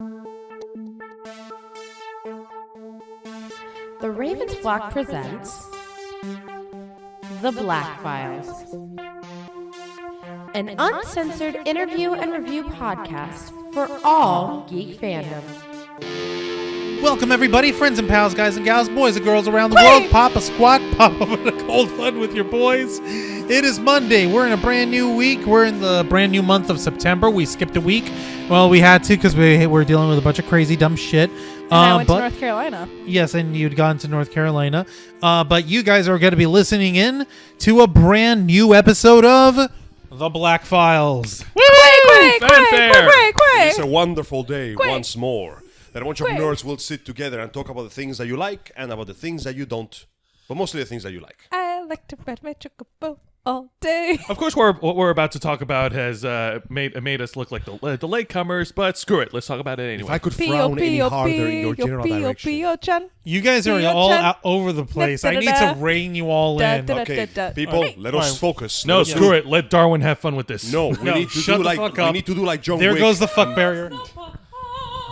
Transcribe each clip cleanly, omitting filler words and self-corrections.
The Ravens Flock presents The Black Files, an uncensored interview and review podcast for all geek fandom. Welcome everybody, friends and pals, guys and gals, boys and girls around the world. Pop a squat, pop up in a cold one with your boys. It is Monday. We're in a brand new week. We're in the brand new month of September. We skipped a week. Well, we had to because we were dealing with a bunch of crazy, dumb shit. I went to North Carolina. Yes, and you'd gone to North Carolina. But you guys are going to be listening in to a brand new episode of The Black Files. Fanfare! It's a wonderful day once more. That a bunch of nerds will sit together and talk about the things that you like and about the things that you don't. But mostly the things that you like. I like to ride my chocobo all day. Of course, what we're about to talk about has made us look like the latecomers, but screw it. Let's talk about it anyway. If I could frown any harder in your general direction. You guys are all out over the place. I need to rein you all in. Okay, people, let us focus. No, screw it. Let Darwin have fun with this. No, we need to do like John Wick. There goes the fuck barrier.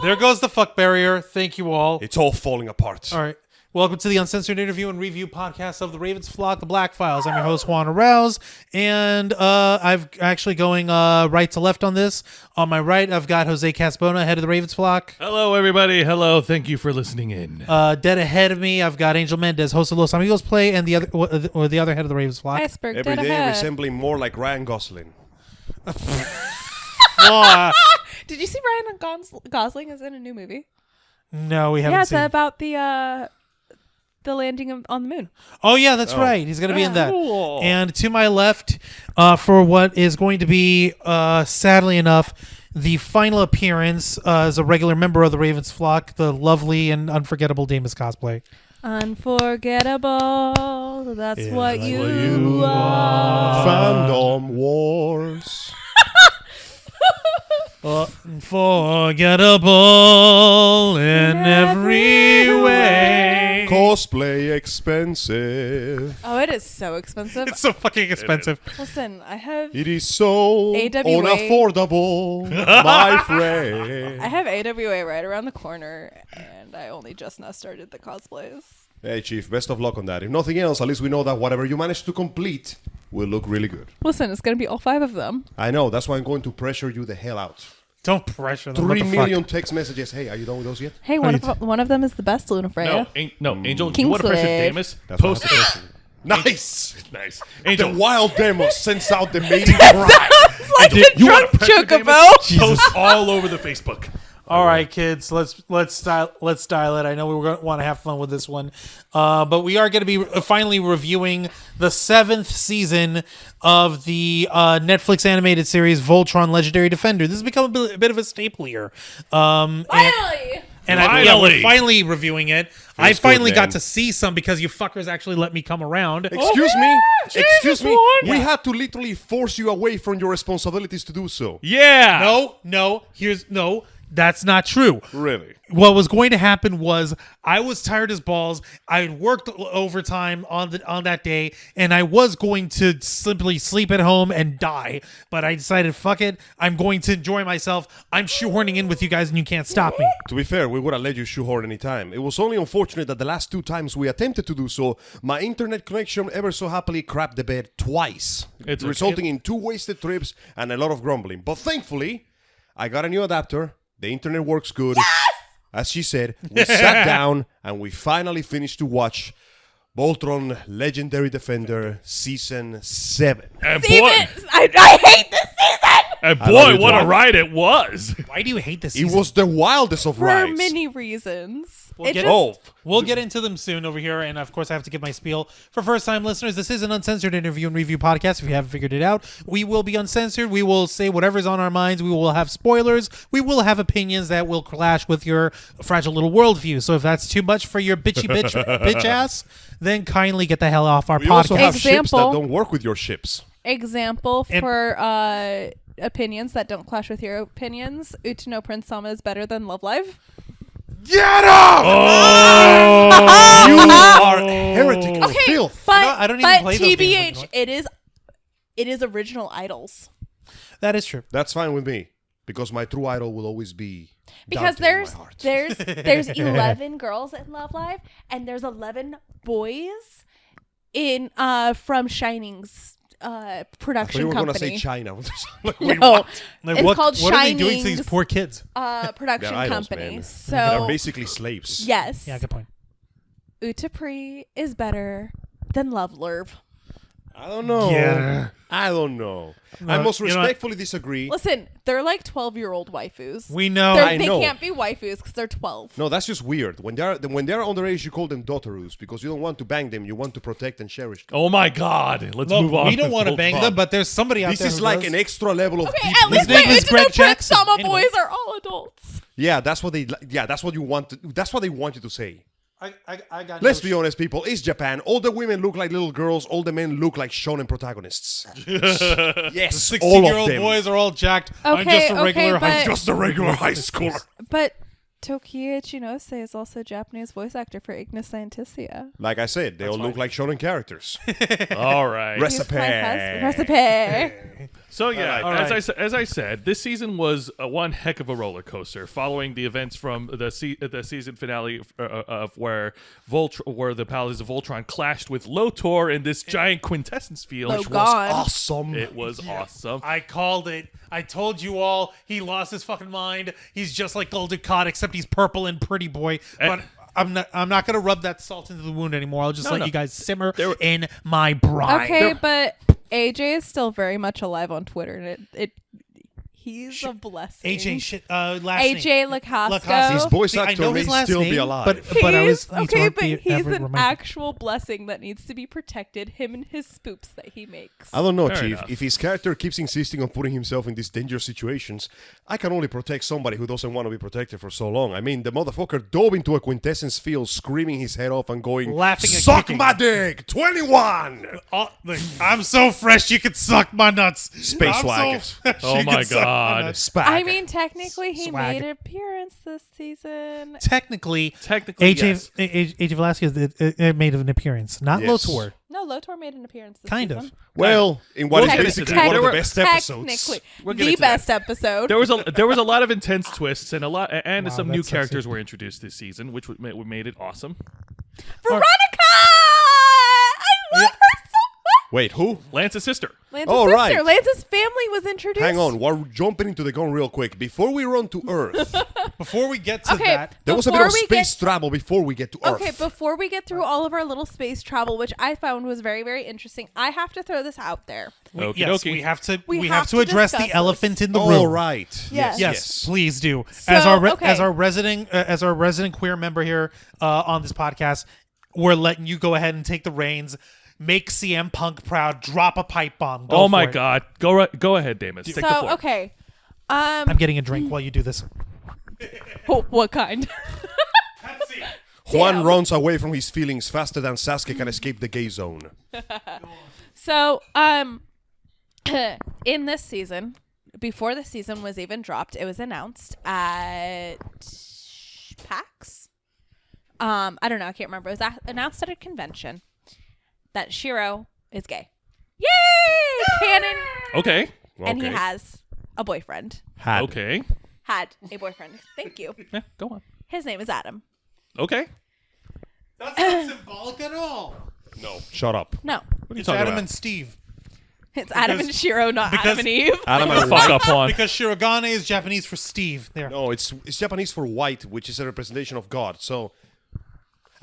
There goes the fuck barrier. Thank you all. It's all falling apart. All right. Welcome to the uncensored interview and review podcast of the Ravens Flock, The Black Files. I'm your host, Juan Arauz, and I've actually going right to left on this. On my right, I've got Jose Casabona, head of the Ravens Flock. Hello, everybody. Hello. Thank you for listening in. Dead ahead of me, I've got Angel Mendez, host of Los Amigos Play, and the other head of the Ravens Flock. Iceberg Every dead day ahead. resembling more like Ryan Gosling. Did you see Ryan Gosling is in a new movie? No, we haven't Yeah, it's seen. about the landing on the moon. Oh yeah, that's right. He's going to be in that. Cool. And to my left, for what is going to be, sadly enough, the final appearance as a regular member of the Ravens Flock, the lovely and unforgettable Deimos Cosplay. Unforgettable. That's what you are. Fandom wars. Unforgettable in every way. Cosplay expensive. Oh, it is so expensive. It's so fucking expensive. Listen, I have It is so AWA. unaffordable, my friend. I have AWA right around the corner, and I only just now started the cosplays. Hey, Chief, best of luck on that. If nothing else, at least we know that whatever you manage to complete will look really good. Listen, it's going to be all 5 of them. I know. That's why I'm going to pressure you the hell out. Don't pressure them. 3 million text messages. Hey, are you done with those yet? Hey, one of them is the best, Luna Freya. No, Angel, you want to pressure Kingsley. Deimos? That's Post what it. Nice. Nice. The Angel, wild demo sends out the mating cry. It's like a you drunk want to pressure chocobo. Deimos? Post all over the Facebook. All right, kids, let's style it. I know we were going to want to have fun with this one, but we are going to be finally reviewing the 7th season of the Netflix animated series Voltron Legendary Defender. This has become a bit of a staple here. Finally! We're finally reviewing it. I good, finally man. got to see some because you fuckers actually let me come around. Excuse me. Excuse me. Juan. We had to literally force you away from your responsibilities to do so. Yeah. No. That's not true. Really? What was going to happen was I was tired as balls. I worked overtime on that day, and I was going to simply sleep at home and die. But I decided, fuck it. I'm going to enjoy myself. I'm shoehorning in with you guys, and you can't stop me. To be fair, we would have let you shoehorn any time. It was only unfortunate that the last 2 times we attempted to do so, my internet connection ever so happily crapped the bed twice, It's okay. resulting in 2 wasted trips and a lot of grumbling. But thankfully, I got a new adapter. The internet works good. Yes! As she said, we sat down and we finally finished to watch Voltron Legendary Defender Season 7. And I hate this season! And I love boy, you, what a John. ride it was. Why do you hate this It season? was the wildest of For rides. many reasons. We'll get, we'll get into them soon over here, and of course I have to give my spiel. For first-time listeners, this is an uncensored interview and review podcast. If you haven't figured it out, we will be uncensored. We will say whatever's on our minds. We will have spoilers. We will have opinions that will clash with your fragile little worldview. So if that's too much for your bitch ass, then kindly get the hell off our We podcast. also have ships that Example. don't work with your ships. Example And- for opinions that don't clash with your opinions. Utano Prince Sama is better than Love Live. Get up! Oh. You are heretic. Okay, Filth. but I don't even play those TBH, games anymore. it is original idols. That is true. That's fine with me. Because my true idol will always be Because Dante in my heart. there's 11 girls in Love Live, and there's 11 boys in from Shining's I thought production you were going to company. say China. Like, wait, No, what? Like, it's called what are they doing to Shining's these poor kids? production They're idols, company. man. So They're basically slaves. yes, Yeah, good point. Utapri is better than Love Lurv. I don't know. Yeah. I don't know. No, I must you know what? respectfully disagree. Listen, they're like 12-year-old waifus. We know. They know. can't be waifus because they're 12. No, that's just weird. When they're underage, you call them daughterus because you don't want to bang them. You want to protect and cherish them. Oh my God! Let's Look, move on. we don't want to Voltron. bang them, but there's somebody out This there is who like does. an extra level of Okay, deep. at least His name my is Greg Utano Jackson. Prince-sama Anyway. boys are all adults. Yeah, that's what they. Yeah, that's what you want. That's what they want you to say. I got Let's be honest, people. It's Japan. All the women look like little girls. All the men look like shonen protagonists. Yes, all of 16-year-old them. boys are all jacked. I'm Okay, just a regular okay, high but- Just a regular high schooler. But Tokiya Ichinose is also a Japanese voice actor for Ignis Scientifica. Like I said, they all look like shonen characters. All right. Recipe. He's my husband. Recipe. So yeah, All right. as I said, this season was one heck of a roller coaster. Following the events from the season finale of where the Palace of Voltron clashed with Lotor in this giant Quintessence field. Oh, which was God. Awesome. It was awesome. I called it. I told you all. He lost his fucking mind. He's just like Golden Cod, except he's purple and pretty boy. But I'm not gonna rub that salt into the wound anymore. I'll just let you guys simmer in my brine. Okay, but AJ is still very much alive on Twitter, and he's a blessing. AJ shit. Last name. AJ Lacasco. Lacasco. His voice See, I actor know may his last still be name, alive. but I was He's- okay, but he's an actual blessing that needs to be protected. Him and his spoops that he makes. I don't know, Fair Chief. enough. If his character keeps insisting on putting himself in these dangerous situations, I can only protect somebody who doesn't want to be protected for so long. I mean, the motherfucker dove into a Quintessence field, screaming his head off and going, Laughing and "Suck kicking." my dick! 21!" Look, I'm so fresh, you could suck my nuts. Space I'm swag. so fresh, Oh you my could suck God. nuts. Spag. I mean, technically, he Swag. made an appearance this season. Technically, yes. AJ Velasquez it made an appearance, not Yes. Lotor. No, Lotor made an appearance this Kind season. of. Well, in what We'll is get into basically that. one of There the were- best episodes. Technically, We'll get the into that. best episode. There was a lot of intense twists and some new that's sexy. characters were introduced this season, which made it awesome. Veronica! I love her so much. Wait, who? Lance's sister. Lance's Oh, sister. right. Lance's family was introduced. Hang on, we're jumping into the gun real quick. Before we run to Earth, Before we get to Okay, that, there was a bit before of we space travel before we get to Earth. Okay, before we get through all of our little space travel, which I found was very, very interesting, I have to throw this out there. Okie yes, dokie. we have to. We We have have to to address the discuss elephant in the room. All right. Yes. Yes, please do. So, okay. As our resident queer member here on this podcast, we're letting you go ahead and take the reins. Make CM Punk proud. Drop a pipe bomb. Go Oh for my it. God. Go ahead, Deimos. Take the So, floor. okay. I'm getting a drink while you do this. What kind? Juan Damn. runs away from his feelings faster than Sasuke can escape the gay zone. So, in this season, before the season was even dropped, it was announced at PAX. I don't know. I can't remember. It was announced at a convention that Shiro is gay. Yay! Canon. Okay. And he Okay. has a boyfriend. Had. Okay. Had a boyfriend. Thank you. Yeah, go on. His name is Adam. Okay. That's not symbolic at all. No. Shut up. No, What are you It's talking Adam about? and Steve. it's Adam and Shiro, not because- Adam and Eve. Adam and Fuck White. up, Juan. Because Shirogane is Japanese for Steve. There. No, it's Japanese for white, which is a representation of God. So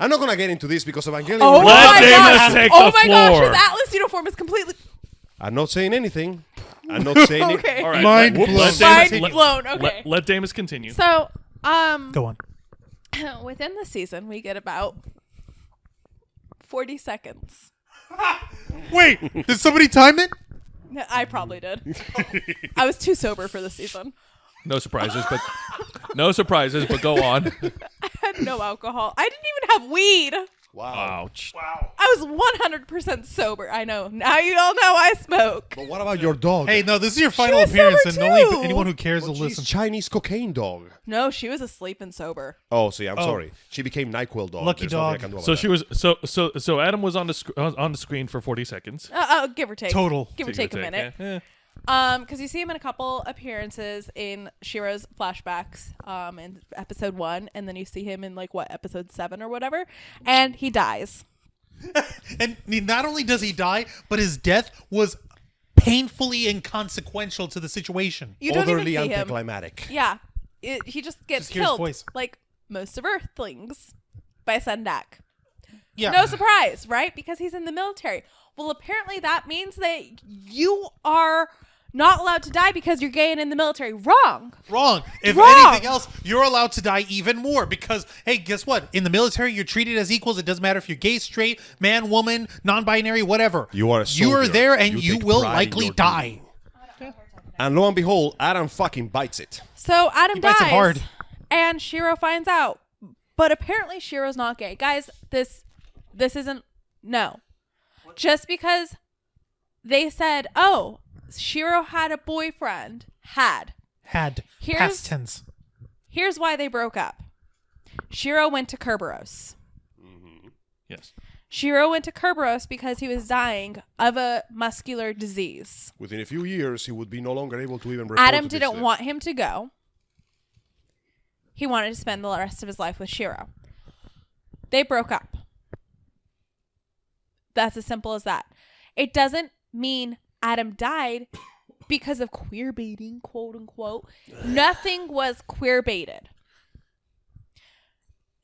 I'm not gonna get into this because Evangelion. Oh Let my Deimos gosh! take Oh the my gosh! floor. His Atlas uniform is completely I'm not saying anything. I'm not saying it. okay. All right. Mind let- blown. let Mind Deimos- let- blown. Okay. Let Deimos continue. So, Go on. within the season, we get about 40 seconds. Wait, did somebody time it? No, I probably did. I was too sober for the season. No surprises, but go on. I had no alcohol. I didn't even have weed. Wow. Ouch. I was 100% sober. I know. Now you all know I smoke. But what about your dog? Hey, no, this is your final was appearance, sober and only too. anyone who cares will She's listen. Chinese cocaine dog. No, she was asleep and sober. Oh, see, I'm sorry. She became NyQuil dog. Lucky There's nothing dog. I can do about So that. she was so Adam was on the screen for 40 seconds. Give or take. Total. Give or take a Give or minute. take, Because you see him in a couple appearances in Shiro's flashbacks, in episode 1, and then you see him in episode 7 or whatever, and he dies. And not only does he die, but his death was painfully inconsequential to the situation. You don't even Utterly see him. anticlimactic. Yeah, he just gets Just hear his killed, voice. like most of Earthlings, by Sendak. Yeah. No surprise, right? Because he's in the military. Well, apparently that means that you are not allowed to die because you're gay and in the military. Wrong. Wrong. If Wrong. anything else, you're allowed to die even more because, hey, guess what? In the military, you're treated as equals. It doesn't matter if you're gay, straight, man, woman, non-binary, whatever. You are a You are soldier. there and you take will pride in likely your die. duty. And lo and behold, Adam fucking bites it. So Adam He bites it dies, hard. and Shiro finds out. But apparently Shiro's not gay. Guys, this isn't... No. Just because they said, oh, Shiro had a boyfriend. Had. Past tense. Here's why they broke up. Shiro went to Kerberos. Yes. Shiro went to Kerberos because he was dying of a muscular disease. Within a few years, he would be no longer able to even report Adam to this didn't thing. want him to go. He wanted to spend the rest of his life with Shiro. They broke up. That's as simple as that. It doesn't mean Adam died because of queer baiting, quote unquote. Nothing was queer baited.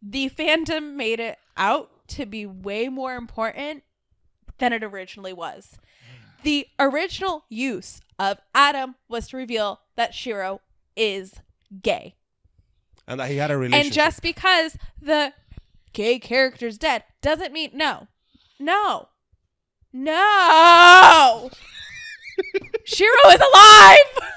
The fandom made it out to be way more important than it originally was. The original use of Adam was to reveal that Shiro is gay. And that he had a relationship. And just because the gay character's dead doesn't mean no. Shiro is alive,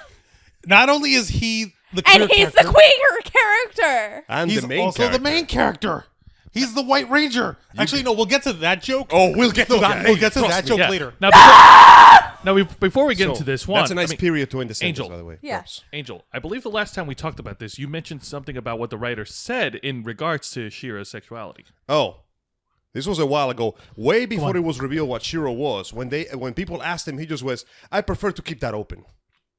Not only is he the and queer he's character, the queer character. And he's the main also character. the main character. He's the White Ranger. Actually, no, we'll get to that joke. Oh, we'll get to that. We'll get to Trust that me. joke Yeah. later. Before we get So, into this one, that's a nice period to end the sentence, Angel. by the way. Yeah. Props. Angel, I believe the last time we talked about this, you mentioned something about what the writer said in regards to Shiro's sexuality. Oh, this was a while ago, way before on. it was revealed what Shiro was. When people asked him, he just was, "I prefer to keep that open."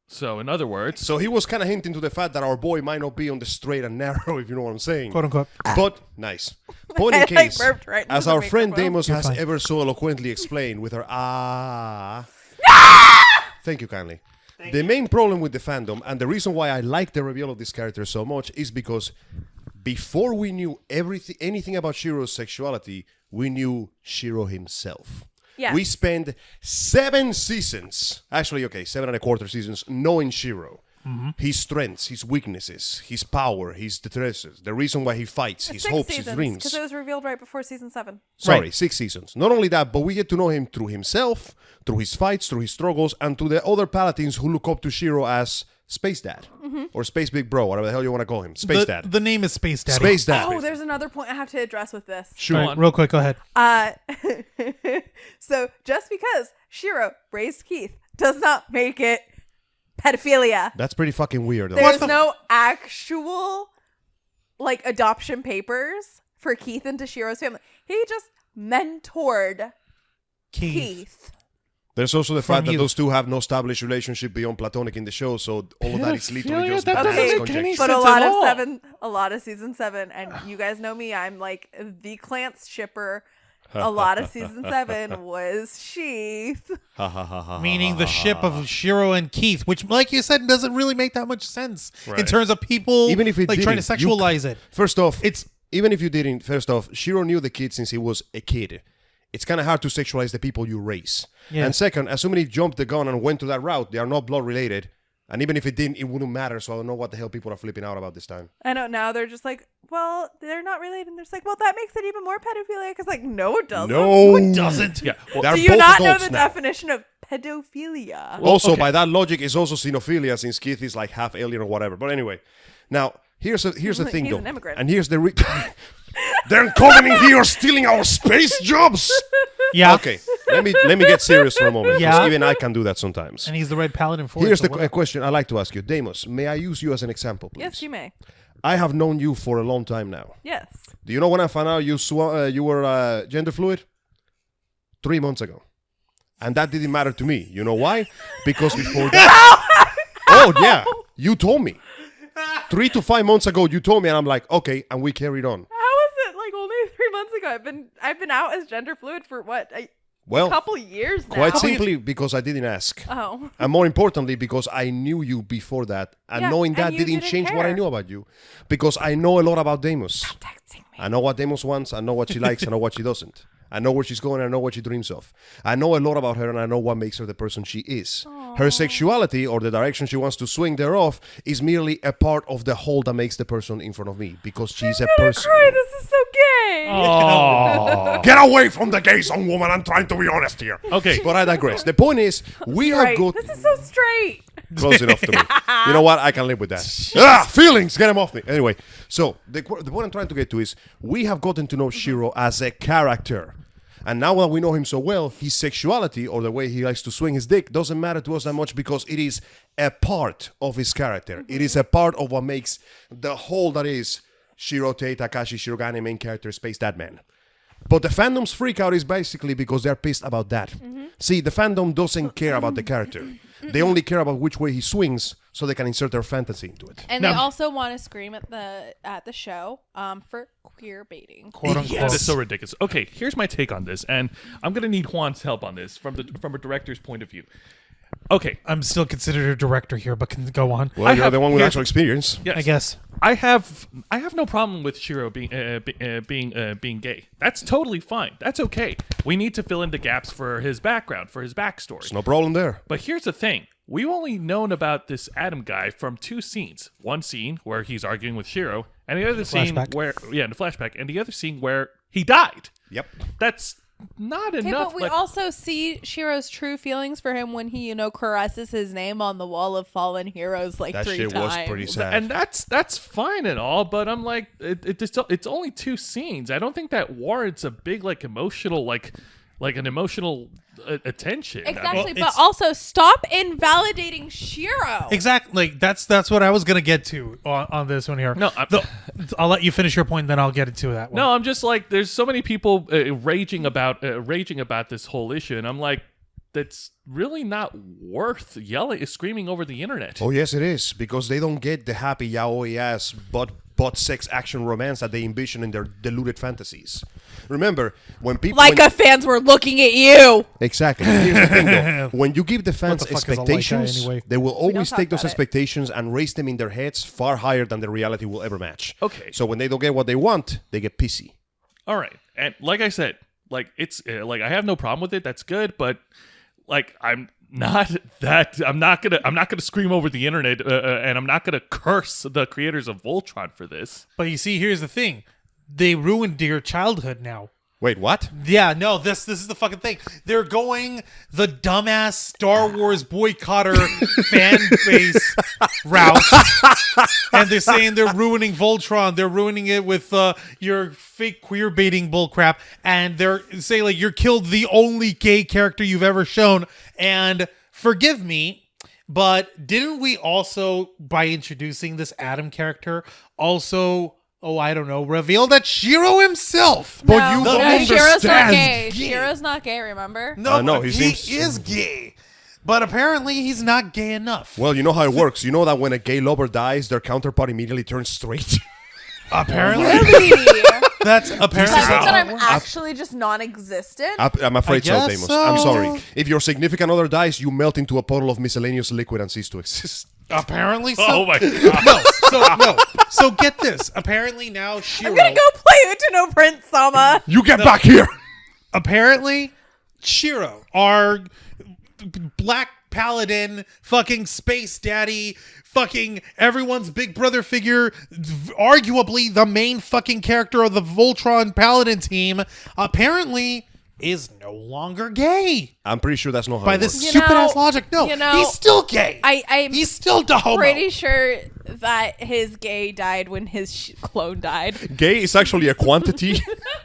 So, in other words, So he was kind of hinting to the fact that our boy might not be on the straight and narrow, if you know what I'm saying. Quote unquote. But nice. Point in I, case, burped right into as the our friend microphone. Deimos has fine. ever so eloquently explained with her Thank you kindly. The main problem with the fandom, and the reason why I like the reveal of this character so much, is because before we knew anything about Shiro's sexuality, we knew Shiro himself. Yes. We spent 7 seasons, 7.25 seasons, knowing Shiro. His strengths, his weaknesses, his power, his distresses, the reason why he fights, his 6 hopes, seasons, his dreams. because it was revealed right before season 7. Sorry, Right. 6 seasons. Not only that, but we get to know him through himself, through his fights, through his struggles, and to the other Palatines who look up to Shiro as Space Dad. Or Space Big Bro, whatever the hell you want to call him. Space Dad. The name is Space Daddy. Space Dad. Oh, there's another point I have to address with this. Sure. All right, real quick, go ahead. So just because Shiro raised Keith does not make it pedophilia. That's pretty fucking weird, though. There's no actual adoption papers for Keith into Shiro's family. He just mentored Keith. There's also the From fact that you. those two have no established relationship beyond platonic in the show, so all of that is literally just that Mendez doesn't make any conjecture. But sense a lot of season 7, and you guys know me, I'm like the Klance shipper. A lot of season 7 was Sheath. Meaning the ship of Shiro and Keith, which, like you said, doesn't really make that much sense in Right. terms of people Even if it trying to didn't, you sexualize it. First off, It's even if you didn't, Shiro knew the kid since he was a kid. It's kind of hard to sexualize the people you raise. Yeah. And second, assuming he jumped the gun and went to that route, they are not blood related. And even if it didn't, it wouldn't matter. So I don't know what the hell people are flipping out about this time. I know now they're just like, well, they're not related. And they're just like, well, that makes it even more pedophilia. Because no, it doesn't. No, it doesn't. yeah. Well, They're Do you both not know adults the now. definition of pedophilia? Also, okay. by that logic, it's also xenophilia since Keith is like half alien or whatever. But anyway, now here's the thing, He's though, an immigrant. and here's the they're coming in here stealing our space jobs. Yeah. Okay, let me get serious for a moment. 'Cause Yeah. even I can do that sometimes. And he's the Red Paladin for Here's it. the question I like to ask you, Deimos. May I use you as an example, please? Yes, you may. I have known you for a long time now. Yes. Do you know when I found out you were gender fluid? 3 months ago. and that didn't matter to me. You know why? Because before that, oh yeah, you told me 3 to 5 months ago. You told me, and I'm like, okay, and we carried on. How is it like only 3 months ago? I've been out as gender fluid for what? A couple years now. Quite simply because I didn't ask. Oh. And more importantly, because I knew you before that. And Yeah, knowing and that you didn't didn't change what I care. knew about you. Because I know a lot about Deimos. Texting me. I know what Deimos wants. I know what she likes. I know what she doesn't. I know where she's going. I know what she dreams of. I know a lot about her, and I know what makes her the person she is. Her sexuality, or the direction she wants to swing thereof, is merely a part of the whole that makes the person in front of me. Because she's a person. Cry, this is so gay. Oh. Get away from the gay song, woman. I'm trying to be honest here. Okay. But I digress. The point is, we have Right. got... This is so straight. Close enough to me. You know what? I can live with that. Feelings, get them off me. Anyway, so the point I'm trying to get to is we have gotten to know Shiro as a character. And now that we know him so well, his sexuality or the way he likes to swing his dick doesn't matter to us that much because it is a part of his character. It is a part of what makes the whole that is Shirotei Takashi Shirogane, main character, Space Dad Man. But the fandom's freak out is basically because they're pissed about that. See, the fandom doesn't care about the character. They only care about which way he swings so they can insert their fantasy into it. And Now- they also want to scream at the show for queer baiting. Quote unquote. That is so ridiculous. Okay, here's my take on this, and I'm gonna need Juan's help on this from a director's point of view. Okay, I'm still considered a director here, but can go on. Well, you're have- the one with here's- actual experience. yes. I guess. I have no problem with Shiro being gay. That's totally fine. That's okay. We need to fill in the gaps for his background, for his backstory. There's no problem there. But here's the thing. We've only known about this Adam guy from 2 scenes. One scene where he's arguing with Shiro, and the other scene flashback. where in the flashback, and the other scene where he died. Yep. That's not Okay, enough. but we also see Shiro's true feelings for him when he, caresses his name on the wall of fallen heroes like That 3 shit times. was pretty sad. and that's fine and all, but I'm like, it's only 2 scenes. I don't think that warrants a big emotional an emotional attention. Exactly, but it's- also stop invalidating Shiro. Exactly. That's what I was gonna get to on this one here. No, I'll let you finish your point, then I'll get into that one. No, I'm just like, there's so many people raging about this whole issue, and I'm like, that's really not worth screaming over the internet. Oh, yes, it is. Because they don't get the happy yaoi ass butt sex action romance that they envision in their deluded fantasies. Remember, when people... Fans were looking at you. Exactly. Here's the thing, though. When you give the fans the fuck is a like expectations, guy anyway? they will always talk take those about it. expectations and raise them in their heads far higher than the reality will ever match. Okay. So when they don't get what they want, they get pissy. All right, and like I said, it's I have no problem with it. That's good, but I'm not gonna scream over the internet, and I'm not gonna curse the creators of Voltron for this. But you see, here's the thing: they ruined your childhood now. Wait, what? Yeah, no, this is the fucking thing. They're going the dumbass Star Wars boycotter fan base route, and they're saying they're ruining Voltron. They're ruining it with your fake queer baiting bullcrap, and they're saying you're killed the only gay character you've ever shown. And forgive me, but didn't we also, by introducing this Adam character, also? Oh, I don't know. Reveal that Shiro himself. No, But you don't Shiro's not understand. gay. Yeah. Shiro's not gay, remember? No, no, he he seems- is gay, but apparently he's not gay enough. Well, you know how it works. You know that when a gay lover dies, their counterpart immediately turns straight. apparently, Really? that's apparently. Does that mean that I'm how it works. actually just non-existent? I'm afraid so, guess Deimos. so. I'm sorry. If your significant other dies, you melt into a puddle of miscellaneous liquid and cease to exist. Apparently, so. Oh my god! No. So get this. Apparently now Shiro. I'm gonna go play Uta Prince, Sama. You get back here! Apparently, Shiro, our black paladin, fucking space daddy, fucking everyone's big brother figure, arguably the main fucking character of the Voltron paladin team, apparently is no longer gay. I'm pretty sure that's not how By it this works. You stupid know- ass logic. No, you know, he's still gay. I'm He's still the homo. pretty sure that his gay died when his clone died. Gay is actually a quantity,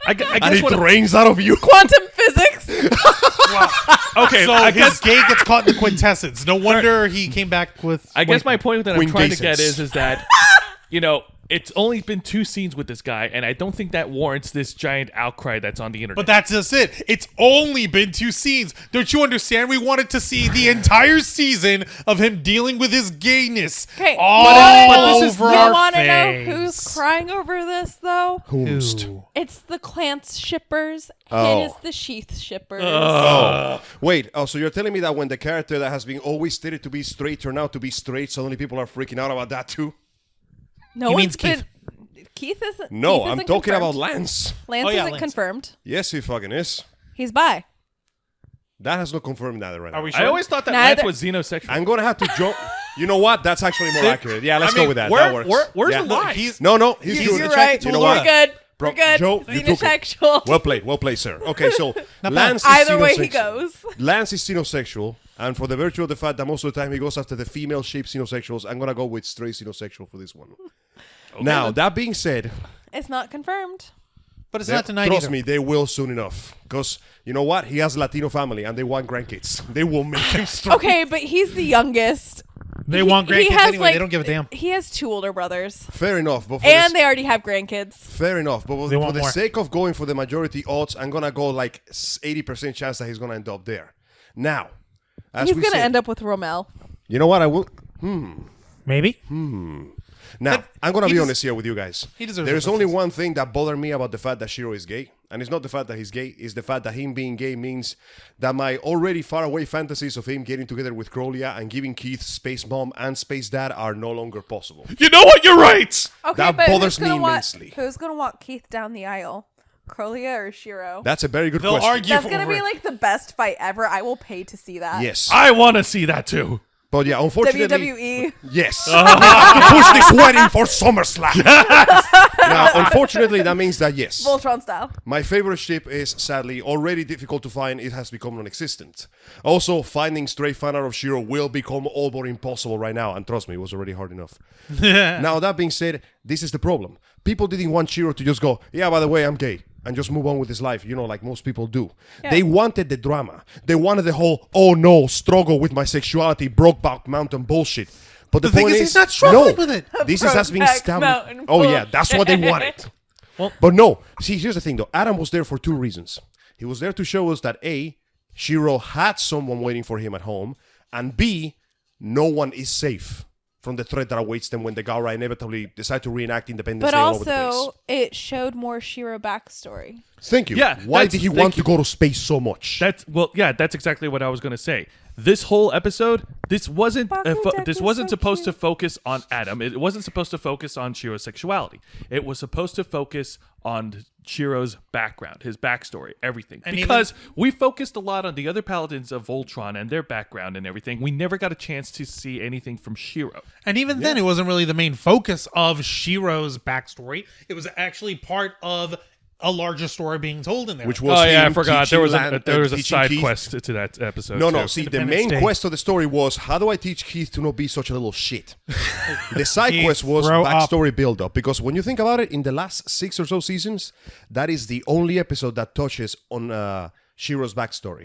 I and guess it what. drains out of you. Quantum physics. Okay, So I his guess. gay gets caught in the quintessence. No wonder he came back with. I guess my point that I'm trying to get Quintessence. is that It's only been 2 scenes with this guy, and I don't think that warrants this giant outcry that's on the internet. But that's just it. It's only been 2 scenes. Don't you understand? We wanted to see the entire season of him dealing with his gayness Okay, all over you our want to know face. who's crying over this though? Who? It's the Klance shippers Oh. and it's the Sheath shippers. Wait, so you're telling me that when the character that has been always stated to be straight turned out to be straight, suddenly people are freaking out about that too? No He one's means Keith. Keith isn't. No, Keith I'm isn't talking confirmed. about Lance. Lance Oh, yeah, isn't Lance. confirmed. Yes, he fucking is. He's bi. That has not confirmed that right now. Are we sure? I always thought that Neither- Lance was xenosexual. I'm gonna have to jump. You know what? That's actually more accurate. Yeah, let's go with that. That works. Where's Yeah. the lie? He's No, He's he's You're good. right. You know We're what? good. Bro, We're good. Joe, you took it. Xenosexual. Well played, sir. Okay, so Lance is Either way he xenosexual. goes. Lance is xenosexual, and for the virtue of the fact that most of the time he goes after the female-shaped xenosexuals, I'm gonna go with straight xenosexual for this one. Now, that being said, It's not confirmed. but it's not tonight trust either. me, they will soon enough. Because you know what? He has Latino family, and they want grandkids. They will make him strong. Okay, but he's the youngest. They want He grandkids has, anyway. like, They don't give a damn. He has 2 older brothers. Fair enough, but for And the, they already have grandkids. fair enough, but They for want the more. sake of going for the majority odds, I'm gonna go like 80% chance that he's gonna end up there. Now, as He's we going to said, end up with Romel. you know what? I will. Maybe. Now, I'm going to he be des- honest here with you guys. he deserves There's a only princess. one thing that bothered me about the fact that Shiro is gay. And it's not the fact that he's gay, it's the fact that him being gay means that my already far away fantasies of him getting together with Crowlia and giving Keith Space Mom and Space Dad are no longer possible. You know what? You're right. Okay, That but bothers who's gonna me walk- immensely. Who's going to walk Keith down the aisle? Crowlia or Shiro? That's a very good They'll question. argue That's for going to be it. like the best fight ever. I will pay to see that. Yes. I want to see that too. But yeah, unfortunately. WWE. Yes. to push this wedding for SummerSlam. Now, unfortunately, that means that yes. Voltron style. My favorite ship is sadly already difficult to find. It has become non-existent. Also, finding straight fan art of Shiro will become all but impossible right now. And trust me, it was already hard enough. Now, that being said, this is the problem. People didn't want Shiro to just go, yeah, by the way, I'm gay. And just move on with his life, like most people do. Yeah. They wanted the drama. They wanted the whole, oh no, struggle with my sexuality, Brokeback Mountain bullshit. But the thing point is, he's not struggling with it. This has been Brokeback established. Mountain Oh yeah, that's what they wanted. But no, see, here's the thing though. Adam was there for 2 reasons. He was there to show us that A, Shiro had someone waiting for him at home, and B, no one is safe from the threat that awaits them when the Gaura inevitably decide to reenact Independence But Day all over the place. also, it showed more Shiro backstory. Thank you. Yeah, Why that's- did he thank want you. to go to space so much? That's exactly what I was going to say. This whole episode, this wasn't supposed to focus on Adam. It wasn't supposed to focus on Shiro's sexuality. It was supposed to focus on Shiro's background, his backstory, everything. And because we focused a lot on the other paladins of Voltron and their background and everything. We never got a chance to see anything from Shiro. And even then, it wasn't really the main focus of Shiro's backstory. It was actually part of a larger story being told in there. Which was Oh yeah, I him forgot. teaching There was a teaching side Keith- quest to that episode. No, too. see, the Independence main Day. quest of the story was, how do I teach Keith to not be such a little shit? The side Keith, quest was grow up. backstory build-up, because when you think about it, in the last 6 or so seasons, that is the only episode that touches on Shiro's backstory.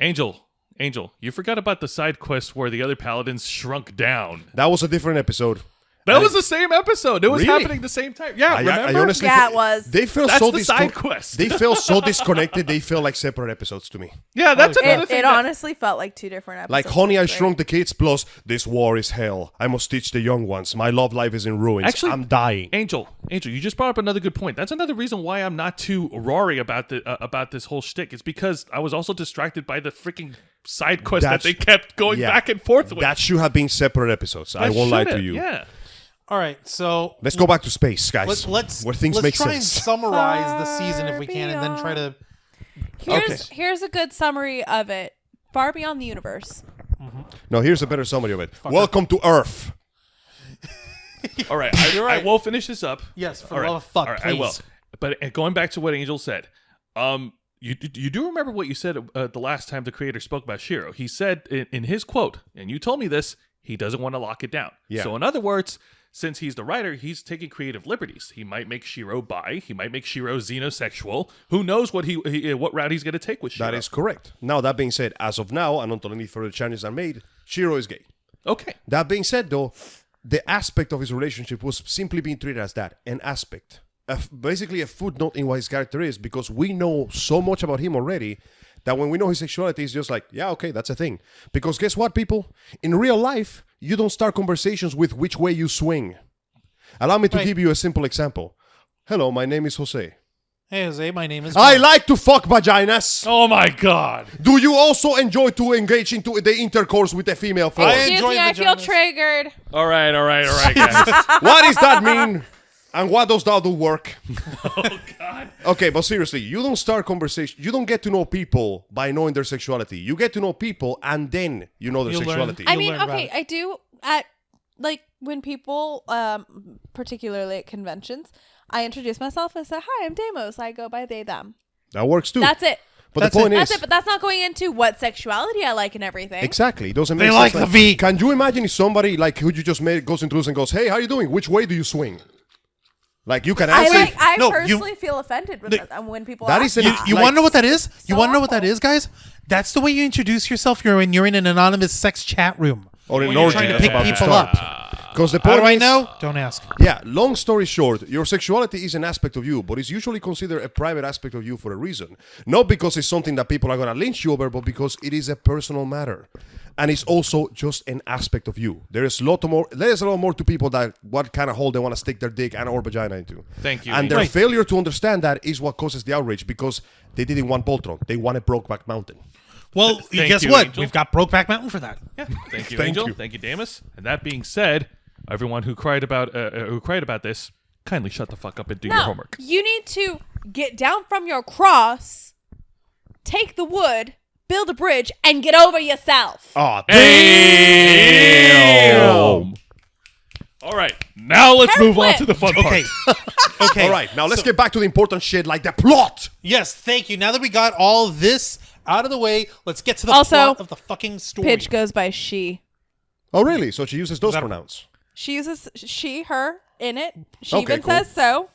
Angel, you forgot about the side quest where the other paladins shrunk down. That was a different episode. That was the same episode. It was Really? happening the same time. Yeah, I remember? honestly Yeah, fe- it was. They felt That's so the side quest. They felt so disconnected. They felt like separate episodes to me. Yeah, that's another It, thing. it that- honestly felt like 2 different episodes. Like Honey, I Right. Shrunk the Kids plus This War is Hell. I must teach the young ones. My love life is in ruins. Actually, I'm dying. Angel, you just brought up another good point. That's another reason why I'm not too rory about this whole shtick. It's because I was also distracted by the freaking side quest that That's- they kept going yeah. back and forth with. That should have been separate episodes. I That won't lie to should've, you. Yeah. all right, so Let's go back to space, guys. let's where things let's make try and sense. summarize the season if we can, and then try to. Here's a good summary of it. Far beyond the universe. No, here's a better summary of it. Welcome to Earth. All right, You're I right. will finish this up. Yes, for All the right. love of fuck, All right, please. I will. But going back to what Angel said, you do remember what you said the last time the creator spoke about Shiro. He said in his quote, and you told me this, he doesn't want to lock it down. Yeah. So in other words, since he's the writer, he's taking creative liberties. He might make Shiro bi. He might make Shiro xenosexual. Who knows what what route he's going to take with Shiro? That is correct. Now, that being said, as of now, and until any further changes are made, Shiro is gay. okay. That being said, though, the aspect of his relationship was simply being treated as that, an aspect. Basically a footnote in what his character is, because we know so much about him already that when we know his sexuality, it's just like, yeah, okay, that's a thing. Because guess what, people? In real life, you don't start conversations with which way you swing. Allow me to give you a simple example. Hello, my name is Jose. Hey, Jose, my name is... I like to fuck vaginas. Oh my god. Do you also enjoy to engage into the intercourse with a female form? Excuse me, I feel triggered. All right, guys. What does that mean? And what does that do work? Oh god. Okay, but seriously, you don't start conversation. You don't get to know people by knowing their sexuality. You get to know people and then you know their sexuality. I mean, okay, I do at like when people, particularly at conventions, I introduce myself and say, "Hi, I'm Deimos. I go by they them." That works too. That's it. But the point is, that's it. But that's not going into what sexuality I like and everything. Exactly. It doesn't make They sense. like the V. Can you imagine if somebody like who you just met goes into this and goes, "Hey, how you doing? Which way do you swing?" Like you can answer. I No, personally feel offended when people That ask is me an- You like- want to know what that is? You So want to know what that awful. is, guys? That's the way you introduce yourself. You're in an anonymous sex chat room. or in When you're orgy trying to that's pick about to people start. up. Because the How point do I is, know? Don't ask. Yeah, long story short, your sexuality is an aspect of you, but it's usually considered a private aspect of you for a reason. Not because it's something that people are going to lynch you over, but because it is a personal matter. And it's also just an aspect of you. There's a lot more to people that what kind of hole they want to stick their dick and or vagina into. Thank you. And their Right. failure to understand that is what causes the outrage, because they didn't want Voltron. They wanted Brokeback Mountain. Well, Thank guess you, what? Angel. We've got Brokeback Mountain for that. Yeah. Thank you, Thank Angel. you. Thank you, Deimos. And that being said, everyone who cried about this, kindly shut the fuck up and do your No, homework. you need to get down from your cross, take the wood, build a bridge, and get over yourself. Oh, Damn. All right, now let's move on to the fun part. Okay. Okay. All right, now let's get back to the important shit, like the plot. Yes, thank you. Now that we got all this out of the way, let's get to the Also, plot of the fucking story. Pidge goes by she. Oh, really? So she uses those that- pronouns. She uses she, her in it. She Okay, even cool. says so.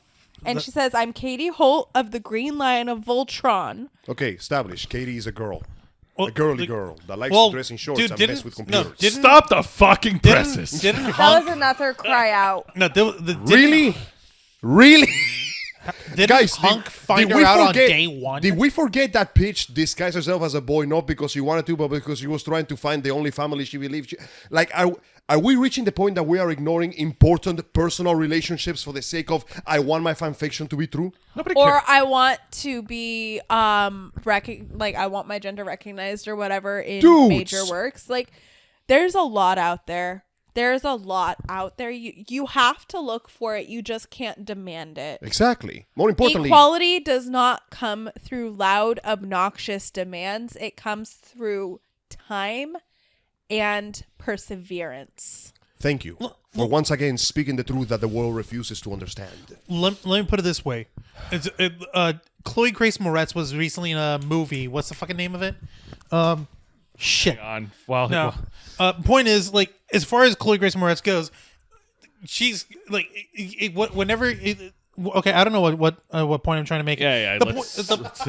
And she says, "I'm Katie Holt of the Green Line of Voltron." Okay, established. Katie is a girl. Well, A girly like- girl that likes well, to dress in shorts dude, and didn't- mess with no, computers. didn't- Stop the fucking presses. Didn't That Hunk... was another cry out. No, didn't Really? Really? Guys, Hunk did find we her out on forget- day one? Did we forget that Pidge disguised herself as a boy, not because she wanted to, but because she was trying to find the only family she believed? Like, are we reaching the point that we are ignoring important personal relationships for the sake of I want my fan fiction to be true? Nobody Or cares. I want to be I want my gender recognized or whatever in Dudes. major works. Like there's a lot out there. There's a lot out there. You have to look for it. You just can't demand it. Exactly. More importantly, Equality does not come through loud, obnoxious demands. It comes through time and perseverance. thank you for once again speaking the truth that the world refuses to understand. Let me put it this way. Chloe Grace Moretz was recently in a movie. What's the fucking name of it? Shit. On. Well, No. Point is, like, as far as Chloe Grace Moretz goes, she's like, okay, I don't know what point I'm trying to make. yeah. The Let's, point- let's,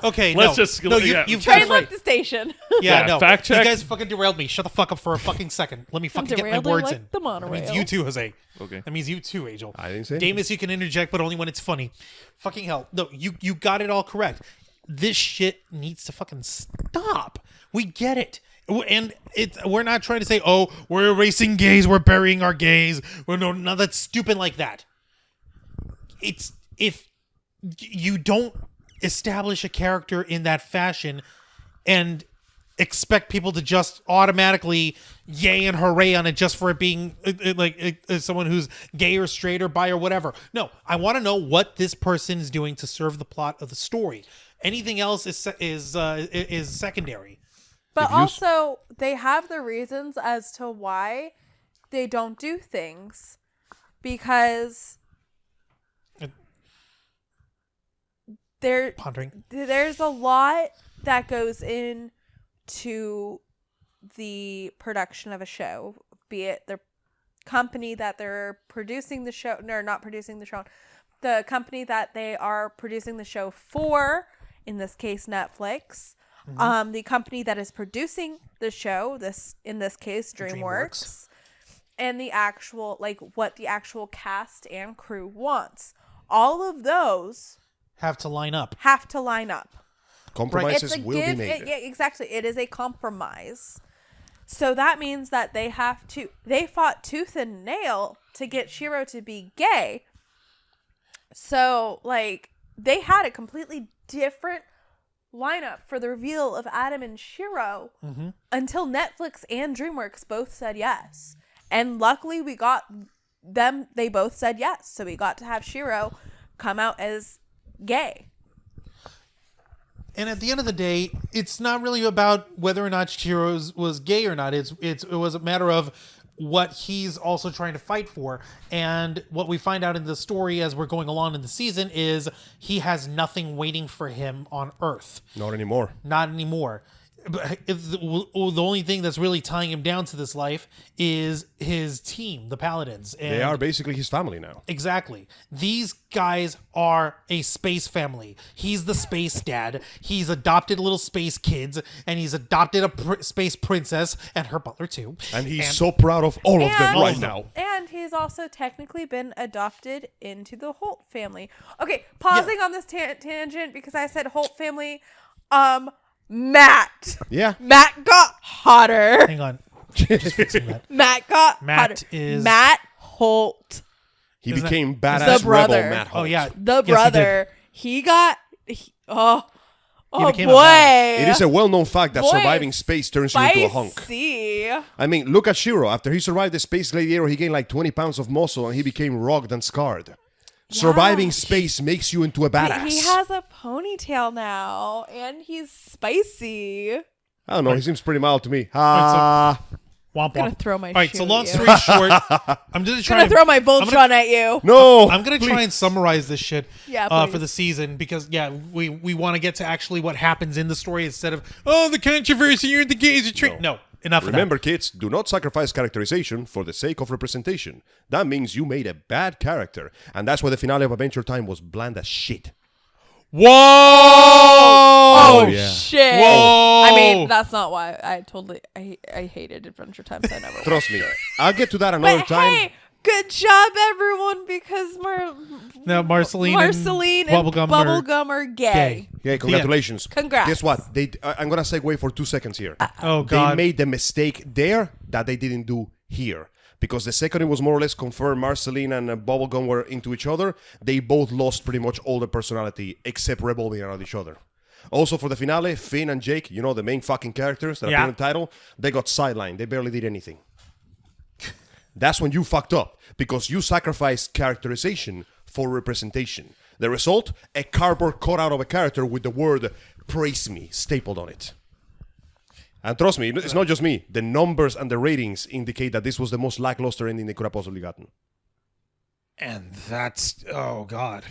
okay, let's no, just- no, yeah. you've Train got it right. left the station. Yeah, Yeah, no. fact check. You guys fucking derailed me. Shut the fuck up for a fucking second. Let me fucking get my Derailed words like in. the That means monorail. you too, Jose. Okay. That means you too, Angel. I didn't say Deimos, you can interject, but only when it's funny. Fucking hell. No, you got it all correct. This shit needs to fucking stop. We get it. And we're not trying to say, oh, we're erasing gays, we're burying our gays. Well, no, none of that's stupid like that. It's if you don't establish a character in that fashion and expect people to just automatically yay and hooray on it just for it being someone who's gay or straight or bi or whatever. No, I want to know what this person is doing to serve the plot of the story. Anything else is secondary. But also, they have the reasons as to why they don't do things. Because Pondering. there's a lot that goes into the production of a show, be it the company that they're producing the show, no, not producing the show, the company that they are producing the show for, in this case, Netflix. The company that is producing the show, in this case, DreamWorks, and the actual, like, what the actual cast and crew wants. All of those Have to line up. have to line up. Compromises will be made. Yeah, exactly. It is a compromise. So that means that they fought tooth and nail to get Shiro to be gay. So, like, they had a completely different lineup for the reveal of Adam and Shiro until Netflix and DreamWorks both said yes. And luckily we got them, they both said yes. So we got to have Shiro come out as gay. And at the end of the day, it's not really about whether or not Shiro was gay or not. It was a matter of what he's also trying to fight for. And what we find out in the story as we're going along in the season is he has nothing waiting for him on Earth. Not anymore. Not anymore. But the only thing that's really tying him down to this life is his team, the Paladins. And They are basically his family now. exactly. These guys are a space family. He's the space dad. He's adopted little space kids, and he's adopted a space princess and her butler too. And he's so proud of all of them And- right now. And he's also technically been adopted into the Holt family. Okay, pausing on this tangent because I said Holt family. Matt got hotter. Hang on. Just fixing that. Matt got Matt hotter. is- Matt Holt, He Isn't became The badass brother. rebel Matt Holt. Oh, yeah. the Yes, he brother. He got. Oh became a boy! badass. It is a well-known fact that Boy, surviving space turns you into a hunk. Spicy. I mean, look at Shiro. After he survived the space gladiator, he gained like 20 pounds of muscle and he became rugged and scarred. Surviving space makes you into a badass. He has a ponytail now, and he's spicy. I don't know. He seems pretty mild to me. Ah. Womp gonna womp. throw my All right, shoe so at long you. story short, I'm just I'm gonna throw my Voltron at you. No. I'm gonna try and summarize this shit Yeah, for please. the season because we want to get to actually what happens in the story instead of the controversy you're the gays are trick. No, enough Remember, of kids, do not sacrifice characterization for the sake of representation. That means you made a bad character. And that's why the finale of Adventure Time was bland as shit. that. Whoa! Oh yeah. shit! Whoa! I mean, that's not why I hated Adventure Time. So I never. Trust me. I'll get to that another But time. hey, good job, everyone, because Now Marceline and Bubblegum are gay. Yeah, congratulations. Congrats. Guess what? I'm going to segue for 2 seconds here. Oh They god! made the mistake there that they didn't do here. Because the second it was more or less confirmed Marceline and Bubblegum were into each other, they both lost pretty much all their personality except revolving around each other. Also for the finale, Finn and Jake, you know, the main fucking characters that appear in the title, they got sidelined. They barely did anything. That's when you fucked up. Because you sacrificed characterization for representation. The result? A cardboard cutout of a character with the word "praise me" stapled on it. And trust me, it's not just me. The numbers and the ratings indicate that this was the most lackluster ending they could have possibly gotten. And that's god.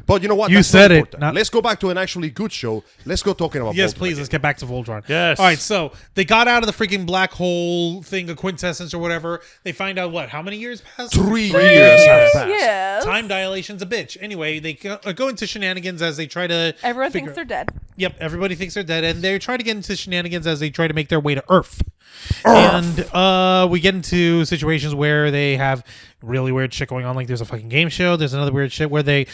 But you know what? You That's said not it, important. not- Let's go back to an actually good show. Let's go talking about Yes, Voltron please. again. Let's get back to Voltron. Yes. All right. So they got out of the freaking black hole thing, a quintessence or whatever. They find out how many years passed? 3 years have passed. Yes. Time dilatation's a bitch. Anyway, they go into shenanigans as they try to. Everyone figure- thinks they're dead. Yep, everybody thinks they're dead, and they're trying to get into shenanigans as they try to make their way to Earth. And we get into situations where they have really weird shit going on. Like there's a fucking game show. There's another weird shit where they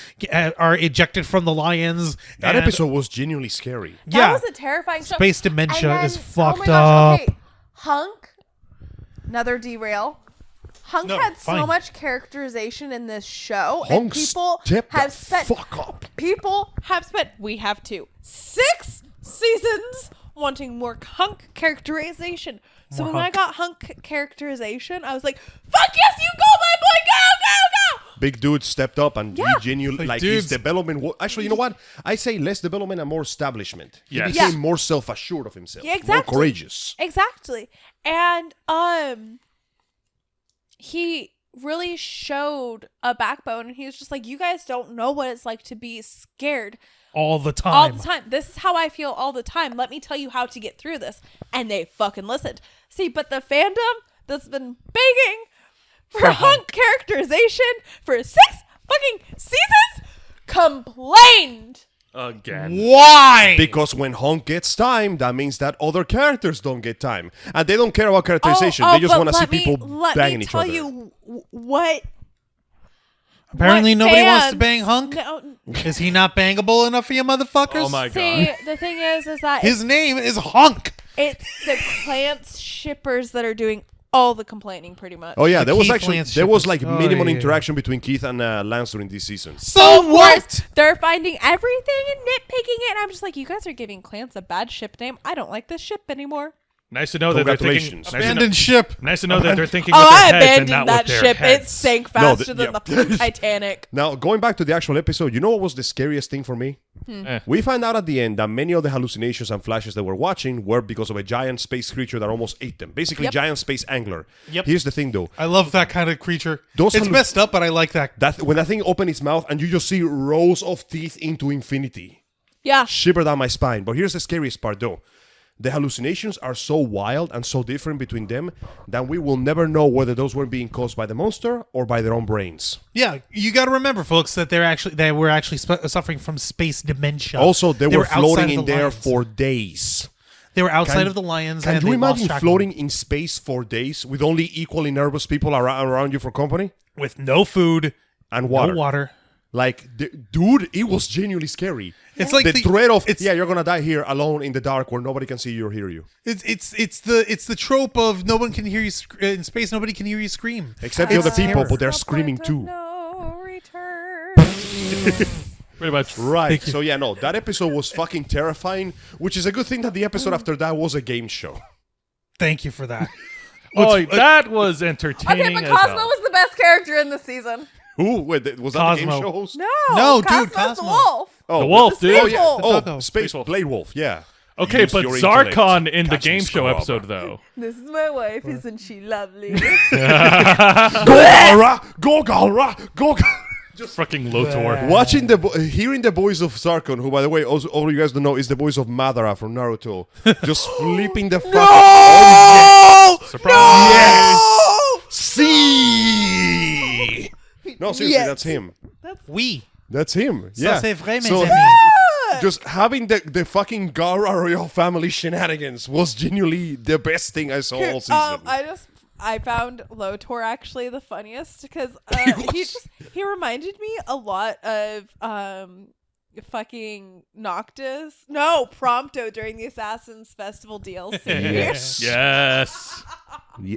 are ejected from the lions. That and- episode was genuinely scary. That yeah, was a terrifying show. space dementia And then- is fucked oh my gosh, up. okay. Hunk, another derail. Hunk No, had fine. so much characterization in this show, Hunk and people step have the spent. fuck up. People have spent. We have 6 seasons wanting more Hunk characterization. So More when Hunk. I got Hunk characterization, I was like, "Fuck yes, you go, my boy, go, go, go!" Big dude stepped up and he genuinely, Like, his dudes. development. Actually, you know what? I say less development and more establishment. He Yes. became Yeah. more self-assured of himself. Yeah, exactly. More courageous. Exactly. And he really showed a backbone, and he was just like, "You guys don't know what it's like to be scared all the time. all the time. This is how I feel all the time. Let me tell you how to get through this." And they fucking listened. See, but the fandom that's been begging for Hunk characterization for 6 fucking seasons complained. Again. Why? Because when Hunk gets time, that means that other characters don't get time. And they don't care about characterization. They just but want to see let me- people banging each other. Let me tell you what. Apparently what nobody wants to fans- bang Hunk. No, Is he not bangable enough for you motherfuckers? Oh my see, god. the thing is that His name is Hunk. it's the Klance shippers that are doing all the complaining, pretty much. Oh yeah, The there was Keith actually Lance there was shippers. like Oh, minimum yeah. interaction between Keith and Lance during this season. So Of what? course, they're finding everything and nitpicking it. And I'm just like, you guys are giving Klance a bad ship name. I don't like this ship anymore. Nice to know that they're thinking. Congratulations. Abandoned ship. Nice to know that they're thinking Oh, with I their heads and abandoned not that with their ship. heads. It sank No, faster than yeah. the fucking Titanic. Now, going back to the actual episode, you know what was the scariest thing for me? We find out at the end that many of the hallucinations and flashes that we're watching were because of a giant space creature that almost ate them. Basically, Yep. giant space angler. Yep. Here's the thing, though. I love that kind of creature. Those It's halluc- messed up, but I like that. That when that thing opened its mouth and you just see rows of teeth into infinity. Yeah. Shiver down my spine. But here's the scariest part, though. The hallucinations are so wild and so different between them that we will never know whether those were being caused by the monster or by their own brains. Yeah, you got to remember, folks, that they were actually suffering from space dementia. Also, they were outside floating of in the there lions. for days. They were outside Can- of the lions. Can and you they lost imagine track of floating in space for days with only equally nervous people around you for company them. with no food, and water? no water. Like, dude, it was genuinely scary. It's like the threat of it's, you're gonna die here alone in the dark where nobody can see you or hear you. It's the trope of no one can hear you in space. Nobody can hear you scream. Except the It's other people, terror. but they're The screaming point of too. No return. Pretty much. Right. So yeah, no, that episode was fucking terrifying, which is a good thing that the episode after that was a game show. Thank you for that. Oh, that was entertaining Okay, but as Cosmo hell. was the best character in this season. Ooh, wait, was that the game Cosmo. show host? No, dude, Cosmo's Cosmo. the wolf. Oh, The wolf, dude. Oh yeah. Wolf. Oh, Taco. Space Blade Wolf. Yeah. Okay, Use but your intellect. Zarkon in the Catching game show Scrub. episode, though. This is my wife. Isn't she lovely? Go Galra! Go Galra! Go. Just fucking Lotor. Watching hearing the voice of Zarkon, who by the way, also all you guys don't know, is the voice of Madara from Naruto, just flipping the fuck. Oh, yes. Surprise! Yes. See. No, seriously, Yes. that's him. We. That's him. Ça, Yeah. c'est vrai, mes So- amis. Just having the fucking Gara royal family shenanigans was genuinely the best thing I saw all season. I found Lotor actually the funniest because he reminded me a lot of fucking Noctis. No, Prompto during the Assassin's Festival DLC. Yes. Yes.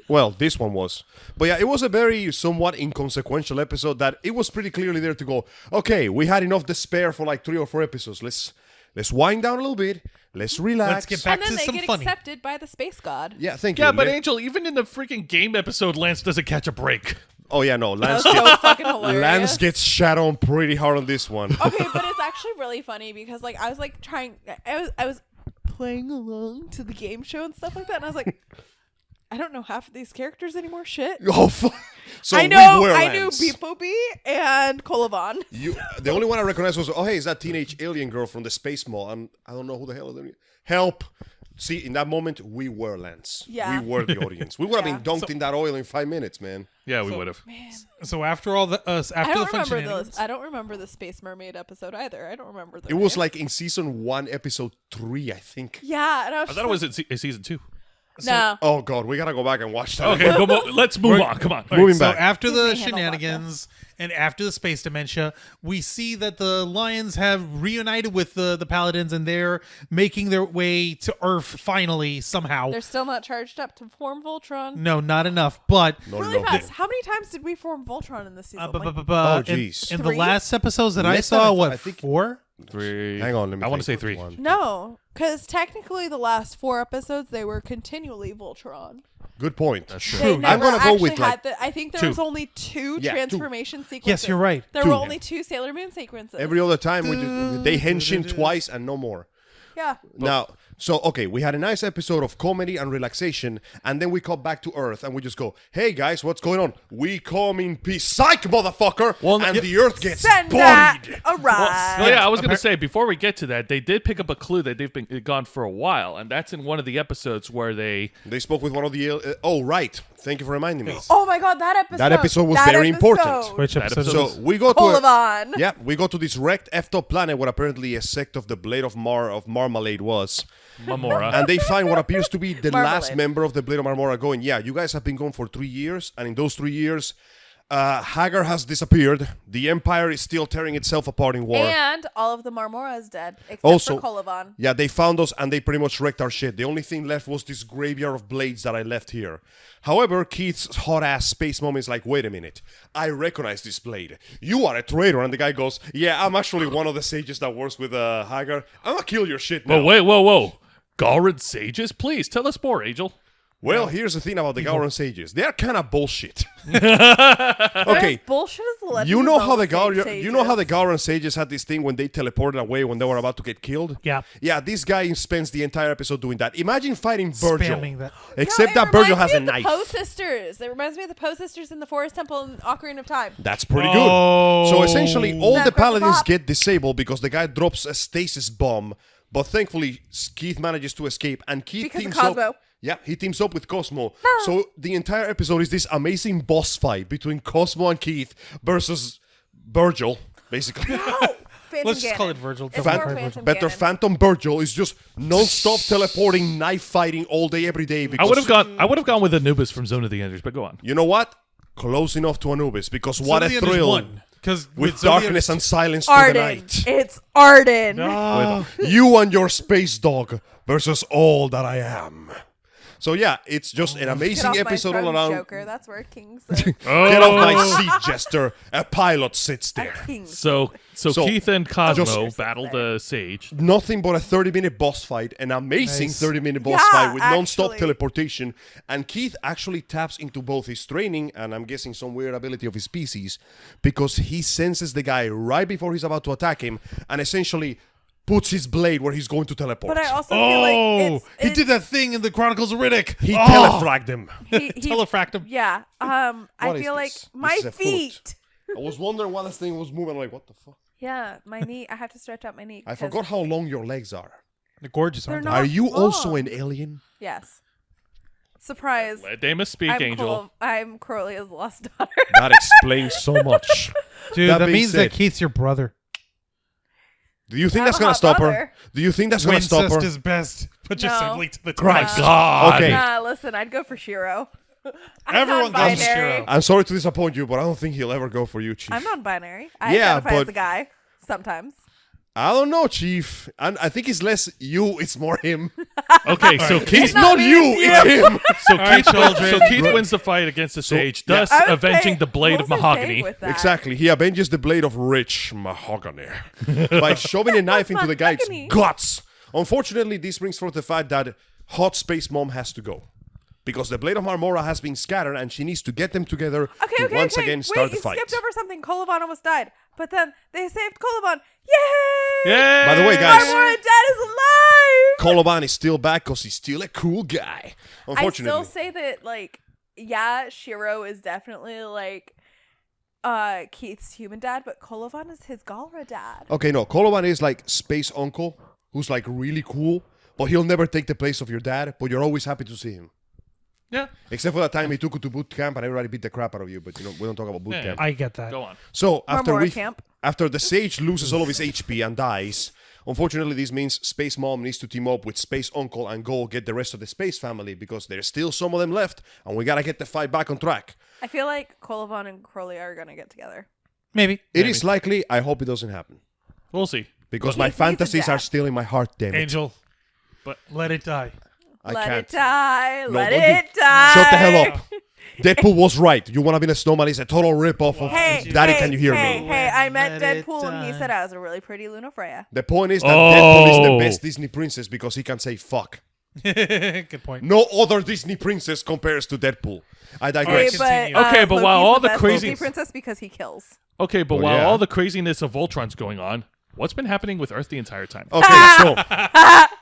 Well, this one was. But yeah, it was a very somewhat inconsequential episode that it was pretty clearly there to go, okay, we had enough despair for like 3 or 4 episodes. Let's wind down a little bit. Let's relax. Let's get back And then to they some get funny. accepted by the space god. Yeah, thank you. Yeah, but Angel, even in the freaking game episode, Lance doesn't catch a break. Oh yeah, no, That was so fucking hilarious. Lance gets shat on pretty hard on this one. Okay, but it's actually really funny because like I was like trying, I was playing along to the game show and stuff like that, and I was like, I don't know half of these characters anymore. Shit. Oh, so I know, we were I knew Lance. Beepoby and Colavan. The only one I recognized was, oh hey, is that teenage alien girl from the Space Mall? And I don't know who the hell is. Help! See, in that moment, we were Lance. Yeah. We were the audience. We would have Yeah. been dunked in that oil in 5 minutes, man. Yeah, we would have. So after all the after I the don't fun remember shenanigans, those. I don't remember the Space Mermaid episode either. I don't remember the. It was like in season 1, episode 3, I think. yeah, and I was. I just thought it was like, in season 2. no. Oh god, we gotta go back and watch that. Okay, let's move on. Come on. Moving so back. after the Disney handled shenanigans and after the space dementia, we see that the lions have reunited with the paladins and they're making their way to Earth finally somehow. They're still not charged up to form Voltron. No, not enough. But Really fast. How many times did we form Voltron in this season? Like, Oh, jeez. in the 3? last episodes that I Less than saw, I what, think- 4? 3. Hang on, let me I want to say think. 3. One. no, because technically the last 4 episodes they were continually Voltron. Good point. They True. never I'm gonna go actually with, like, had I think there 2. was only 2 Yeah, 2. transformation sequences. Yes, you're right. There 2. were only 2 Sailor Moon sequences. Every other time, they henshin twice and no more. Yeah. Now, so, okay, we had a nice episode of comedy and relaxation, and then we come back to Earth, and we just go, hey, guys, what's going on? We come in peace. Psych, motherfucker! And the Earth gets Send bodied. that arrive. Well, yeah, I was going to say, before we get to that, they did pick up a clue that they've been gone for a while, and that's in one of the episodes where they They spoke with one of the... oh, right. Thank you for reminding me. Oh my god, that episode. That episode was very important. Which That episode? episode- is- So we go to Colavan. yeah, we go to this wrecked effed up planet where apparently a sect of the Blade of Marmalade was, Mamora. and they find what appears to be the last Marmalade. member of the Blade of Marmora going, yeah, you guys have been gone for 3 years, and in those 3 years, Hagar has disappeared. The Empire is still tearing itself apart in war. And all of the Marmora is dead, except Also- for Colavan. Yeah, they found us and they pretty much wrecked our shit. The only thing left was this graveyard of blades that I left here. However, Keith's hot ass space mom is like, wait a minute, I recognize this blade. You are a traitor. And the guy goes, yeah, I'm actually one of the sages that works with Hagar. I'm gonna kill your shit now. Whoa. Gaurid sages? Please, tell us more, Angel. Well, here's the thing about the Gauran sages. They're kind of bullshit. They're Okay. as bullshit as the legends You know of how the Sage Gauran sages had this thing when they teleported away when they were about to get killed? Yeah. Yeah, this guy spends the entire episode doing that. Imagine fighting Virgil. Spamming that. Except No, that Virgil has a The knife. Poe sisters. It reminds me of the Poe sisters in the Forest Temple in Ocarina of Time. That's pretty Oh. good. So essentially, all Snap, the crack, paladins pop. get disabled because the guy drops a stasis bomb. But thankfully, Keith manages to escape, and Keith Because of teams Cosmo. up. Yeah, he teams up with Cosmo. So the entire episode is this amazing boss fight between Cosmo and Keith versus Virgil, basically. Phantom Let's just call it Ganon. Virgil. It's Don't more call it Phantom Better Ganon. Phantom Virgil is just non-stop teleporting, knife fighting all day, every day. I Because would have gone with Anubis from Zone of the Enders, but go on. you know what? Close enough to Anubis, because what a Somebody thrill won. Because with darkness and silence to the Arden. night. It's Arden. You and your space dog versus all that I am. So yeah, it's just an Get amazing off my episode all throne, around. Joker. That's where King's a Get off my seat, Jester. A pilot sits there. king. So So, Keith and Cosmo just- battled the Sage. Nothing but a 30-minute boss fight, an amazing Nice. 30-minute boss Yeah, fight with non-stop actually. teleportation. And Keith actually taps into both his training and I'm guessing some weird ability of his species because he senses the guy right before he's about to attack him and essentially puts his blade where he's going to teleport. But I also feel like he did that thing in the Chronicles of Riddick. He telefragged him. he Telefracked him. Yeah. I What is feel like this? my This is a foot. feet. I was wondering why this thing was moving. I'm like, what the fuck? Yeah, my knee. I have to stretch out my knee. I 'cause forgot how long your legs are. They're gorgeous, They're aren't not they? Are you also long. an alien? Yes. Surprise. Let Deimos speak, I'm Angel. I'm Corellia's lost daughter. That explains so much. Dude, That that being means said- that Keith's your brother. Do you think I'm that's a gonna hot stop her? brother. Do you think that's gonna stop her? Wincest is best. Put your No. sibling to the My test. God. Okay. Nah, listen, I'd go for Shiro. I'm Everyone goes for non-binary. Shiro. I'm sorry to disappoint you, but I don't think he'll ever go for you, Chief. I'm non-binary. I Yeah, identify as but- a guy sometimes. I don't know, Chief. And I think it's less you, it's more him. Okay, so Keith, It's not me, you, it's it's him. so right, Keith, children. so Keith wins the fight against the Sage, yeah. thus I was avenging saying- the blade what of was I saying mahogany. with that? Exactly. He avenges the blade of rich mahogany by shoving a knife into the guy's mahogany. guts. Unfortunately, this brings forth the fact that Hot Space Mom has to go. Because the Blade of Marmora has been scattered and she needs to get them together to once again start Wait, the fight. you skipped over something. Colavan almost died. But then they saved Colavan. Yay! Yay! By the way, guys, Marmora Dad is alive! Colaban is still back because he's still a cool guy. I Unfortunately. still say that, like, yeah, Shiro is definitely, like, Keith's human dad, but Colavan is his Galra dad. Okay, no. Colaban is like space uncle who's like really cool, but he'll never take the place of your dad, but you're always happy to see him. Yeah, Except for that time he took you to boot camp and everybody beat the crap out of you, but you know, we don't talk about boot Yeah. camp. I get that. Go on. So Marmora camp. after the Sage loses all of his HP and dies, unfortunately this means Space Mom needs to team up with Space Uncle and go get the rest of the Space family because there's still some of them left and we gotta get the fight back on track. I feel like Colavan and Crowley are going to get together. Maybe. It is likely, I hope it doesn't happen. We'll see. Because He my needs a fantasies dad. are still in my heart, damn it. Angel, but let it die. I Let can't. it die. No, Let don't it die. Shut the hell up. Deadpool was right. You wanna be a snowman is a total rip-off of Hey, Daddy, hey, can you hear hey, me? Hey, I met Let it Deadpool and he die. said I was a really pretty Luna Freya. The point is that Deadpool is the Oh. best Disney princess because he can say fuck. Good point. No other Disney princess compares to Deadpool. I Hey, digress. but, Continue. Okay, but while Loki's all the best crazy- Disney princess because he kills. Okay, but Oh, while yeah. all the craziness of Voltron's going on, What's been happening with Earth the entire time? Okay, so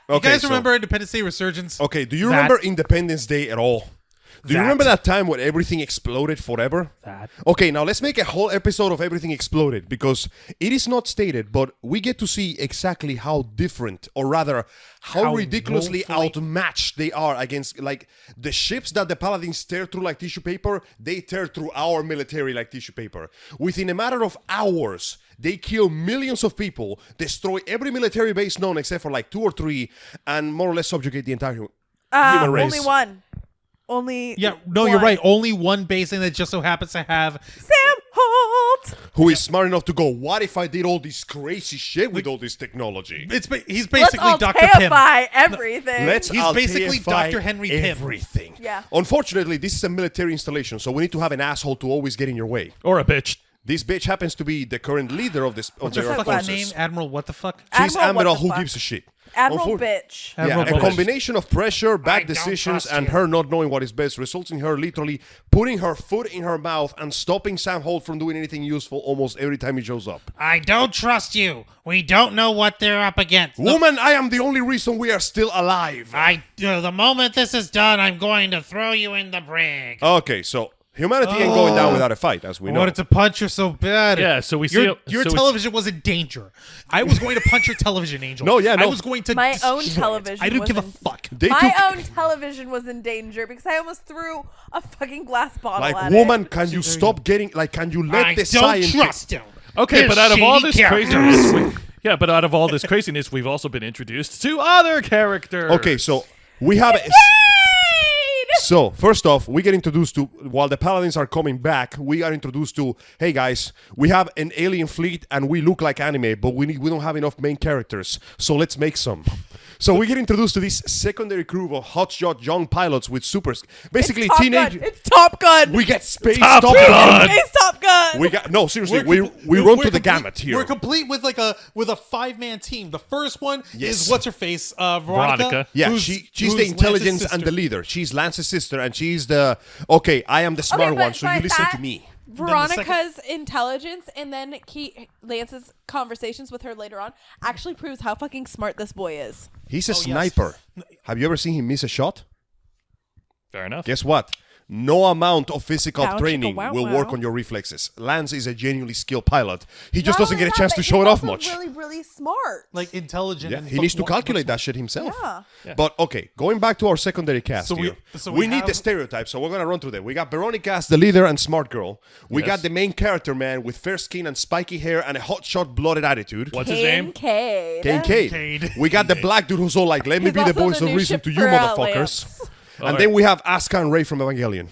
You guys remember Independence Day Resurgence? Okay, do you remember Independence Day at all? Do you remember that time when everything exploded forever? Okay, now let's make a whole episode of Everything Exploded, because it is not stated, but we get to see exactly how different, or rather, how ridiculously outmatched they are against, like, the ships that the Paladins tear through like tissue paper, they tear through our military like tissue paper. Within a matter of hours, they kill millions of people, destroy every military base known except for like 2 or 3, and more or less subjugate the entire human race. Only one. Only you're right. Only one base, and that just so happens to have Sam Holt, who is smart enough to go, what if I did all this crazy shit with all this technology? He's basically Dr. Pym. Alteify everything. He's basically Dr. Henry Pym. Everything. Yeah. Unfortunately, this is a military installation, so we need to have an asshole to always get in your way. Or a bitch. This bitch happens to be the current leader of this. What's her fucking forces. name? Admiral what the fuck? She's Admiral what the who fuck? gives a shit. Admiral bitch. Admiral A Bitch. combination of pressure, bad decisions, and her not knowing what is best results in her literally putting her foot in her mouth and stopping Sam Holt from doing anything useful almost every time he shows up. I don't trust you. We don't know what they're up against. Woman, I am the only reason we are still alive. The moment this is done, I'm going to throw you in the brig. Okay, so humanity ain't going down without a fight, as we I know. wanted to punch her so bad. Yeah, so we see your television was in danger. I was going to punch your television, Angel. No, yeah, no. I was going to My own destroy it. television I didn't was give a in- fuck. My own television was in danger because I almost threw a fucking glass bottle Like, at woman, it. can you stop getting, like, can you let I the don't science... trust him. Okay, They're but out of all shady this craziness, but out of all this craziness, we've also been introduced to other characters. Okay, so we have... So, first off, we get introduced to, while the Paladins are coming back, we are introduced to, hey guys, we have an alien fleet and we look like anime, but we don't have enough main characters, so let's make some. So we get introduced to this secondary crew of hotshot young pilots with basically It's Top teenage... Gun. It's Top Gun. We get space Top Top Gun. Gun. It's Top Gun. We got seriously. We run to the gamut here. We're complete with a 5-man team. The first one Yes. is what's her face, Veronica. Veronica. Yeah, who's she's who's the intelligence Lance's and the sister. leader. She's Lance's sister, and she's the I am the smart one, so you listen to me. Veronica's intelligence and then Lance's conversations with her later on actually proves how fucking smart this boy is. He's a sniper. Have you ever seen him miss a shot? Fair enough. Guess what? No amount of physical Wow, training chicka, wow, will wow. work on your reflexes. Lance is a genuinely skilled pilot. He just doesn't get a chance to show it off much. Really, really smart. Like intelligent. Yeah, and he needs to but- calculate that shit himself. Yeah. But okay, going back to our secondary cast So here. we We need the have- stereotypes, so we're gonna run through them. We got Veronica as the leader and smart girl. We Yes. got the main character man with fair skin and spiky hair and a hotshot blooded attitude. What's his name? Kincaid. Kincaid. We got the black dude who's all like, let me He's be the also voice the of new reason ship to you for, motherfuckers. Lance. And then we have Asuka and Ray from Evangelion.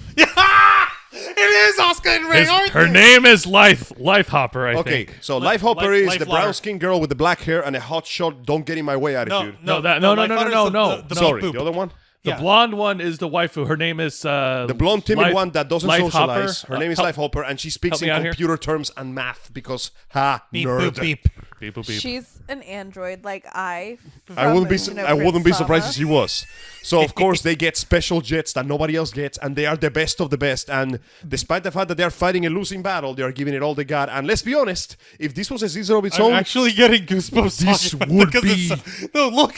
It is Oscar and Ray. Her name is Life Hopper, I Okay, think. so Life Hopper is Life the Lotter. brown skin girl with the black hair and a hot shot, don't get in my way attitude. No. Life Lotter is the Sorry, beep the boop. other one? The Yeah. blonde one is the waifu. Her name is The blonde timid one that doesn't Life socialize. Hopper. Her name is Help- Life Hopper, and she speaks help me in out here. computer terms and math because, Beep, nerd. boop, beep. Beep, boop, beep. She's an android like I I wouldn't be surprised if if she was. So of course they get special jets that nobody else gets, and they are the best of the best. And despite the fact that they are fighting a losing battle, they are giving it all they got. And let's be honest, if this was a season of its I'm own, actually getting goosebumps. This talking about it would because it's be- so- no, look,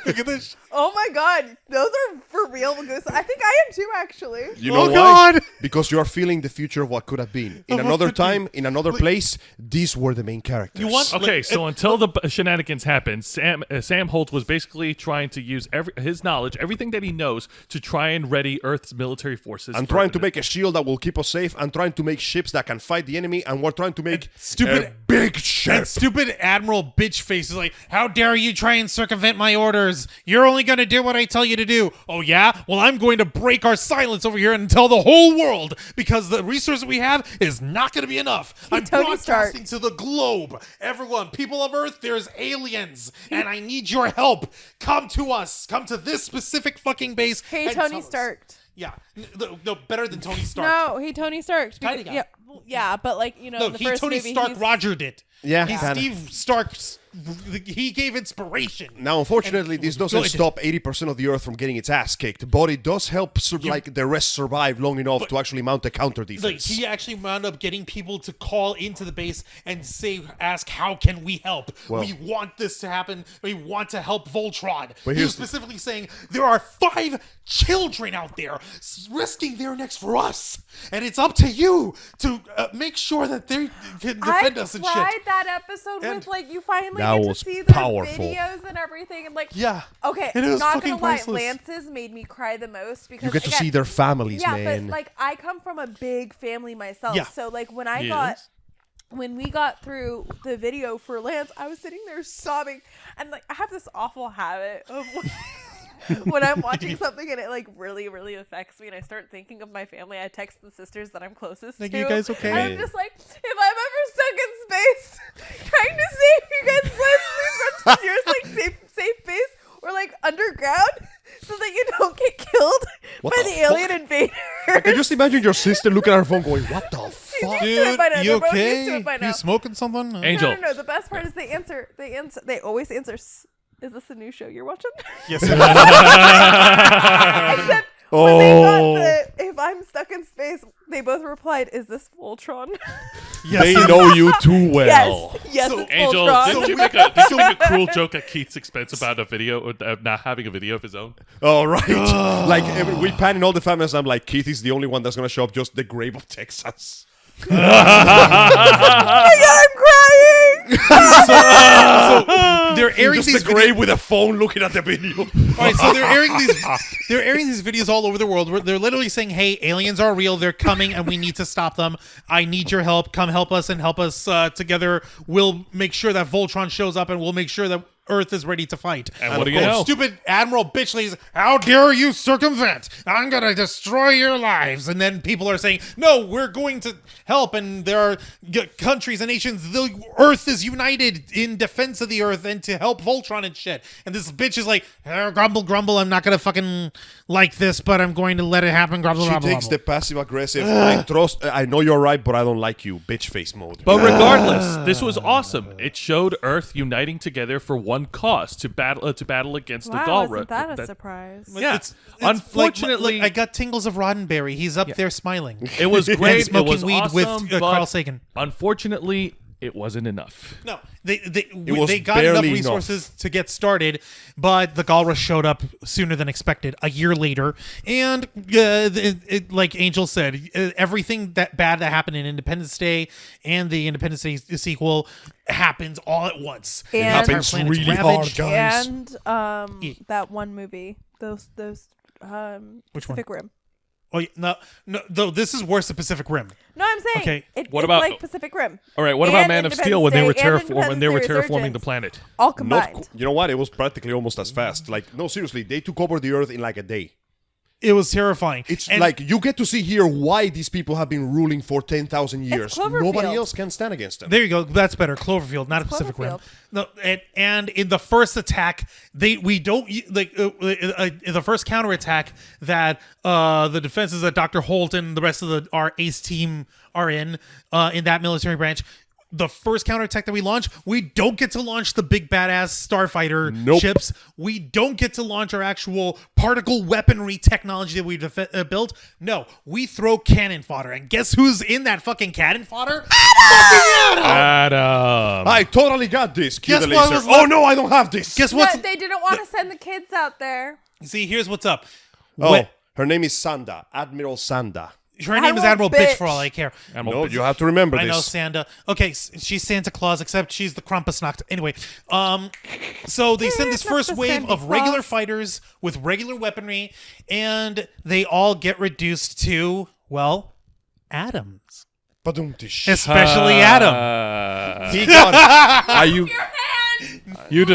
look at this. Oh my god, those are for real goose. I think I am too actually. you know Oh, why? God. Because you are feeling the future of what could have been. In another time, in another place, these were the main characters. You want Okay, so until the shenanigans happened, Sam Holt was basically trying to use his knowledge, everything that he knows, to try and ready Earth's military forces. I'm for trying to the- make a shield that will keep us safe. I'm trying to make ships that can fight the enemy, and we're trying to make stupid- a big that ship. stupid Admiral bitch face is like, how dare you try and circumvent my orders? You're only going to do what I tell you to do. Oh, yeah? Well, I'm going to break our silence over here and tell the whole world because the resource we have is not going to be enough. I'm Tony Stark. broadcasting to the globe. Everyone, people of Earth, there's aliens, and I need your help. Come to us. Come to this specific fucking base. Hey and tell Tony us. Stark. Yeah. No, better than Tony Stark. No, hey Tony Stark. Tiny guy. Yeah. Yeah, but like in No, the he first Tony movie, Stark he's- Rogered it. Yeah, He's kinda. Steve Stark's. He gave inspiration. Now, unfortunately, this doesn't good. stop 80% of the Earth from getting its ass kicked, but it does help like the rest survive long enough to actually mount a counter Like defense. he actually wound up getting people to call into the base and ask, "How can we help? Well- we want this to happen. We want to help Voltron." But He here's was specifically saying there are 5 children out there risking their necks for us, and it's up to you to make sure that they can defend us and I shit. cried that episode And with like you finally that get to was see their powerful. videos and everything and like Yeah. okay, And it was not fucking gonna lie, priceless. Lance's made me cry the most because You get to again, see their families, yeah, man. but like I come from a big family myself, Yeah. so like when we got through the video for Lance, I was sitting there sobbing, and like I have this awful habit of when I'm watching something and it like really, really affects me, and I start thinking of my family, I text the sisters that I'm closest Like, to. you guys okay? And I'm just like, if I'm ever stuck in space trying to save you guys' lives, please run to yours like safe space or like underground so that you don't get killed What by the the alien invader. I can just imagine your sister looking at her phone going, what the fuck? used to it by now. you They're both used to okay? it by now. You smoking something? Angel. No. The best part is they answer. They always answer. Is this a new show you're watching? Yes. It is. Except when they got the, if I'm stuck in space, they both replied, "Is this Voltron?" Yes. They know you too well. yes, So, it's Angel, Voltron. didn't you make a cruel joke at Keith's expense about a video, not having a video of his own? Oh, right. Like, we pan in all the families, I'm like, Keith is the only one that's going to show up, just the grave of Texas. I'm crying. So they're airing Just these the grave with a phone looking at the video. All right, so they're airing these videos all over the world. Where they're literally saying, "Hey, aliens are real. They're coming, and we need to stop them. I need your help. Come help us and help us together. We'll make sure that Voltron shows up, and we'll make sure that Earth is ready to fight." And what do you know? Stupid Admiral Bitchley's, "How dare you circumvent? I'm gonna destroy your lives." And then people are saying, "No, we're going to help." And there are countries and nations. The Earth is united in defense of the Earth and to help Voltron and shit. And this bitch is like, grumble, grumble. I'm not gonna fucking like this, but I'm going to let it happen. Grumble, She grumble, takes the grumble. passive aggressive, I know you're right, but I don't like you, bitch face mode. But regardless, this was awesome. It showed Earth uniting together for one cause, to battle against the Wow, Galra. wasn't that a surprise? Yeah. It's Unfortunately, like I got tingles of Roddenberry. He's up there smiling. it was And great. It smoking was weed awesome, with but Carl Sagan. unfortunately, it wasn't enough. No, was they got enough barely resources to get started, but the Galra showed up sooner than expected, a year later. And like Angel said, everything that bad that happened in Independence Day and the Independence Day sequel happens all at once. And- The entire Happens planet's really ravaged. hard, guys. And that one movie, those Which one? Pacific Rim. Oh, yeah, no, though this is worse than Pacific Rim. No, I'm saying Okay. it's What about- like Pacific Rim. All right, what about And Man of Independence Steel when they were Day and terraforming Independence Day the Resurgence. planet? All Not combined. you know what? It was practically almost as fast. Like, no, seriously, they took over the Earth in like a day. It was terrifying. It's And- like you get to see here why these people have been ruling for 10,000 years. Cloverfield. Nobody else can stand against them. There you go. That's better. Cloverfield, not a Pacific Rim. Cloverfield. No, and in the first attack, we don't like in the first counterattack that the defenses that Dr. Holt and the rest of our ace team are in that military branch. The first counterattack that we launch, we don't get to launch the big badass starfighter Nope. ships. We don't get to launch our actual particle weaponry technology that we built. No, we throw cannon fodder. And guess who's in that fucking cannon fodder? Fucking Adam! Adam. I totally got this. Cue Guess the what laser. was Oh left- no, I don't have this. Guess No, what's... they didn't want to send the kids out there. See, here's what's up. Oh, her name is Sanda, Admiral Sanda. Her name is Admiral Admiral Bitch Bitch. for all I care. No, you have to remember I know this. Santa. Okay, she's Santa Claus, except she's the Krampusnacht. Anyway, so they send this not first the wave Santa of regular Claus. fighters with regular weaponry, and they all get reduced to, well, atoms. Badum-tish. Especially Adam. He got. Are you? Your hand. You do.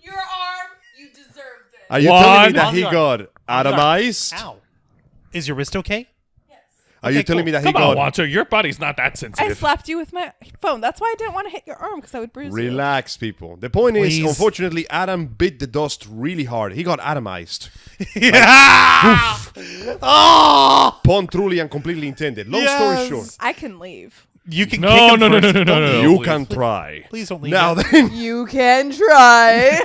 Your arm. You deserved it. Are you telling me One. that he got atomized? Ow. Is your wrist okay? Are you Okay, telling cool. me that Come he on, got... Wancho. Your body's not that I sensitive. slapped you with my phone. That's why I didn't want to hit your arm because I would bruise you. Relax, people. The point Please. is, unfortunately, Adam bit the dust really hard. He got atomized. Yeah. Oh. Pun truly and completely intended. Long story Yes. short, I can leave. You can No, kick him no, no, first. no, no, Don't no, leave. no. you please. can try. Please don't leave. Now it. then, You can try.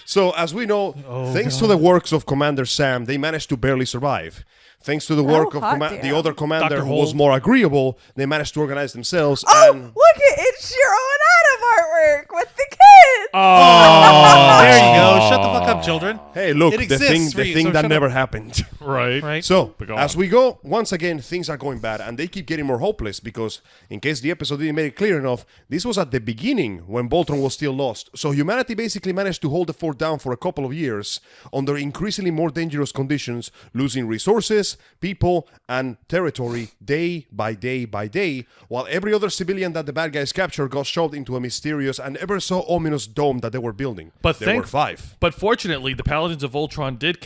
so as we know, Oh, thanks to the works of Commander Sam, they managed to barely survive. Thanks to the work of hot the damn. other commander Dr. who was Holt. more agreeable, they managed to organize themselves Oh, and... look at it's Shiro and Adam artwork with the kids. Oh, There you go. Shut the fuck up, children. Hey, look, It the exists thing, for the you, thing so that shut never up. happened. Right. Right. So, But go as on. we go, once again, things are going bad, and they keep getting more hopeless because, in case the episode didn't make it clear enough, this was at the beginning when Voltron was still lost. So humanity basically managed to hold the fort down for a couple of years under increasingly more dangerous conditions, losing resources, people, and territory day by day by day, while every other civilian that the bad guys captured got shoved into a mysterious and ever so ominous dome that they were building. But there were 5. But fortunately, the Paladins of Voltron did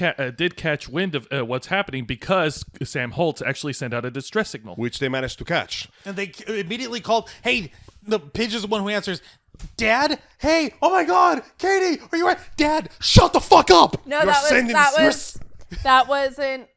catch wind of what's happening because Sam Holtz actually sent out a distress signal. Which they managed to catch. And they immediately called, hey, the Pidge is the one who answers, Dad? Hey, oh my God, Katie, are you right? Dad, shut the fuck up! No, You're sending- you're that wasn't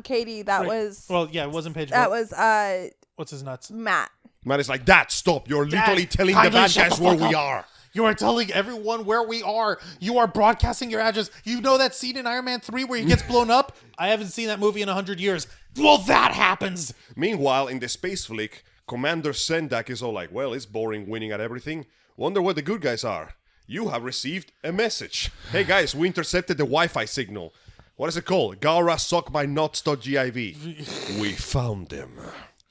Katie. That Right. was Well, yeah, it wasn't Pidge. that but was what's his nuts? Matt. Man, it's like, Dad, stop. You're literally telling the kindly bad shut guys the where fuck we up. are. You are telling everyone where we are. You are broadcasting your address. You know that scene in Iron Man 3 where he gets blown up? I haven't seen that movie in 100 years. Well, that happens. Meanwhile, in the space flick, Commander Sendak is all like, well, it's boring winning at everything. Wonder what the good guys are. You have received a message. Hey guys, we intercepted the Wi-Fi signal. What is it called? GalraSuckMyNuts.giv. We found them.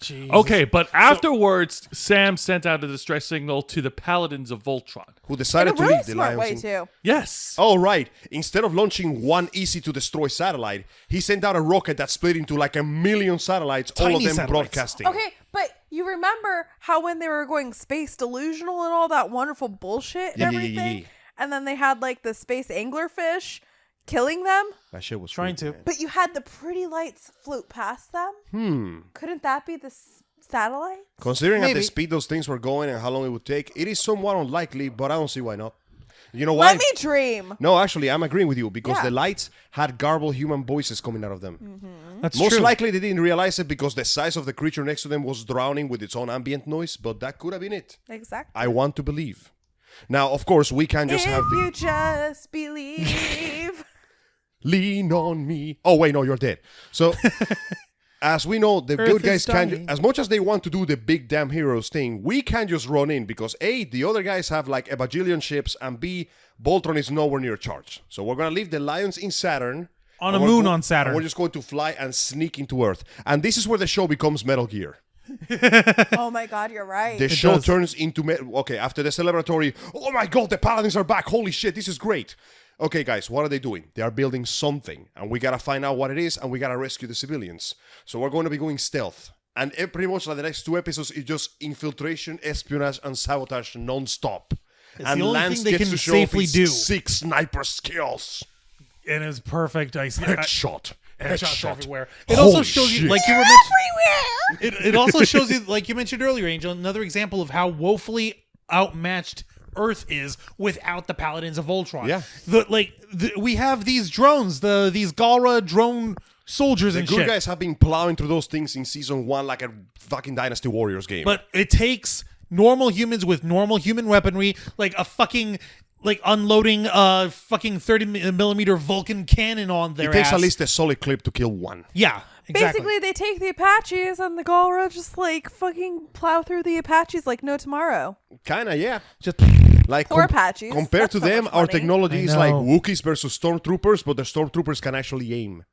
Jesus. Okay, but afterwards, Sam sent out a distress signal to the Paladins of Voltron. Who In decided a to really leave the smart way Lions in... too. Yes. Oh, right. Instead of launching one easy-to-destroy satellite, he sent out a rocket that split into like 1 million satellites, all of Tiny them satellites. broadcasting. Okay, but you remember how when they were going space delusional and all that wonderful bullshit and Yeah. everything, and then they had like the space anglerfish killing them, That shit was Trying creepy, to. man. but you had the pretty lights float past them. Couldn't that be the satellite? Considering at Maybe. the speed those things were going and how long it would take, it is somewhat unlikely, but I don't see why not. You know why? Let me dream. No, actually, I'm agreeing with you because Yeah. the lights had garbled human voices coming out of them. That's Most true. likely they didn't realize it because the size of the creature next to them was drowning with its own ambient noise, but that could have been it. Exactly. I want to believe. Now, of course, we can't just If have the you just believe. lean on me. Oh, wait, no, you're dead. So, as we know, the Earth good is guys can't, dying. as much as they want to do the big damn heroes thing, we can't just run in because A, the other guys have like a bajillion ships, and B, Voltron is nowhere near charge. So we're going to leave the Lions in Saturn. On and a we're moon on Saturn. And we're just going to fly and sneak into Earth. And this is where the show becomes Metal Gear. Oh my God, you're right. The show does. turns into okay, after the celebratory, oh my God, the Paladins are back. Holy shit, this is great. Okay, guys, what are they doing? They are building something, and we gotta find out what it is, and we gotta rescue the civilians. So we're going to be going stealth. And pretty much like the next 2 episodes is just infiltration, espionage, and sabotage non-stop. And the only Lance thing they gets can to show safely off his do. 6 sniper skills. And it's perfect. Headshot. Headshots everywhere. It also shows you, like you were mentioning, it also shows you, like you mentioned earlier, Angel, another example of how woefully outmatched Earth is without the Paladins of Voltron. Yeah. We have these drones, these Galra drone soldiers The and good shit. guys have been plowing through those things in season 1 like a fucking Dynasty Warriors game. But it takes normal humans with normal human weaponry, like a fucking unloading a fucking 30mm Vulcan cannon on their it takes ass. at least a solid clip to kill one. Yeah, exactly. Basically, they take the Apaches and the Galra just like fucking plow through the Apaches like no tomorrow. Kinda, yeah. Just Like Poor Apaches. Compared That's to so them, much our money. technology I is like know. Wookiees versus Stormtroopers, but the Stormtroopers can actually aim.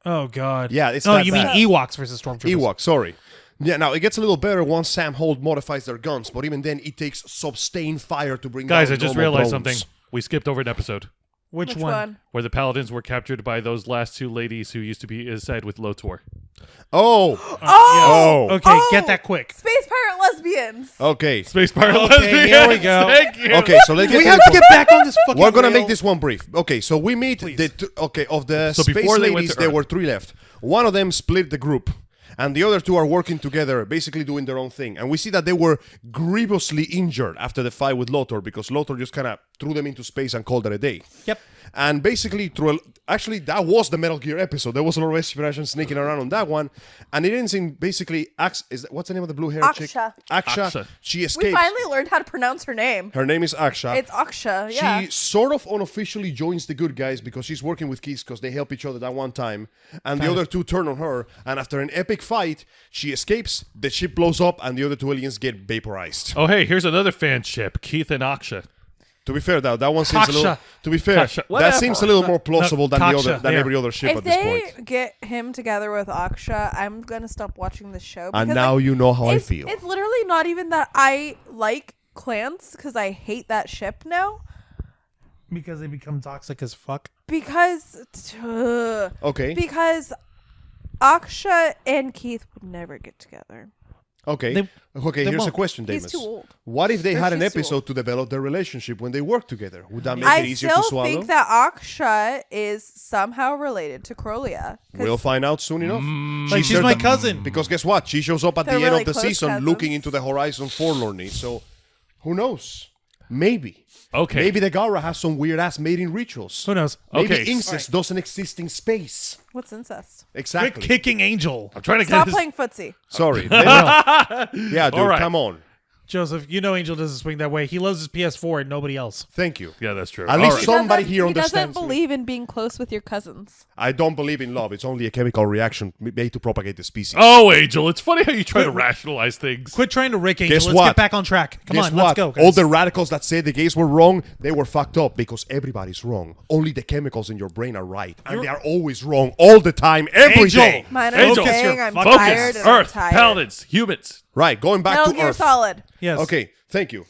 oh god. Yeah, it's oh, that you bad. mean Ewoks versus Stormtroopers? Ewok, sorry. Yeah, now it gets a little better once Sam Holt modifies their guns, but even then, it takes sustained fire to bring Guys, down I just normal realized drones. something. We skipped over an episode Which Which one? one? where the Paladins were captured by those last 2 ladies who used to be inside with Lotor. Oh, Oh! oh, Okay, Oh! get that quick. Space pirate lesbians. okay, Space Pirate Okay, lesbians. here we go. Thank you. okay. So let's get. We to have the to get back on this fucking We're gonna rail. make this one brief. Okay, so we meet Please. the of the So space before they went ladies. to There Earth. were 3 left. One of them split the group, and the other two are working together, basically doing their own thing. And we see that they were grievously injured after the fight with Lotor, because Lotor just kind of threw them into space and called it a day. Yep. And basically, actually, that was the Metal Gear episode. There was a lot of inspiration sneaking around on that one. And it ends in basically, what's the name of the blue hair chick? Aksha. She We escapes. finally learned how to pronounce her name. Her name is Aksha. It's Aksha, yeah. She sort of unofficially joins the good guys because she's working with Keith because they help each other that one time. And the other two turn on her. And after an epic fight, she escapes, the ship blows up, and the other two aliens get vaporized. Oh, hey, here's another fan ship, Keith and Aksha. To be fair, that one seems a little. Aksha. To be fair, Aksha. that Whatever. seems a little more plausible than Aksha, every other ship If at this they point. get him together with Aksha, I'm gonna stop watching the show. And because, now you know how I it's- feel. It's literally not even that I like Klance, because I hate that ship now. Because they become toxic as fuck. Because Okay. because Aksha and Keith would never get together. Okay. They Here's a won't. question, He's Deimos. too old. What if they Or had an she's too episode old. to develop their relationship when they work together? Would that make I it easier still to swallow? think that Aksha is somehow related to Krolia. 'Cause We'll find out soon enough. Like, she's there my the- cousin. Because guess what? She shows up at the They're end really of the close season cousins. looking into the horizon forlornly. So, who knows? Maybe. Okay. Maybe the Gara has some weird-ass mating rituals. Who knows? Maybe Okay. incest doesn't exist in space. What's incest? Quick Exactly. kicking angel. I'm trying to get Stop his... playing footsie. Sorry. Yeah, dude, All right. come on. Joseph, you know Angel doesn't swing that way. He loves his PS4 and nobody else. Thank you. Yeah, that's true. At All least right. somebody here He doesn't understands me. believe in being close with your cousins. I don't believe in love. It's only a chemical reaction made to propagate the species. Oh, Angel, it's funny how you try to rationalize things. Quit trying to Rick Angel. Guess Let's what? get back on track. Come Guess on, what? let's go. Guys. All the radicals that say the gays were wrong, they were fucked up because everybody's wrong. Only the chemicals in your brain are right. And they are always wrong all the time, every Angel. day. Mine are Angel, saying your I'm fucking tired Focus. and I'm Earth, tired. paladins, humans. Right, going back Metal to Gear Earth. Solid. Yes. Okay, thank you.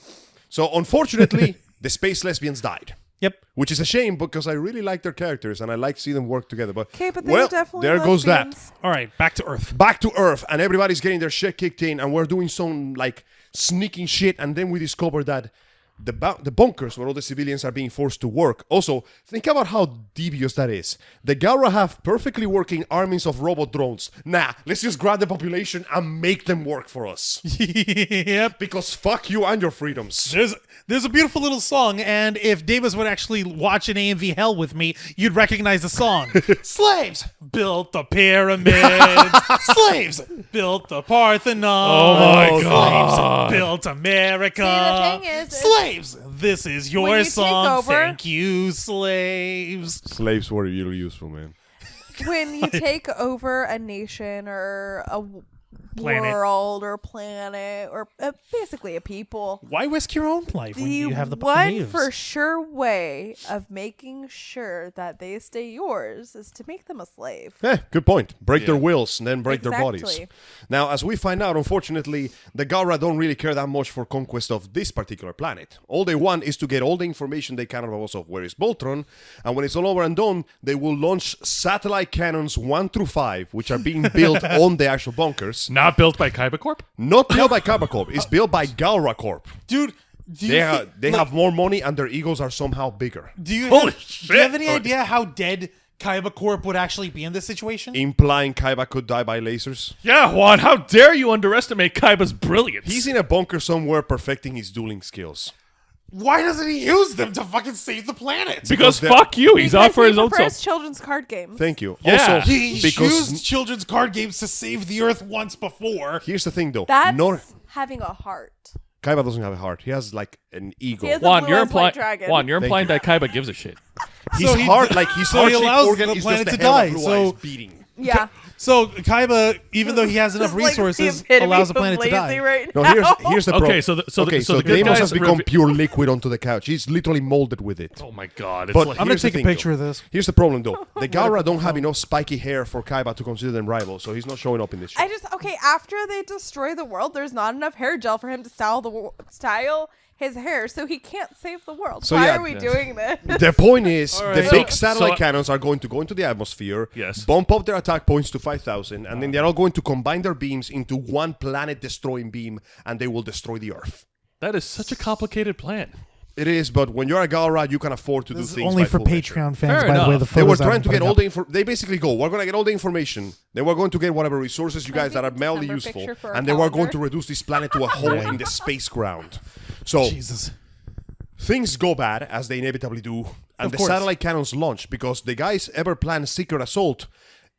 So, unfortunately, the space lesbians died. Yep. Which is a shame because I really like their characters and I like seeing them work together. But, Okay, but they well, definitely there goes that. lesbians. All right, back to Earth. Back to Earth, and everybody's getting their shit kicked in, and we're doing some like sneaking shit, and then we discover that the bunkers where all the civilians are being forced to work. Also, think about how devious that is. The Gara have perfectly working armies of robot drones. Nah, let's just grab the population and make them work for us. Yep. Because fuck you and your freedoms. There's a beautiful little song, and if Davis would actually watch an AMV Hell with me, you'd recognize the song. Slaves built the pyramids. Slaves built the Parthenon. Oh my Slaves God. built America. See, the thing is, slaves, this is when your you take song. over- Thank you, slaves. Slaves were really useful, man. when you take over a nation or a Planet. world or planet or basically a people, Why risk your own life when the you have the one natives? for sure way of making sure that they stay yours is to make them a slave. Yeah, good point. Break their wills and then break their bodies. Exactly. Now, as we find out, unfortunately, the Gara don't really care that much for conquest of this particular planet. All they want is to get all the information they can about us of where is Voltron, and when it's all over and done, they will launch satellite cannons 1 through 5, which are being built on the actual bunkers. Not built by Kaiba Corp? Not built by Kappa Corp. It's built by Galra Corp. Dude, do you They have more money and their egos are somehow bigger. Do you Holy do you have shit. any idea how dead Kaiba Corp would actually be in this situation? Implying Kaiba could die by lasers. Yeah, Juan, how dare you underestimate Kaiba's brilliance? He's in a bunker somewhere perfecting his dueling skills. Why doesn't he use them to fucking save the planet? because they're- fuck you, he's out for his own prefers self. children's card games. Thank you. Yeah. Also, He because used children's card games to save the Earth once before. here's the thing, though. That's Nor- having a heart. Kaiba doesn't have a heart. He has like an ego. He has a Juan, blue you're eyes white implying dragon. Juan, you're Thank implying that Kaiba gives a shit. His So he- heart, like his so he heart-shaped allows organ the is planet just to a hell die, of blue so- eyes beating. Yeah. So Kaiba, even though he has enough This is like the resources, epitome allows the of planet to die. lazy right No, now. here's the Okay, problem. so the- so the- okay, so so the good Deimos guys has become rev- pure liquid onto the couch. He's literally molded with it. Oh my god, it's But like I'm gonna here's the take a thing, picture though. of this. Here's the problem, though. The Gara don't have enough spiky hair for Kaiba to consider them rivals, so he's not showing up in this show. After they destroy the world, there's not enough hair gel for him to style his hair, so he can't save the world. So Why yeah, are we doing this? The point is, All the right. big So- satellite so- cannons are going to go into the atmosphere, Yes. bump up their attack points to 5,000, and then they're all going to combine their beams into one planet-destroying beam, and they will destroy the Earth. that is such a complicated plan. It is, but when you're a Galra, you can afford to do This is things only by for full measure. Patreon fans, Fair by the way. enough. The They were photos I'm trying to get putting all up. the info. They basically go, we're going to get all the information. Then we're going to get whatever resources you guys that are mildly December useful. picture for a And then we're going calendar. to reduce this planet to a hole in the space ground. So Jesus. things go bad, as they inevitably do. And Of the course. satellite cannons launch because the guys ever planned secret assault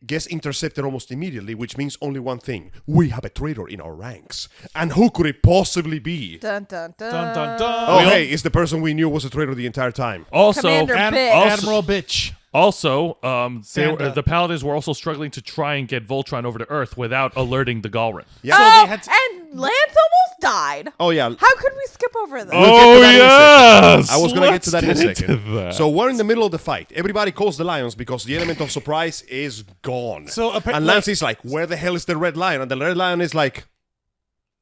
gets intercepted almost immediately, which means only one thing. We have a traitor in our ranks. And who could it possibly be? Dun dun dun. Dun, dun, dun. Oh, hey, it's the person we knew was a traitor the entire time. Also, Commander Bitch. Admiral Bitch. Also, Santa. the Paladins were also struggling to try and get Voltron over to Earth without alerting the Galran. Yeah. Oh, they had to- and Lance almost died. Oh, yeah. How could we skip over that? We'll get to that in a second. yes! I was going to get to that in a Let's second. get into that. So we're in the middle of the fight. Everybody calls the lions because the element of surprise is gone. So and Lance is like, where the hell is the red lion? And the red lion is like,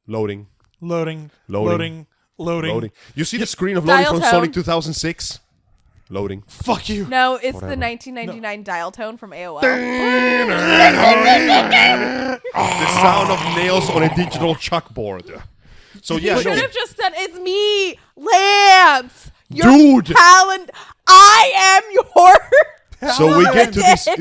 loading, Loading. Loading. Loading. loading. You see the screen of loading Dial from tone. Sonic 2006? Loading. Fuck you. No, it's the 1999 dial tone from AOL. The sound of nails on a digital chalkboard. So yeah, You should no. have just said, "It's me, Lance, your Dude. talent. I am your." So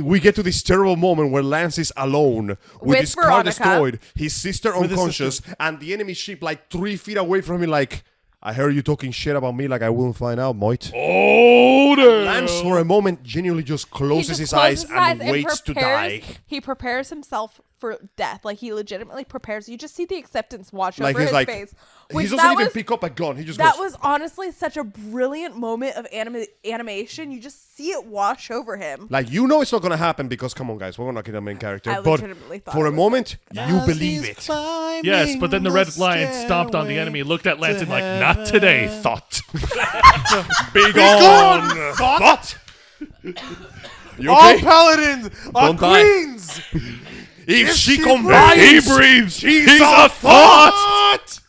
we get to this terrible moment where Lance is alone with his car Veronica. destroyed, his sister With his unconscious, and the enemy ship like 3 feet away from him. Like, I heard you talking shit about me. Like I wouldn't find out, mate. Lance for a moment genuinely just closes his eyes and waits to die. He prepares himself for death. Like he legitimately prepares. You just see the acceptance wash Like over he's his like, face. he Which doesn't that even was- pick up a gun. He just That goes. was honestly such a brilliant moment of animation. You just see it wash over him. Like, you know it's not gonna happen because, come on, guys, we're not gonna main character. I But legitimately thought for it a was moment, you believe it. Yes, but then the red lion stomped on the enemy, looked at Lance and like, not today, thought. Be gone, thought. You All okay? paladins are Don't die. queens. If she she combines, he breathes. He's a a thought.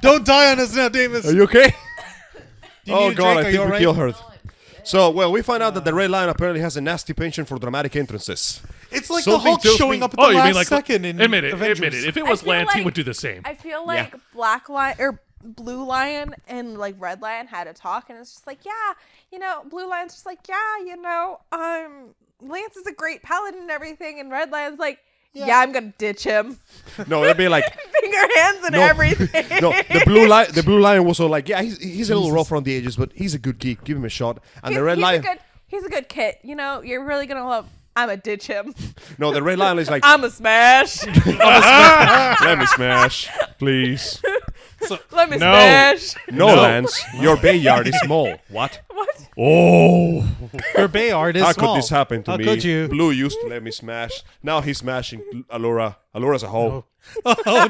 Don't die on us now, Deimos. Are you okay? Do you Oh need a God, drink? I Are think you we alright? killed her. So, well, we find out that the red lion apparently has a nasty penchant for dramatic entrances. It's like Something the Hulk tells showing me- up at the Oh, you last mean like second in admit it, Avengers. admit it. If it I was feel Lance, he like- would do the same. I feel like Black Lion or Blue Lion and like Red Lion had a talk, and it's just like, yeah, you know, Blue Lion's just like, yeah, you know, Lance is a great paladin and everything, and Red Lion's like, yeah, I'm gonna ditch him. No, it'd be like, Finger hands and No. everything. no, the blue lion was all like, yeah, he's a little rough around the edges, but he's a good geek. Give him a shot. And the red lion, He's a good kid. You know, you're really gonna love. I'm a ditch him. no, the red lion is like, I'm a smash. let me smash, please. Let me No. smash. No, Lance, your Bayard is small. What? What? Oh, Her Bayard is how small. could this happen to How me? could you? Blue used to let me smash. Now he's smashing Allura. Allura's a hoe. Oh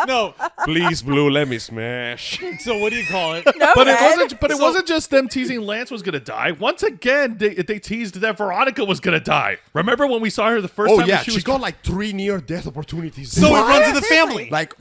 no, no. Please, Blue, let me smash. So what do you call it? No, But it Red. wasn't. But it wasn't just them teasing Lance was gonna die. Once again, they teased that Veronica was gonna die. Remember when we saw her the first Oh time? yeah, when she she was got like 3 near-death opportunities. So it runs in the family. Like,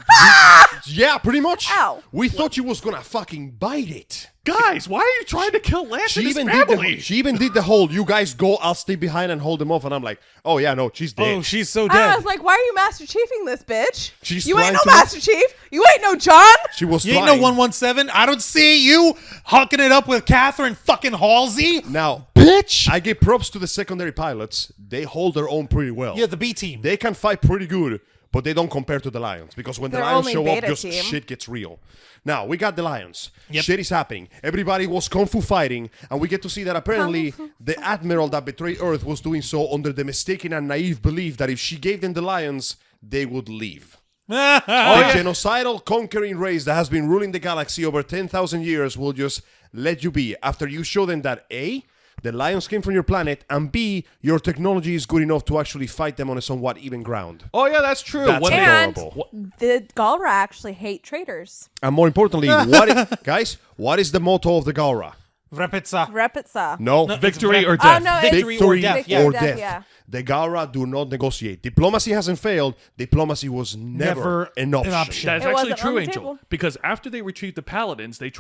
yeah, pretty much. Ow. We thought she was gonna fucking bite it. guys, why are you trying to kill Lance She and his even family? she even did the whole, you guys go, I'll stay behind and hold them off. And I'm like, oh yeah, no, she's dead. Oh, she's so I dead. was like, why are you Master Chiefing this bitch? She's you ain't trying no to- Master Chief. You ain't no John. She was You ain't flying. no 117. I don't see you hucking it up with Catherine fucking Halsey. Now, Bitch. I give props to the secondary pilots. They hold their own pretty well. Yeah, the B team. They can fight pretty good, but they don't compare to the Lions because when They're the Lions only show up, beta just team. shit gets real. Now we got the Lions. Yep. Shit is happening. Everybody was kung fu fighting, and we get to see that apparently the admiral that betrayed Earth was doing so under the mistaken and naive belief that if she gave them the Lions, they would leave. The genocidal conquering race that has been ruling the galaxy over 10,000 years will just let you be after you show them that A, the lions came from your planet, and B, your technology is good enough to actually fight them on a somewhat even ground. Oh yeah, that's true. That's When they- adorable. The Galra actually hate traitors. And more importantly, guys, what is the motto of the Galra? Vrepitsa. Repitsa. No, victory or Oh death. no, Victory it's or death, yeah. or death, death. yeah. The Galra do not negotiate. Diplomacy hasn't failed. Diplomacy was never an option. That's It actually wasn't on true, the Angel. table. Because after they retrieved the Paladins, they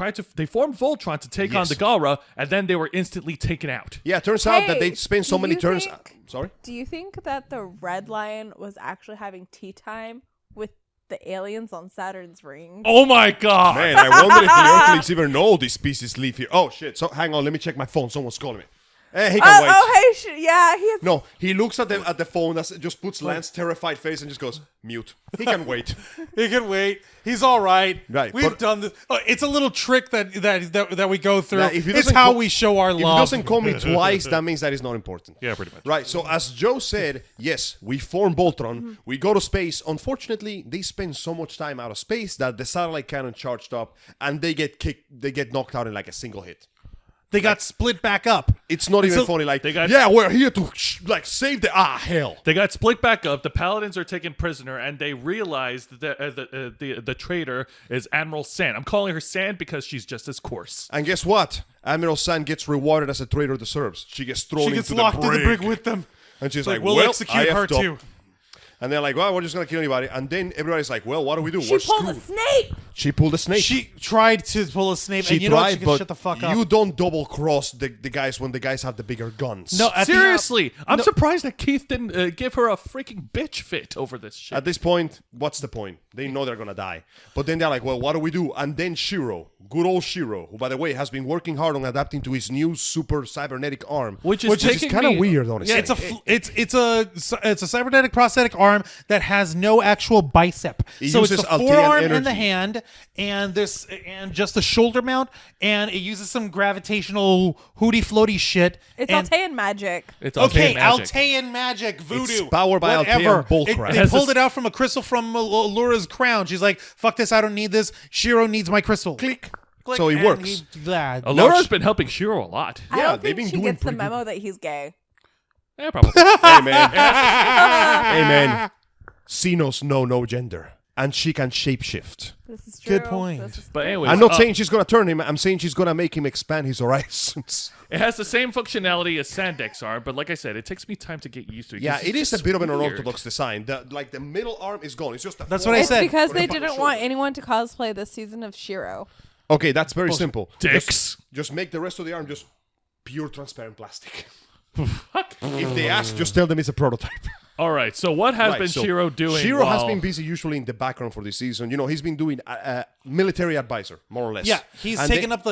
formed Voltron to take on Yes. the Galra, and then they were instantly taken out. Yeah, it turns out that Hey, they spent so do many you turns. think- Sorry? Do you think that the Red Lion was actually having tea time with the aliens on Saturn's ring. Oh my god! Man, I wonder if the Earthlings even know these species live here. Oh shit! So hang on, let me check my phone. Someone's calling me. Hey, he can wait. Oh, hey, yeah, he has No, he looks at the phone. Just puts Lance's terrified face and just goes mute. He can wait. He can wait. He's all right. Right, We've but- done this. It's a little trick that we go through. Yeah, if he It's doesn't how call- we show our If he love. doesn't call me twice, that means that is not important. Yeah, pretty much. Right, so as Joe said, yes, we form Voltron, we go to space. Unfortunately, they spend so much time out of space that the satellite cannon charged up and they get knocked out in like a single hit. They got split back up. It's not even So- funny, like, They got- yeah, we're here to save the, hell. They got split back up. The Paladins are taken prisoner, and they realized that the traitor is Admiral Sand. I'm calling her Sand because she's just as coarse. And guess what? Admiral Sand gets rewarded as a traitor deserves. She gets thrown She gets into locked the in brig. the brig with them. And she's Like, like, we'll well, execute I her effed up. too. And they're like, well, we're just going to kill anybody. And then everybody's like, well, what do we do? she We're pulled a screwed. snake. She pulled a snake. She tried to pull a snake, She and you know what? tried, She can but shut the fuck up. you don't double cross the guys when the guys have the bigger guns. No, at the- Seriously, I'm surprised that Keith didn't give her a freaking bitch fit over this shit. At this point, what's the point? They know they're gonna die. But then they're like, well, what do we do? And then Shiro, good old Shiro, who by the way has been working hard on adapting to his new super cybernetic arm, Which is kind of weird, honestly. Yeah, it's a cybernetic prosthetic arm that has no actual bicep. It So it's uses the Altean forearm and the energy. hand, and just the shoulder mount, and it uses some gravitational hooty floaty shit. It's and, Altean magic. It's Okay, Altean magic. Altean magic, voodoo. powered by whatever. Altean bullcrap. They Has pulled this- it out from a crystal from Allura's crown. She's like, fuck this, I don't need this. Shiro needs my crystal. Click. So it and works. Allura's been helping Shiro a lot. I Yeah, don't they've think been she doing gets the pretty memo that he's gay. Yeah, probably. Hey man, hey man, Xenos know no gender, and she can shapeshift. This is true. Good point. This is But true. anyways, I'm not saying she's gonna turn him. I'm saying she's gonna make him expand his horizons. it has the same functionality as Sandek's arm, but like I said, it takes me time to get used to it. Yeah, 'cause it it's is a just bit of an weird. unorthodox design. The middle arm is gone. It's just a That's what I It's said. because Put it they up on the didn't want shoulder. anyone to cosplay this season of Shiro. Okay, that's very simple. Dicks. Just make the rest of the arm just pure transparent plastic. If they ask, just tell them it's a prototype. All right, so what has been so Shiro doing? Shiro has while- been busy usually in the background for this season. You know, he's been doing military advisor, more or less. Yeah, he's And taken they- up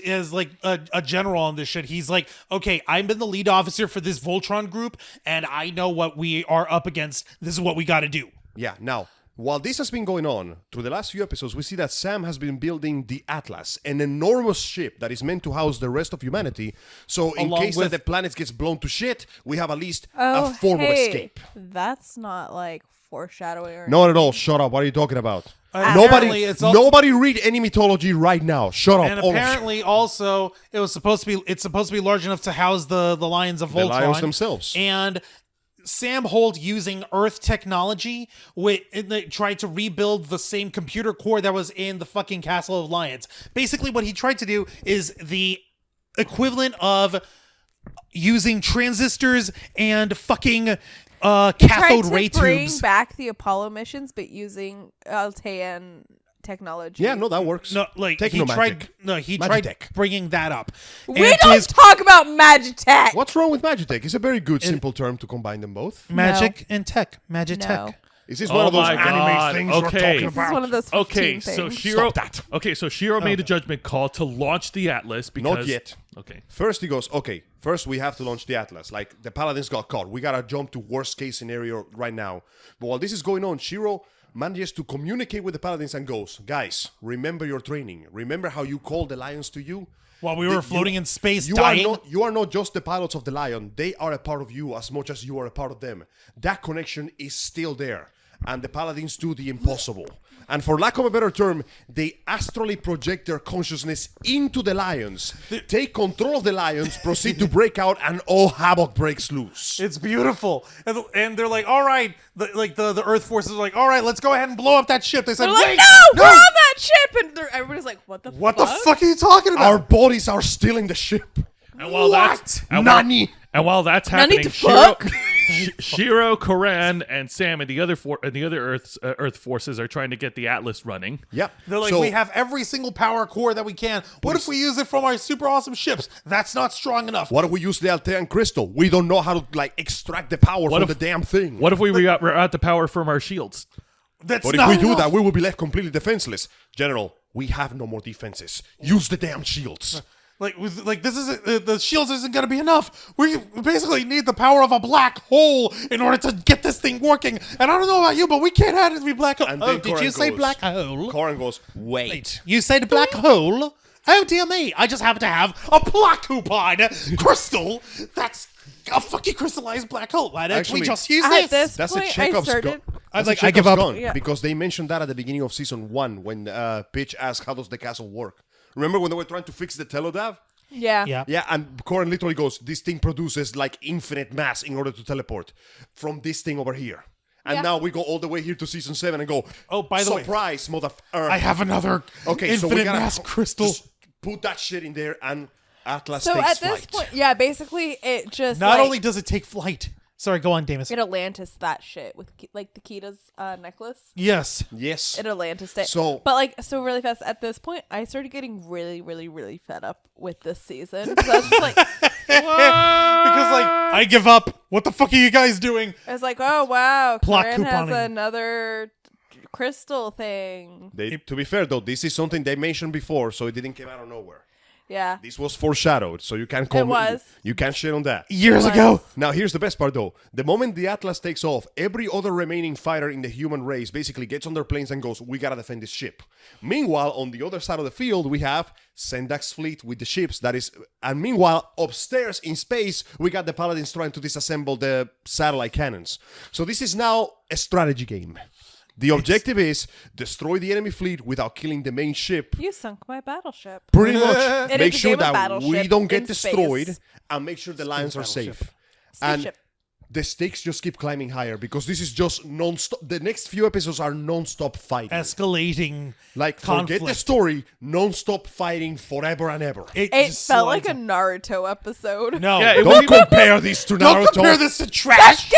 as like a general on this shit. He's like, okay, I've been the lead officer for this Voltron group, and I know what we are up against. This is what we got to do. Yeah, now, while this has been going on, through the last few episodes, we see that Sam has been building the Atlas, an enormous ship that is meant to house the rest of humanity. So in Along case with- that the planet gets blown to shit, we have at least a form of escape. That's not like foreshadowing or Not at all. Shut up. What are you talking about? Apparently it's all- Nobody read any mythology right now. Shut up. And all of you. apparently, also, it's supposed to be large enough to house the lions of The Voltron lions themselves. And Sam Holt, using Earth technology, tried to rebuild the same computer core that was in the fucking Castle of Lions. Basically, what he tried to do is the equivalent of using transistors and fucking cathode ray bring tubes. back the Apollo missions, but using Altean technology. Yeah, no, that works. No, like Techno he tried. magic. No, he Magitech. tried bringing that up. We And to don't his talk about Magitech. What's wrong with Magitech? It's a very good, simple term to combine them both. magic and tech, Magitech. No. Is this Oh one of those my anime God. things we're Okay. talking This is about? one of those 15 Okay, things. so Shiro. Stop that. Okay, so Shiro made a judgment call to launch the Atlas because Not yet. Okay. First he goes, okay, first we have to launch the Atlas. Like, the Paladins got caught. We gotta jump to worst case scenario right now. But while this is going on, Shiro manages to communicate with the Paladins and goes, guys, remember your training. Remember how you called the lions to you? While we were floating in space, You dying. are not just the pilots of the lion. They are a part of you as much as you are a part of them. That connection is still there. And the Paladins do the impossible. And for lack of a better term, they astrally project their consciousness into the lions, take control of the lions, proceed to break out, and all havoc breaks loose. It's beautiful, and they're like, "All right," the Earth forces are like, "All right, let's go ahead and blow up that ship." They said, They're like, "Wait, no, we're on that ship, and everybody's like, "What the? what the fuck are you talking about?" Our bodies are still in the ship. And while that's Nani? and while that's Nani happening, to Shiro, fuck? Shiro, Koran, and Sam and the other Earth forces are trying to get the Atlas running. Yep. They're like, So- "We have every single power core that we can. What if we use it from our super awesome ships? That's not strong enough." What if we use the Altean crystal? We don't know how to extract the power from if- the damn thing. What if we got the power from our shields? That's But if not we do enough. that, we will be left completely defenseless. General, we have no more defenses. Use the damn shields. This is the shields isn't gonna be enough. We basically need the power of a black hole in order to get this thing working. And I don't know about you, but we can't have it to be black hole. And Oh, then did you Corin say goes- black hole? Corin goes, wait. You said black hole? Oh dear me! I just happen to have a Placupod crystal. That's a fucking crystallized black hole. Why don't we Actually, just use At this? this That's a point, I Chekhov's started. gun. That's like, a I give Chekhov's up. gun, Yeah. because they mentioned that at the beginning of season 1 when Pidge asked, how does the castle work? Remember when they were trying to fix the teledav? Yeah. Yeah. Yeah, and Corin literally goes, this thing produces like infinite mass in order to teleport from this thing over here. And Yeah. now we go all the way here to season 7 and go, Oh, by the way, surprise, motherfucker. I have another Okay, so we infinite gotta mass crystal. Just put that shit in there and Atlas So takes at this flight. point, yeah, basically it just Not like, only does it take flight. Sorry, go on, Deimos. it Atlantis that shit with like the Kita's necklace. Yes. Yes. It Atlantis it. So- but like so really fast at this point, I started getting really, really, really fed up with this season. 'Cause I was just like, Because I give up. What the fuck are you guys doing? I was like, oh wow, Plot Corin has couponing. another crystal thing. To be fair though, this is something they mentioned before, so it didn't come out of nowhere. Yeah. This was foreshadowed, so you can't call It was. You can't shit on that. Years was. ago. Now here's the best part though. The moment the Atlas takes off, every other remaining fighter in the human race basically gets on their planes and goes, we gotta defend this ship. Meanwhile, on the other side of the field, we have Sendak's fleet with the ships, and meanwhile, upstairs in space, we got the Paladins trying to disassemble the satellite cannons. So this is now a strategy game. The objective is destroy the enemy fleet without killing the main ship. You sunk my battleship. Pretty much It make is a sure game of that Battleship we don't get in destroyed space. and make sure the lions are safe. Spaceship. And the stakes just keep climbing higher because this is just non-stop. The next few episodes are non-stop fighting. Escalating. Like, conflict. forget the story, non-stop fighting forever and ever. It just felt like a slides- Naruto episode. No. Yeah, it Don't compare this to Don't Naruto. compare this to trash.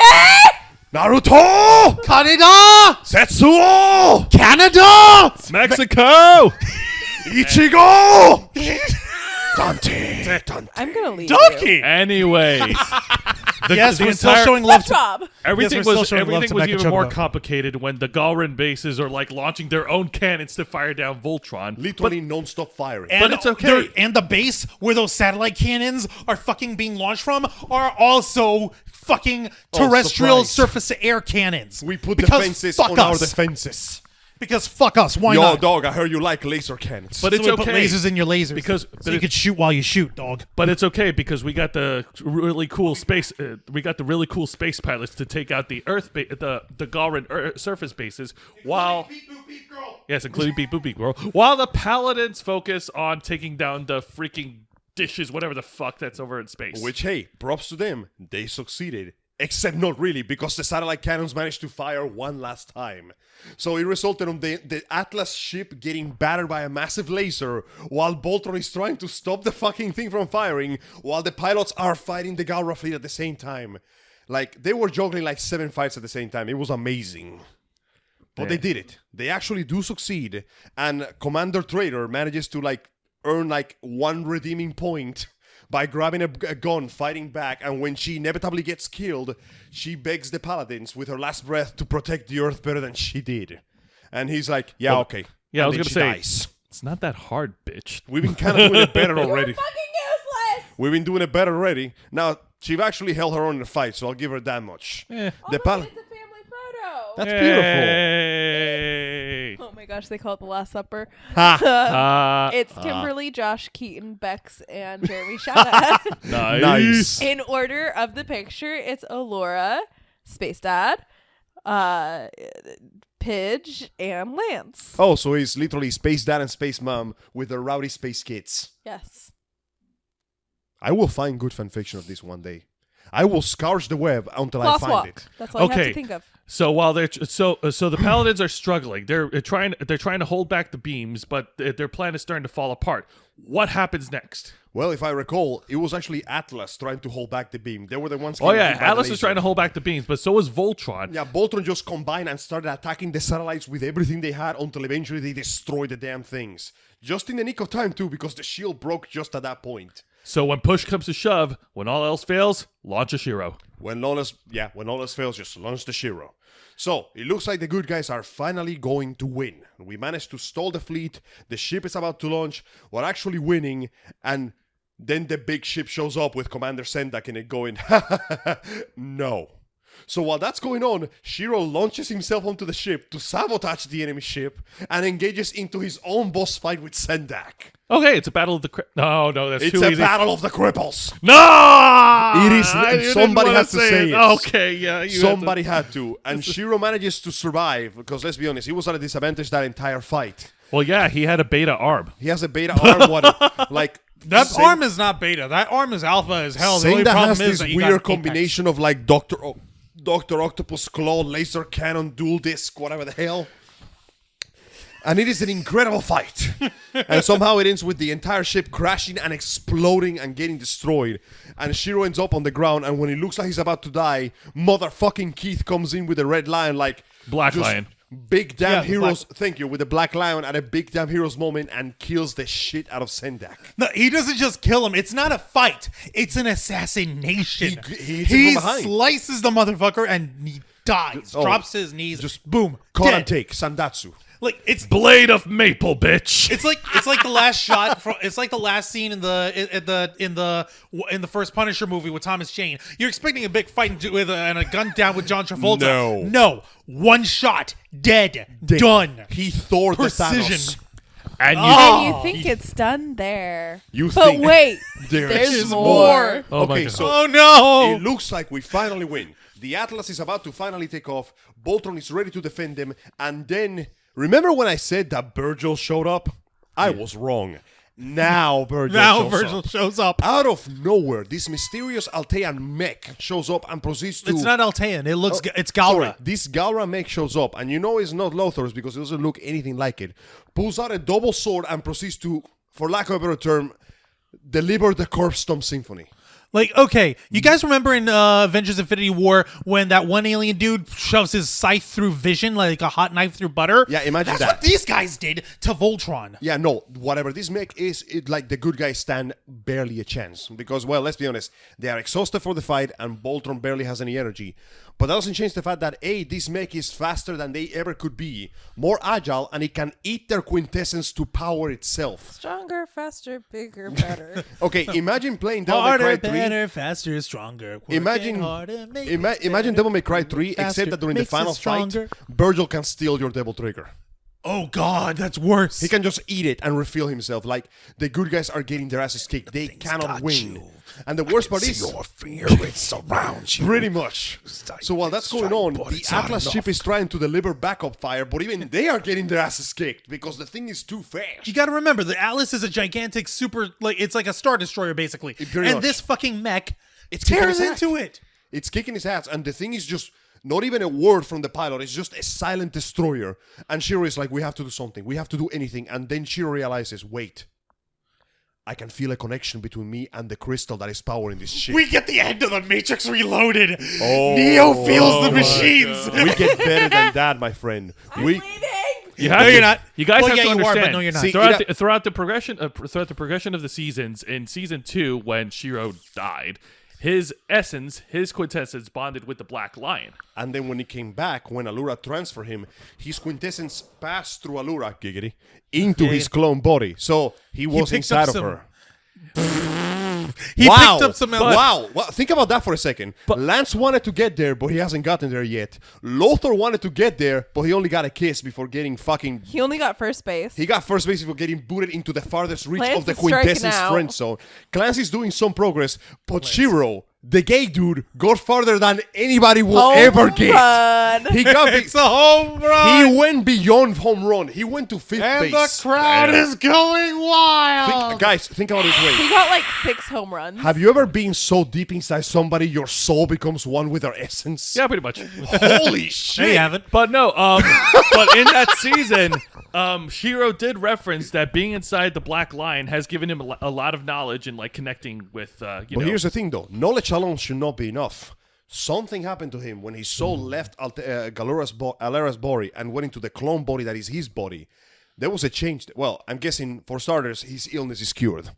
Naruto! Canada! Setsuo! Canada! Mexico. Ichigo! Dante! Dante! I'm gonna leave you. Donkey! Anyways, Yes, we're still showing love to... Job. Everything Yes, we're still was showing love everything to was Mecha even more Chocobo. complicated when the Galran bases are like launching their own cannons to fire down Voltron. Literally non-stop firing. And it's okay. And the base where those satellite cannons are fucking being launched from are also fucking terrestrial surprise. surface-to-air cannons. We put Because defenses fuck on our us. defenses. Because fuck us. Why Yo, not? dog, I heard you like laser cannons. But So it's we put okay lasers in your lasers because so you could shoot while you shoot, dog. But it's okay because we got the really cool space. We got the really cool space pilots to take out the Earth, the Galran surface bases, while yes, including Beep Boop Beep Girl, while the Paladins focus on taking down the freaking dishes, whatever the fuck that's over in space. Which, hey, props to them. They succeeded. Except not really, because the satellite cannons managed to fire one last time. So it resulted on the Atlas ship getting battered by a massive laser, while Voltron is trying to stop the fucking thing from firing, while the pilots are fighting the Galra fleet at the same time. Like, they were juggling like 7 fights at the same time. It was amazing. But they did it. They actually do succeed. And Commander Trader manages to, like, earn, like, 1 redeeming point by grabbing a gun, fighting back, and when she inevitably gets killed, she begs the Paladins with her last breath to protect the Earth better than she did. And he's like, yeah, okay. yeah, I And was then gonna she say dies. it's not that hard, bitch. We've been kind of doing it better already. Fucking useless. We've been doing it better already. Now, she've actually held her own in the fight, so I'll give her that much. Eh. The Oh, Pal- look, it's a family photo. That's beautiful. Hey. Oh my gosh, they call it the Last Supper. Ha! It's Kimberly, Josh, Keaton, Bex, and Jeremy Shada. Nice. In order of the picture, it's Allura, Space Dad, Pidge, and Lance. Oh, so he's literally Space Dad and Space Mom with their rowdy space kids. Yes. I will find good fanfiction of this one day. I will scourge the web until I Floss find walk. it. That's all I have Okay. to think of. So while they're so the Paladins are struggling, they're trying to hold back the beams, but their plan is starting to fall apart. What happens next? Well, if I recall, it was actually Atlas trying to hold back the beam. They were the ones. Oh getting yeah, hit by the Atlas is laser. trying to hold back the beams, but so is Voltron. Yeah, Voltron just combined and started attacking the satellites with everything they had until eventually they destroyed the damn things. Just in the nick of time too, because the shield broke just at that point. So when push comes to shove, when all else fails, launch a Shiro. When all else fails, just launch the Shiro. So, it looks like the good guys are finally going to win. We managed to stall the fleet, the ship is about to launch, we're actually winning, and then the big ship shows up with Commander Sendak in it going, no. So while that's going on, Shiro launches himself onto the ship to sabotage the enemy ship and engages into his own boss fight with Sendak. Okay, it's a battle of the... No, that's It's too a easy. battle of the cripples. No! It is. You Somebody didn't has to wanna say it. Okay, yeah. Somebody had to. And Shiro manages to survive because, let's be honest, he was at a disadvantage that entire fight. Well, yeah, he had a beta arm. He has a beta arm. That arm is not beta. That arm is alpha as hell. The only Sendak problem has is this that you got weird Apex. combination of like Dr. Octopus Claw, laser cannon, dual disc, whatever the hell. And it is an incredible fight. And somehow it ends with the entire ship crashing and exploding and getting destroyed. And Shiro ends up on the ground, and when it looks like he's about to die, motherfucking Keith comes in with a red lion like... Black just lion. Big damn the heroes, thank you, with the black lion at a big damn heroes moment and kills the shit out of Sendak. No, he doesn't just kill him. It's not a fight. It's an assassination. He hits him from behind. Slices the motherfucker and he dies. Oh, drops to his knees. just boom. Cut Dead. and take, Sandatsu. Like it's Blade of Maple, bitch. It's like the last shot. It's like the last scene in the first Punisher movie with Thomas Jane. You're expecting a big fight and a gun down with John Travolta. No, one shot, dead, done. He Thor the Precision. Thanos. And you... And you think it's done there. You But think wait, there's there's more. Oh my okay, God. so Oh no! it looks like we finally win. The Atlas is about to finally take off. Voltron is ready to defend them. And then, remember when I said that Virgil showed up? I was wrong. Now Virgil shows up. Out of nowhere, this mysterious Altean mech shows up and proceeds to... It's not Altean. It looks. It's Sorry, Galra. this Galra mech shows up, and you know it's not Lothor's because it doesn't look anything like it. Pulls out a double sword and proceeds to, for lack of a better term, deliver the KStorm Symphony. Like, okay, you guys remember in Avengers Infinity War when that one alien dude shoves his scythe through Vision like a hot knife through butter? Yeah, imagine That's that. what these guys did to Voltron. Yeah, no, whatever this mech is, like the good guys stand barely a chance. Because, well, let's be honest, they are exhausted for the fight and Voltron barely has any energy. But that doesn't change the fact that, A, this mech is faster than they ever could be, more agile, and it can eat their quintessence to power itself. Stronger, faster, bigger, better. Okay, imagine playing Devil May Cry Harder, 3. better, faster, stronger. Imagine, harder, make it imagine better, Devil May Cry 3, faster, except that during the makes it final fight, stronger. Virgil can steal your Devil Trigger. Oh God, that's worse. He can just eat it and refill himself. Like, the good guys are getting their asses kicked. They cannot win. And the worst part is... Your fear, it surrounds you. Pretty much. So while that's going on, the Atlas ship is trying to deliver backup fire, but even they are getting their asses kicked because the thing is too fast. You got to remember, the Atlas is a gigantic super, like it's like a Star Destroyer basically, Very and much. this fucking mech It's kicking tears his ass. into it. It's kicking his ass, and the thing is just not even a word from the pilot. It's just a silent destroyer. And Shiro is like, we have to do something. We have to do anything. And then Shiro realizes, wait, I can feel a connection between me and the crystal that is powering this ship. We get the end of the Matrix Reloaded. Oh, Neo feels the my machines. We get better than that, my friend. We You have No, to, you're not. You guys Well, have yeah, to you are, understand. but no, you're not. See, throughout the progression of the seasons, in season 2, when Shiro died, his essence, his quintessence, bonded with the Black Lion. And then when he came back, when Allura transferred him, his quintessence passed through Allura, giggity, into his clone body. So he was picked up inside of some- her. He wow. picked up some. Wow. Well, think about that for a second. Lance wanted to get there, but he hasn't gotten there yet. Lothor wanted to get there, but he only got a kiss before getting fucking... He only got first base. He got first base before getting booted into the farthest reach Klance of the is striking quintessence out. friend zone. Klance is doing some progress, but Shiro, the gay dude, got farther than anybody will ever get. run. He got It's a home run. he went beyond home run. He went to fifth And base. the crowd is going wild. Guys, think about it this way. He got like 6 home runs. Have you ever been so deep inside somebody your soul becomes one with their essence? Yeah, pretty much. Holy shit. No, you haven't. But no, but in that season, Shiro did reference that being inside the Black Lion has given him a lot of knowledge and like connecting with, But here's the thing, though. Knowledge alone should not be enough. Something happened to him when his soul left Allura's body and went into the clone body that is his body. There was a change. Well, I'm guessing, for starters, his illness is cured.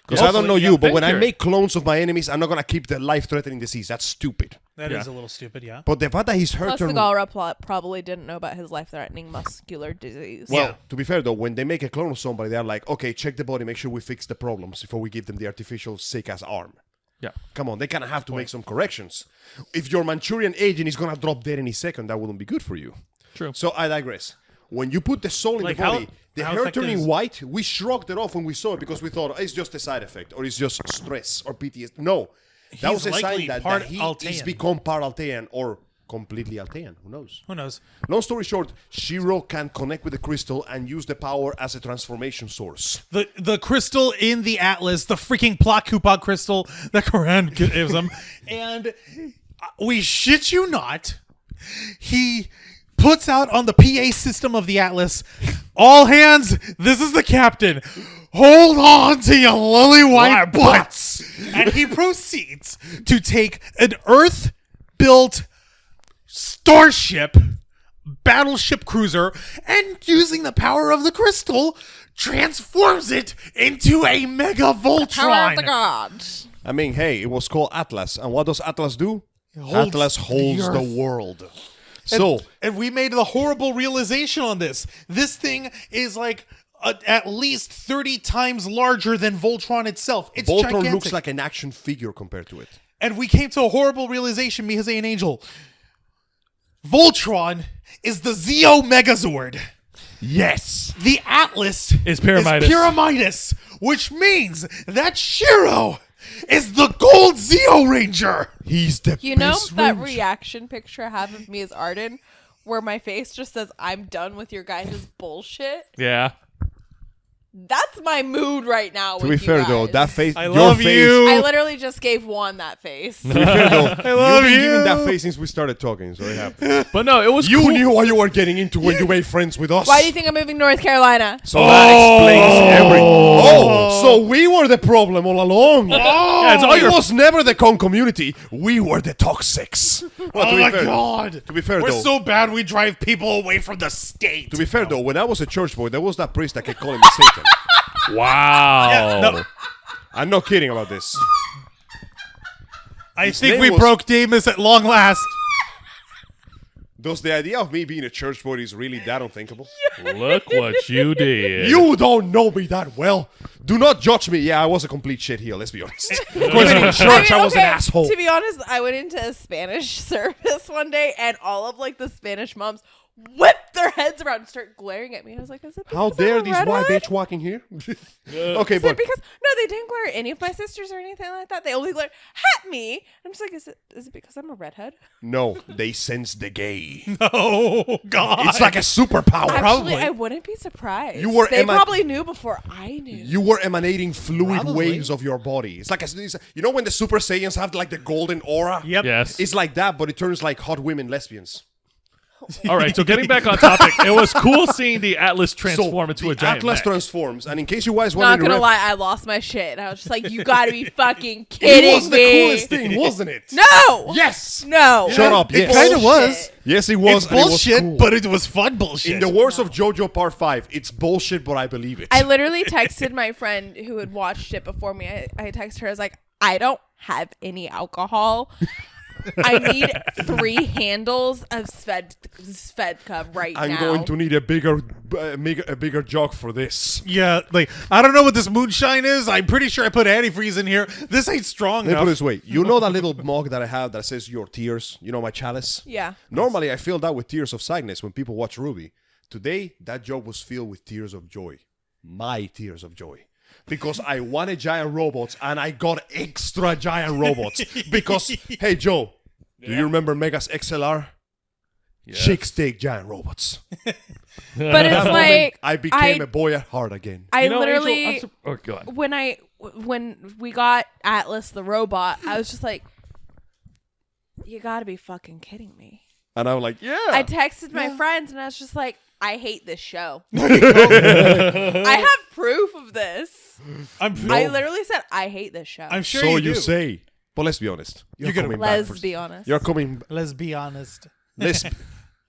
Because I don't know Hopefully, you, yeah, but when I cured. make clones of my enemies, I'm not going to keep the life-threatening disease. That's stupid. That is a little stupid, yeah. But the fact that his hair Plus, the turned... Galra plot probably didn't know about his life-threatening muscular disease. Well, to be fair though, when they make a clone of somebody, they're like, okay, check the body, make sure we fix the problems before we give them the artificial sick-ass arm. Yeah. Come on, they kind of have to make some corrections. If your Manchurian agent is going to drop dead any second, that wouldn't be good for you. True. So I digress. When you put the soul in Like the body, the how hair effective turning is- white, we shrugged it off when we saw it because we thought it's just a side effect or it's just stress or PTSD. No. That He's was a likely sign that part he Altean. is become part Altean or completely Altean. Who knows? Who knows? Long story short, Shiro can connect with the crystal and use the power as a transformation source. The crystal in the Atlas, the freaking plot coupon crystal that Koran gives him, and we shit you not, he puts out on the PA system of the Atlas, all hands, this is the captain. Hold on to your lily white butts. And he proceeds to take an Earth-built starship, battleship cruiser, and using the power of the crystal, transforms it into a mega Voltron. Power of the gods. I mean, hey, it was called Atlas. And what does Atlas do? holds Atlas holds the Earth. world. So, And we made the horrible realization on this. This thing is like at least 30 times larger than Voltron itself. It's Voltron gigantic. looks like an action figure compared to it. And we came to a horrible realization, Mihaze and Angel. Voltron is the Zeo Megazord. Yes. The Atlas Is Pyramidas. Pyramidas, which means that Shiro is the Gold Zeo Ranger. He's the You know best that ranger. reaction picture I have of me as Arden, where my face just says, "I'm done with your guys' bullshit." Yeah. That's my mood right now. To be with you fair guys. though, that face, I your love face, you. I literally just gave Juan that face. To be fair though, love you've been you. giving that face since we started talking, so it happened. But no, it was You cool. knew what you were getting into when you made friends with us. Why do you think I'm moving to North Carolina? So that explains everything. Oh, so we were the problem all along. Yeah, it's all It your was never the con community. We were the toxics. Well, Oh my god. To be fair We're though, so bad we drive people away from the state. to be fair though, when I was a church boy, there was that priest that kept calling me Satan. wow. no. I'm not kidding about this. I His think name we was- broke Deimos at long last. Does the idea of me being a church boy is really that unthinkable? Look what you did. You don't know me that well. Do not judge me. Yeah, I was a complete shitheel, let's be honest. Of course, in church, I was an asshole. To be honest, I went into a Spanish service one day, and all of like the Spanish moms whipped their heads around and start glaring at me. And I was like, "Is it because How dare I'm a these white redhead? bitch walking here? Okay, Is it but because no, they didn't glare at any of my sisters or anything like that. They only glared at me. I'm just like, is it because I'm a redhead? no, they sense the gay. Oh god. It's like a superpower. Actually, I wouldn't be surprised. You were they Emma- probably knew before I knew. You were emanating fluid Probably. waves of your body. It's like you know when the Super Saiyans have like the golden aura. Yep. Yes. It's like that, but it turns like hot women lesbians. All right, so getting back on topic, it was cool seeing the Atlas transform into the a giant Atlas mech. transforms, and in case you guys Not wondering, gonna ref- lie, I lost my shit. And I was just like, you gotta be fucking it kidding was the me. coolest thing, wasn't it? No. Yes. No. Shut up. It Yes. kind of was. Bullshit. Yes, it was. It's and it was bullshit, cool. but it was fun bullshit. In the words of JoJo Part 5, it's bullshit, but I believe it. I literally texted my friend who had watched it before me. I texted her. I was like, I don't have any alcohol. I need 3 handles of Svedka right I'm now. going to need a bigger jug for this. Yeah, like I don't know what this moonshine is. I'm pretty sure I put antifreeze in here. This ain't strong Let me put it enough. this way. You know that little mug that I have that says your tears? You know my chalice? Yeah. Normally I fill that with tears of sadness when people watch Ruby. Today, that jug was filled with tears of joy. My tears of joy. Because I wanted giant robots and I got extra giant robots. Because, hey Joe, do you remember Mega's XLR? Chicks take giant robots. But it's like I became a boy at heart again. I You know, literally Angel, oh, go on. when we got Atlas the robot, I was just like, you gotta be fucking kidding me. And I'm like, yeah. I texted my friends and I was just like, I hate this show. I have proof of this. I literally said, I hate this show. I'm sure so you you do. say. But let's be honest. You're gonna- coming back Let's for- be honest. You're coming. Let's be honest. Let's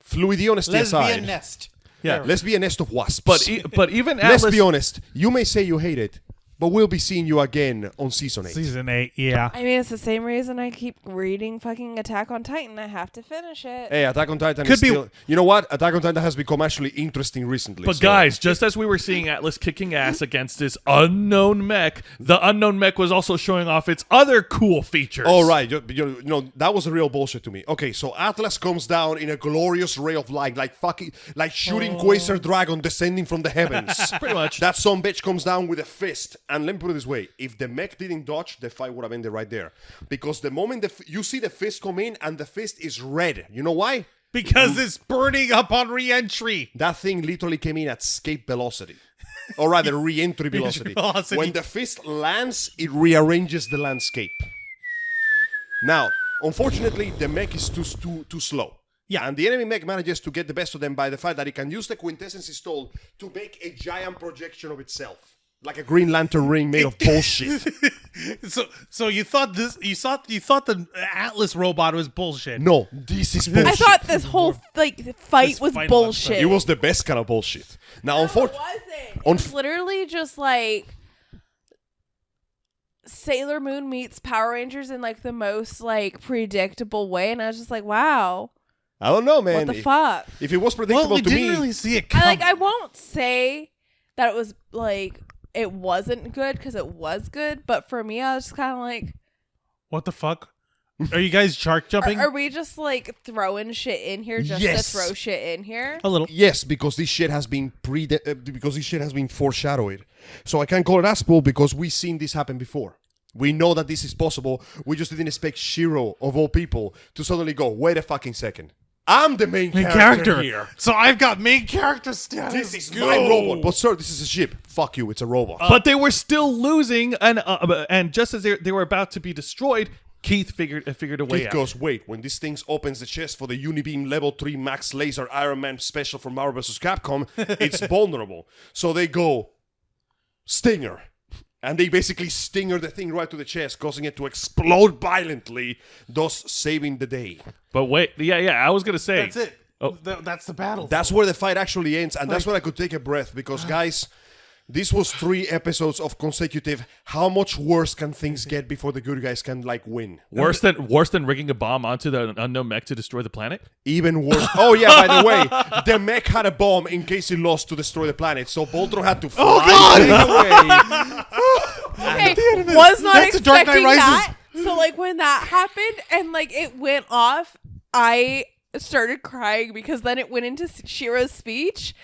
fluidity honesty Let's be a aside. nest. Yeah. Let's be a nest of wasps. But even let's Atlas, be honest. You may say you hate it, But we'll be seeing you again on season 8. Season 8, yeah. I mean, it's the same reason I keep reading fucking Attack on Titan. I have to finish it. Hey, Attack on Titan Could is be- still... You know what? Attack on Titan has become actually interesting recently. But so- guys, just as we were seeing Atlas kicking ass against this unknown mech, the unknown mech was also showing off its other cool features. Oh, right. You know, that was a real bullshit to me. Okay, so Atlas comes down in a glorious ray of light, like shooting Quasar Dragon descending from the heavens. Pretty much. That some bitch comes down with a fist. And let me put it this way. If the mech didn't dodge, the fight would have ended right there. Because the moment you see the fist come in and the fist is red. You know why? Because it's burning up on re-entry. That thing literally came in at escape velocity. Or rather, re-entry velocity. When the fist lands, it rearranges the landscape. Now, unfortunately, the mech is too slow. Yeah. And the enemy mech manages to get the best of them by the fact that it can use the Quintessence stole to make a giant projection of itself. Like a Green Lantern ring made of bullshit. So you thought the Atlas robot was bullshit. No, this is bullshit. I thought this whole fight was fight bullshit. It was the best kind of bullshit. Now, No, it unfortunately... wasn't. It was literally just like Sailor Moon meets Power Rangers in like the most like predictable way, and I was just like, wow, I don't know, man. what the fuck? If it was predictable Well, we to didn't me... really see it coming. I won't say that it was like it wasn't good because it was good, but for me, I was just kind of like, What the fuck? Are you guys shark jumping? are we just like throwing shit in here just Yes. to throw shit in here? A little. Yes, because this shit has been foreshadowed. So I can't call it asshole because we've seen this happen before. We know that this is possible. We just didn't expect Shiro, of all people, to suddenly go, wait a fucking second. I'm the main character here. So I've got main character status. This is my robot. But sir, this is a ship. Fuck you, it's a robot. But they were still losing, and just as they were about to be destroyed, Keith figured a way Keith out. goes, wait, when this thing opens the chest for the Unibeam Level 3 Max Laser Iron Man special from Marvel vs. Capcom, it's vulnerable. So they go, Stinger. And they basically stinger the thing right to the chest, causing it to explode violently, thus saving the day. But wait, yeah, I was gonna say That's it. Oh. That's the battle. That's where the fight actually ends, and that's when I could take a breath, because, guys, this was 3 episodes of consecutive. How much worse can things get before the good guys can, like, win? worse than rigging a bomb onto the unknown mech to destroy the planet. Even worse. Oh, yeah, by the way, the mech had a bomb in case it lost to destroy the planet, so Voltron had to fly it away. Okay, was not That's a Dark Knight expecting Rises. that. So like when that happened and like it went off, I started crying because then it went into Shiro's speech,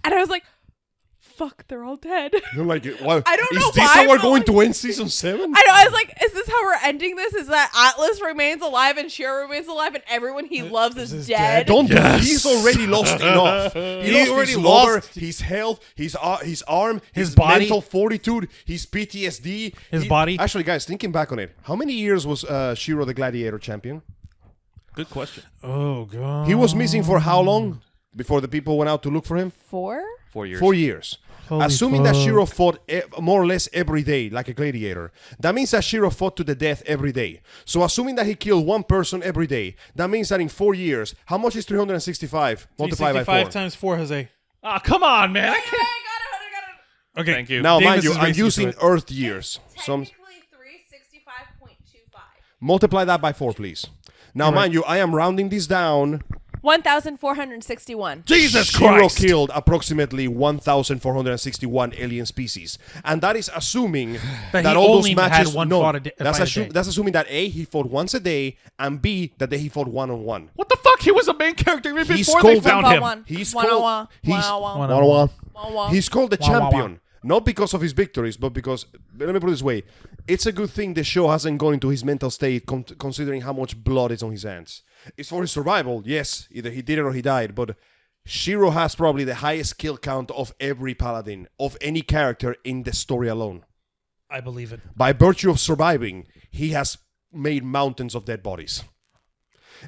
and I was like, "Fuck, they're all dead." You're like, what? I don't know Is this why, how we're but, going like- to end season 7? I know. I was like, "Is this how we're ending this? Is that Atlas remains alive and Shiro remains alive and everyone he loves is dead?" Don't do it. He's already lost enough. He lost already his lover, lost- his health, his arm, his body. mental fortitude, his PTSD. His body. Actually, guys, thinking back on it, how many years was Shiro the Gladiator champion? Good question. Oh god. He was missing for how long before the people went out to look for him? 4? 4 years. 4 years. Holy Assuming that fuck. Shiro fought more or less every day, like a gladiator, that means that Shiro fought to the death every day. So assuming that he killed one person every day, that means that in 4 years, how much is 365 multiplied by 4? 365 times 4, Jose. Ah, come on, man. I I can't. got it. Okay. Thank you. Now, Davis mind you, is I'm racing to using it. Earth years. Some 365.25. multiply that by 4, please. Now, mind you, I am rounding this down. 1,461. Jesus Shiro Christ. killed approximately 1,461 alien species, and that is assuming That that he all only those matches. had one no, fight a day- that's assuming that A, he fought once a day, and B, that he fought one-on-one. What the fuck? He was a main character even He's before they called- found him. He's One-on-one. called. He's One-on-one. one-on-one. One-on-one. He's called the One-on-one. champion, not because of his victories, but because, let me put it this way, it's a good thing the show hasn't gone into his mental state, considering how much blood is on his hands. It's for his survival, yes, either he did it or he died, but Shiro has probably the highest kill count of every paladin, of any character in the story alone. I believe it. By virtue of surviving, he has made mountains of dead bodies.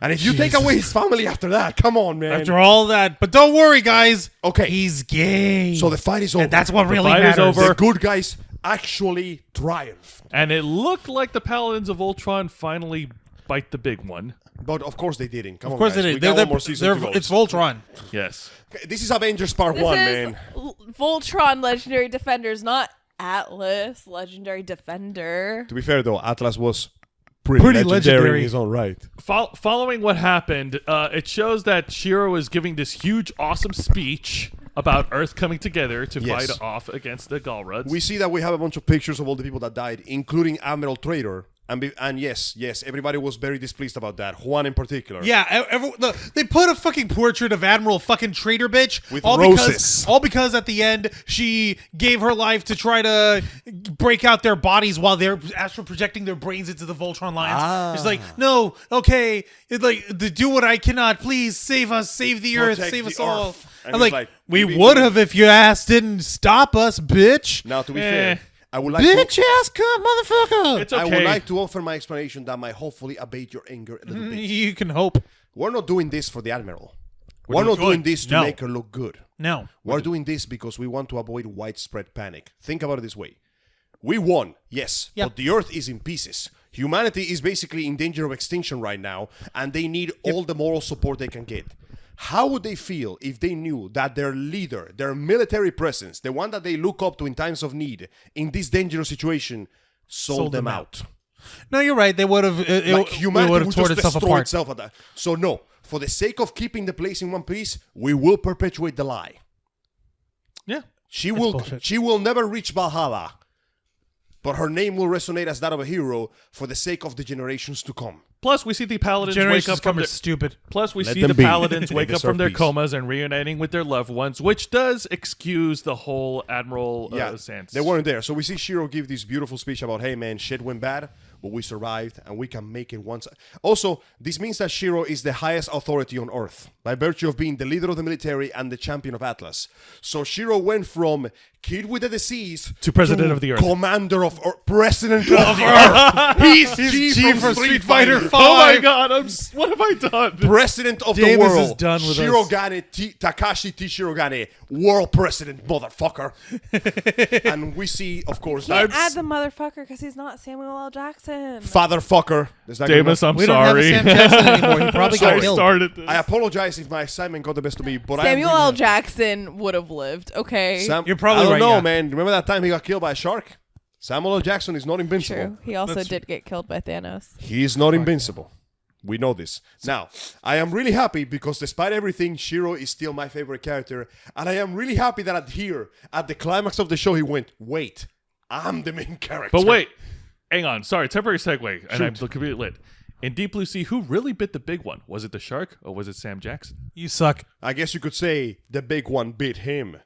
And if you take away his family after that, come on, man. After all that, but don't worry, guys. Okay. He's gay. So the fight is over. And that's what really fight is matters. over. The good guys actually triumph. And it looked like the Paladins of Voltron finally bite the big one. But of course they didn't. Come Of on, course guys. it We is. got one more season to go. It's Voltron. Yes. Okay, this is Avengers Part This 1, is man. Voltron Legendary Defenders, not Atlas, Legendary Defender. To be fair, though, Atlas was pretty legendary in his own right. Following what happened, it shows that Shiro is giving this huge, awesome speech about Earth coming together to Yes. fight off against the Galrads. We see that we have a bunch of pictures of all the people that died, including Admiral Trader. And yes, everybody was very displeased about that. Juan in particular. Yeah, they put a fucking portrait of Admiral fucking traitor bitch With all roses. because at the end she gave her life to try to break out their bodies while they're astral projecting their brains into the Voltron lines. It's like, no, okay, it's like do what I cannot. Please save us, save the Earth, Protect save the us all. Earth. And I'm it's like, like, we we- would have if your ass didn't stop us, bitch. Now, to be fair, I would like Bitch to, ass cunt, motherfucker. It's I okay. would like to offer my explanation that might hopefully abate your anger a little bit. You can hope. We're not doing this for the Admiral. We're not doing this to No. make her look good. No. We're doing this because we want to avoid widespread panic. Think about it this way. We won, yes, Yeah. but the Earth is in pieces. Humanity is basically in danger of extinction right now, and they need all the moral support they can get. How would they feel if they knew that their leader, their military presence, the one that they look up to in times of need, in this dangerous situation, sold them out? No, you're right. They would have. Like humanity would have would torn just itself destroy apart. itself at that. So no, for the sake of keeping the place in one piece, we will perpetuate the lie. Yeah. She bullshit. will never reach Valhalla, but her name will resonate as that of a hero for the sake of the generations to come. Plus, we see the paladins wake Generations up from come are their, stupid. Plus, we Let see them the be. paladins They wake up deserve from their peace. comas and reuniting with their loved ones, which does excuse the whole Admiral sense. They weren't there. So we see Shiro give this beautiful speech about, hey man, shit went bad, but we survived and we can make it once. Also, this means that Shiro is the highest authority on Earth by virtue of being the leader of the military and the champion of Atlas. So Shiro went from kid with a disease To president of the Earth. Commander of Earth, president of Earth. He's G from Street Fighter 5. Oh my god, what have I done? President of the Deimos world. is done with us. Shirogane Takashi T. Shirogane, world president, motherfucker. And we see, of course, Can't add the motherfucker because he's not Samuel L. Jackson. fatherfucker. There's not Deimos, gonna- I'm We don't have a sorry. Sam Jackson anymore. He probably got I killed. started this. I apologize if my assignment got the best of me, but Samuel I L. am Jackson would have lived. Okay. You're probably I don't right, know, yeah. man. Remember that time he got killed by a shark? Samuel L. Jackson is not invincible. True. He also That's- did get killed by Thanos. He is not invincible. We know this. Now, I am really happy because despite everything, Shiro is still my favorite character. And I am really happy that at the climax of the show, he went, wait, I'm the main character. But wait, hang on. Sorry, temporary segue. And I'm Shoot. completely lit. In Deep Blue Sea, who really bit the big one? Was it the shark or was it Sam Jackson? You suck. I guess you could say the big one bit him.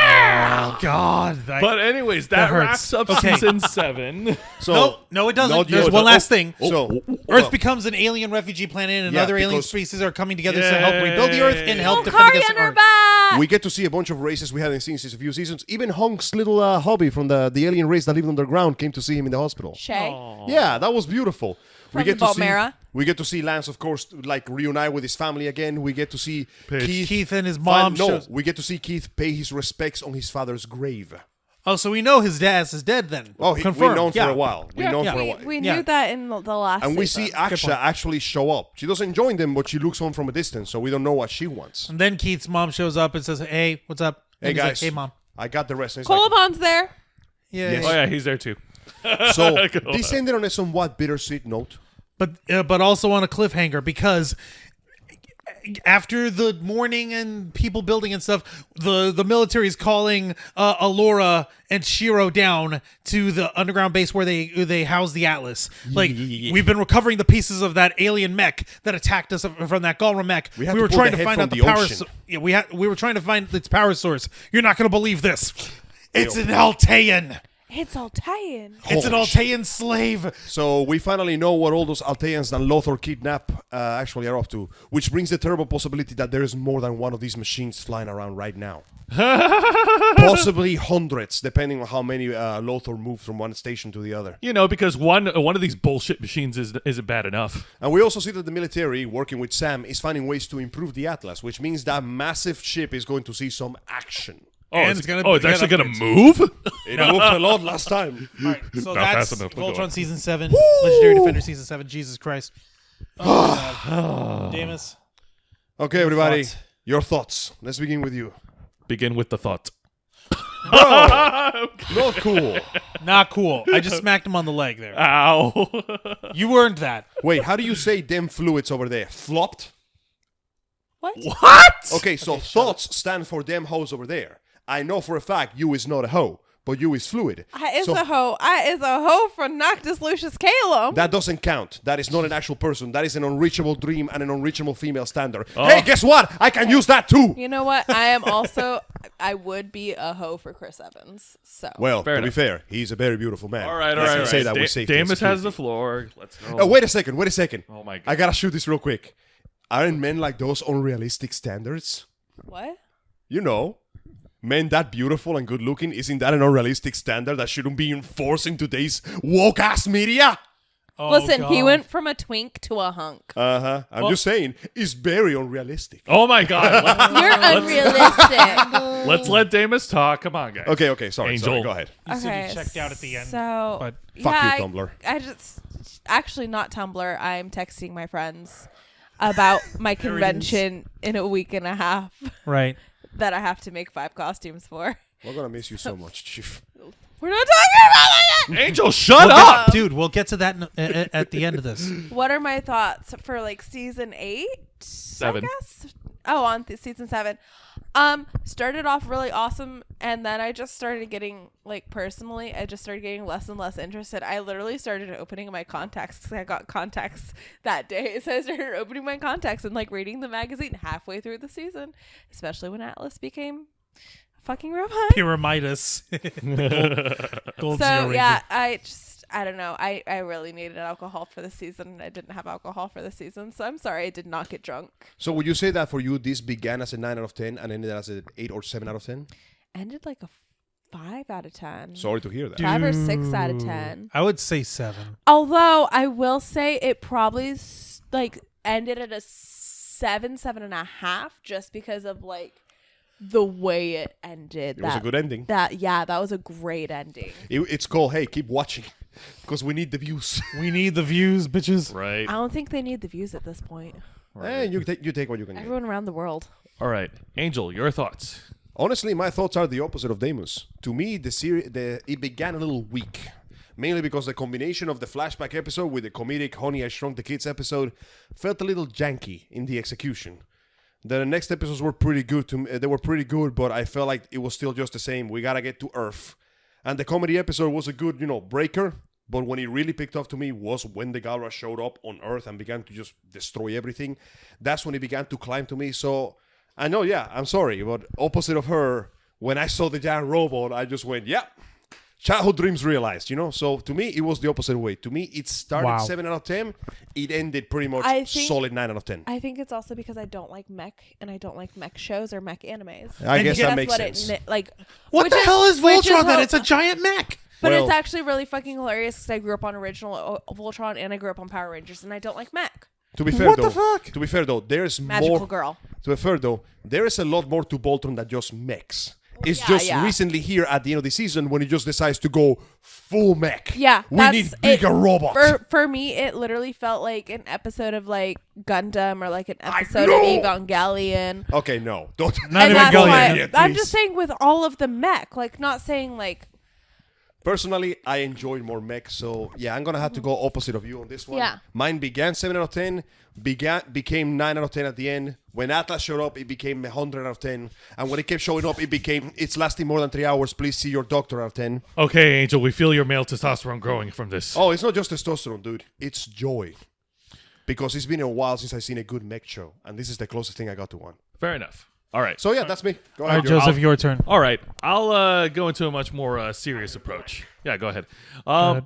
Oh God. But anyways, that That hurts. wraps up Okay. season 7. So, No, it doesn't. not There's yet. one last thing. So, Earth becomes an alien refugee planet, and Yeah, other alien because- species are coming together to help rebuild the Earth and help Oh, defend Kari against on her Earth. back! we get to see a bunch of races we hadn't seen since a few seasons. Even Hunk's little hobby from the alien race that lived underground came to see him in the hospital. Shay. Yeah, that was beautiful. From Volmera. We get to see Lance, of course, like reunite with his family again. We get to see Pidge. Keith and his mom. No, shows- we get to see Keith pay his respects on his father's grave. Oh, so we know his dad is dead then. Oh, we've Confirmed. known Yeah. for a while. We've known yeah. for a while. We Yeah. knew that in the last And we season. see Aksha actually show up. She doesn't join them, but she looks on from a distance, so we don't know what she wants. And then Keith's mom shows up and says, "Hey, what's up?" And Hey he's like, guys, "Hey, mom." I got the rest. And it's like- Colobon's there. Yeah. Yes. Oh, yeah, he's there too. so Go this ended on a somewhat bittersweet note. But also on a cliffhanger because after the mourning and people building and stuff, the military is calling Allura and Shiro down to the underground base where they house the Atlas. Like we've been recovering the pieces of that alien mech that attacked us from that Galra mech. We had We to were pull trying the to head find from out the the power. ocean. We were trying to find its power source. You're not going to believe this. It's an Altean. It's Altean. It's an Holy Altean slave. So we finally know what all those Alteans that Lotor kidnap actually are up to, which brings the terrible possibility that there is more than one of these machines flying around right now. Possibly hundreds, depending on how many Lotor move from one station to the other. You know, because one of these bullshit machines isn't bad enough. And we also see that the military, working with Sam, is finding ways to improve the Atlas, which means that massive ship is going to see some action. Oh, And it's, it's gonna it's get actually going upgrades. to move? It moved a lot last time. So Not that's fast enough, but go Voltron on. Season 7, Legendary Defender Season 7. Jesus Christ. Oh, God. Deimos. Okay, everybody, thoughts? your thoughts. Let's begin with you. Begin with the thought. Bro, not cool. Not cool. I just smacked him on the leg there. Ow. You earned that. Wait, how do you say them fluids over there? Flopped? What? What? Okay, so thoughts stand for them hoes over there. I know for a fact you is not a hoe, but you is fluid. I is So- a hoe. I is a hoe for Noctis Lucius Calum. That doesn't count. That is not an actual person. That is an unreachable dream and an unreachable female standard. Oh. Hey, guess what? I can use that too. You know what? I am also. I would be a hoe for Chris Evans. So. Well, Fair to be enough. fair, he's a very beautiful man. All right, all I right. can All say right. that with safety. and Deimos has the security. floor. Let's go. Oh, wait a second. Oh my god. I gotta shoot this real quick. Aren't men like those unrealistic standards? What? You know, men that beautiful and good looking, isn't that an unrealistic standard that shouldn't be enforced in today's woke ass media? Oh, Listen, he God. went from a twink to a hunk. I'm just saying, it's very unrealistic. Oh my god. You're unrealistic. Let's let Deimos talk. Come on, guys. Okay, sorry, Angel. go ahead. You said you checked out at the end. So, but Fuck yeah, you, Tumblr. I just actually not Tumblr. I'm texting my friends about my There it is. convention in a week and a half right. that I have to make 5 costumes for. We're gonna miss you so much, Chief. We're not talking about that yet. Angel, shut We'll up. get- dude, we'll get to that at the end of this. What are my thoughts for like season 8? 7. I guess. Oh, on season 7. Started off really awesome, and then I just started getting like personally, I just started getting less and less interested. I literally started opening my contacts because I got contacts that day, so I started opening my contacts and like reading the magazine halfway through the season, especially when Atlas became a fucking robot. Pyramidas. Gold So Zero yeah, Ranger. I don't know. I really needed alcohol for the season, and I didn't have alcohol for the season, so I'm sorry I did not get drunk. So would you say that for you, this began as a 9 out of 10 and ended as an 8 or 7 out of 10? Ended like a 5 out of 10. Sorry to hear that. 5 or 6 out of 10. I would say 7. Although I will say it probably like ended at a 7.5, just because of like the way it ended. It was a good ending. That was a great ending. It's called, hey, keep watching, because we need the views. We need the views, bitches. Right. I don't think they need the views at this point. You take what you can get. Everyone around the world. All right. Angel, your thoughts. Honestly, my thoughts are the opposite of Deimos. To me, it began a little weak. Mainly because the combination of the flashback episode with the comedic Honey, I Shrunk the Kids episode felt a little janky in the execution. The next episodes were pretty good. They were pretty good, but I felt like it was still just the same. We gotta get to Earth. And the comedy episode was a good, breaker. But when it really picked up to me was when the Galra showed up on Earth and began to just destroy everything. That's when it began to climb to me. So I know, I'm sorry, but opposite of her, when I saw the giant robot, I just went, childhood dreams realized, So to me, it was the opposite way. To me, it started Wow. 7 out of 10. It ended pretty much I think- solid 9 out of 10. I think it's also because I don't like mech, and I don't like mech shows or mech animes. I guess yet- that That's makes what sense. What which the hell is which Voltron then? what- It's a giant mech. But Well- it's actually really fucking hilarious because I grew up on original Voltron and I grew up on Power Rangers, and I don't like mech. To be fair, What though, the fuck? To be fair, though, there's Magical more. girl. To be fair, though, there is a lot more to Voltron than just mechs. It's yeah, just yeah. recently here at the end of the season when he just decides to go full mech. Yeah, we that's need bigger it. robots. For me, it literally felt like an episode of like Gundam or like an episode of know. Evangelion. Okay, no, don't. Not And even that's going why in it, I'm please. just saying with all of the mech, like not saying like Personally, I enjoyed more mech, so yeah, I'm gonna have to go opposite of you on this one. Yeah. Mine began 7 out of 10, became 9 out of 10 at the end. When Atlas showed up, it became 100 out of 10, and when it kept showing up, it's lasting more than 3 hours. Please see your doctor out of 10. Okay, Angel, we feel your male testosterone growing from this. Oh, it's not just testosterone, dude. It's joy, because it's been a while since I've seen a good mech show, and this is the closest thing I got to one. Fair enough. All right. So yeah, that's me. Go All ahead, right, Joe. Joseph, your turn. All right. I'll go into a much more serious approach. Yeah, go ahead. ahead.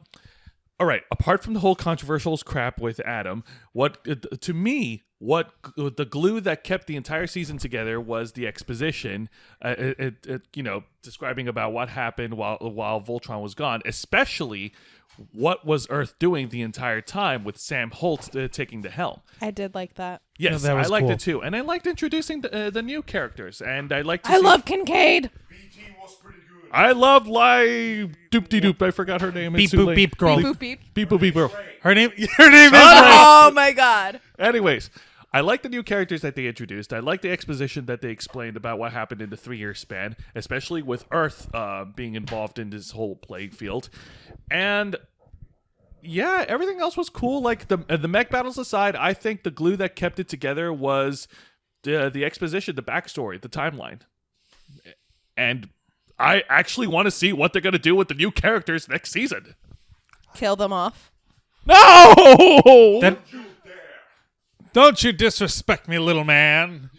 All right. Apart from the whole controversial crap with Adam, to me, the glue that kept the entire season together was the exposition. Describing about what happened while Voltron was gone, especially what was Earth doing the entire time with Sam Holt taking the helm. I did like that. Yes, that was I liked cool. it too, and I liked introducing the new characters, and I liked. I love Kincaid. I love doop. I forgot her name. Beep It's too boop late. beep girl. Boop beep. Beep boop beep girl. Her name is Ray. Oh my god. Anyways, I like the new characters that they introduced. I like the exposition that they explained about what happened in the 3-year span, especially with Earth being involved in this whole playing field. And yeah, everything else was cool. Like the mech battles aside, I think the glue that kept it together was the exposition, the backstory, the timeline. And I actually want to see what they're going to do with the new characters next season. Kill them off. No! Don't you disrespect me, little man.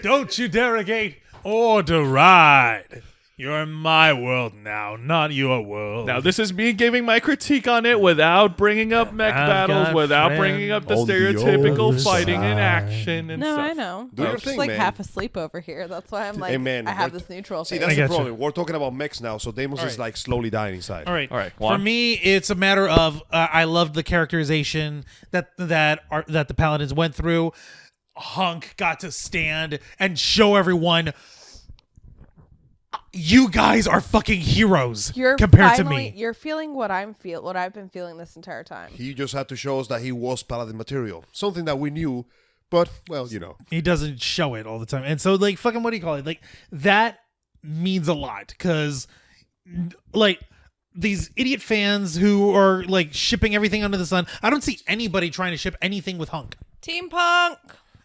Don't you derogate or deride. You're in my world now, not your world. Now, this is me giving my critique on it without bringing up mech I've battles, got without bringing up the on the stereotypical other fighting in side. action and No, stuff. I know. Do your I'm just thing, like man. half asleep over here. That's why I'm like, Hey, man, I have we're- this neutral See, face. that's the gotcha. problem. We're talking about mechs now, so Deimos All is right. like slowly dying inside. All right. All right, For Juan? me, it's a matter of I love the characterization that the Paladins went through. Hunk got to stand and show everyone you guys are fucking heroes You're compared finally, to me. You're feeling what I've been feeling this entire time. He just had to show us that he was Paladin material. Something that we knew, but, well, you know. He doesn't show it all the time. And so, like, fucking, what do you call it? Like, that means a lot because, like, these idiot fans who are, like, shipping everything under the sun, I don't see anybody trying to ship anything with Hunk. Team Punk.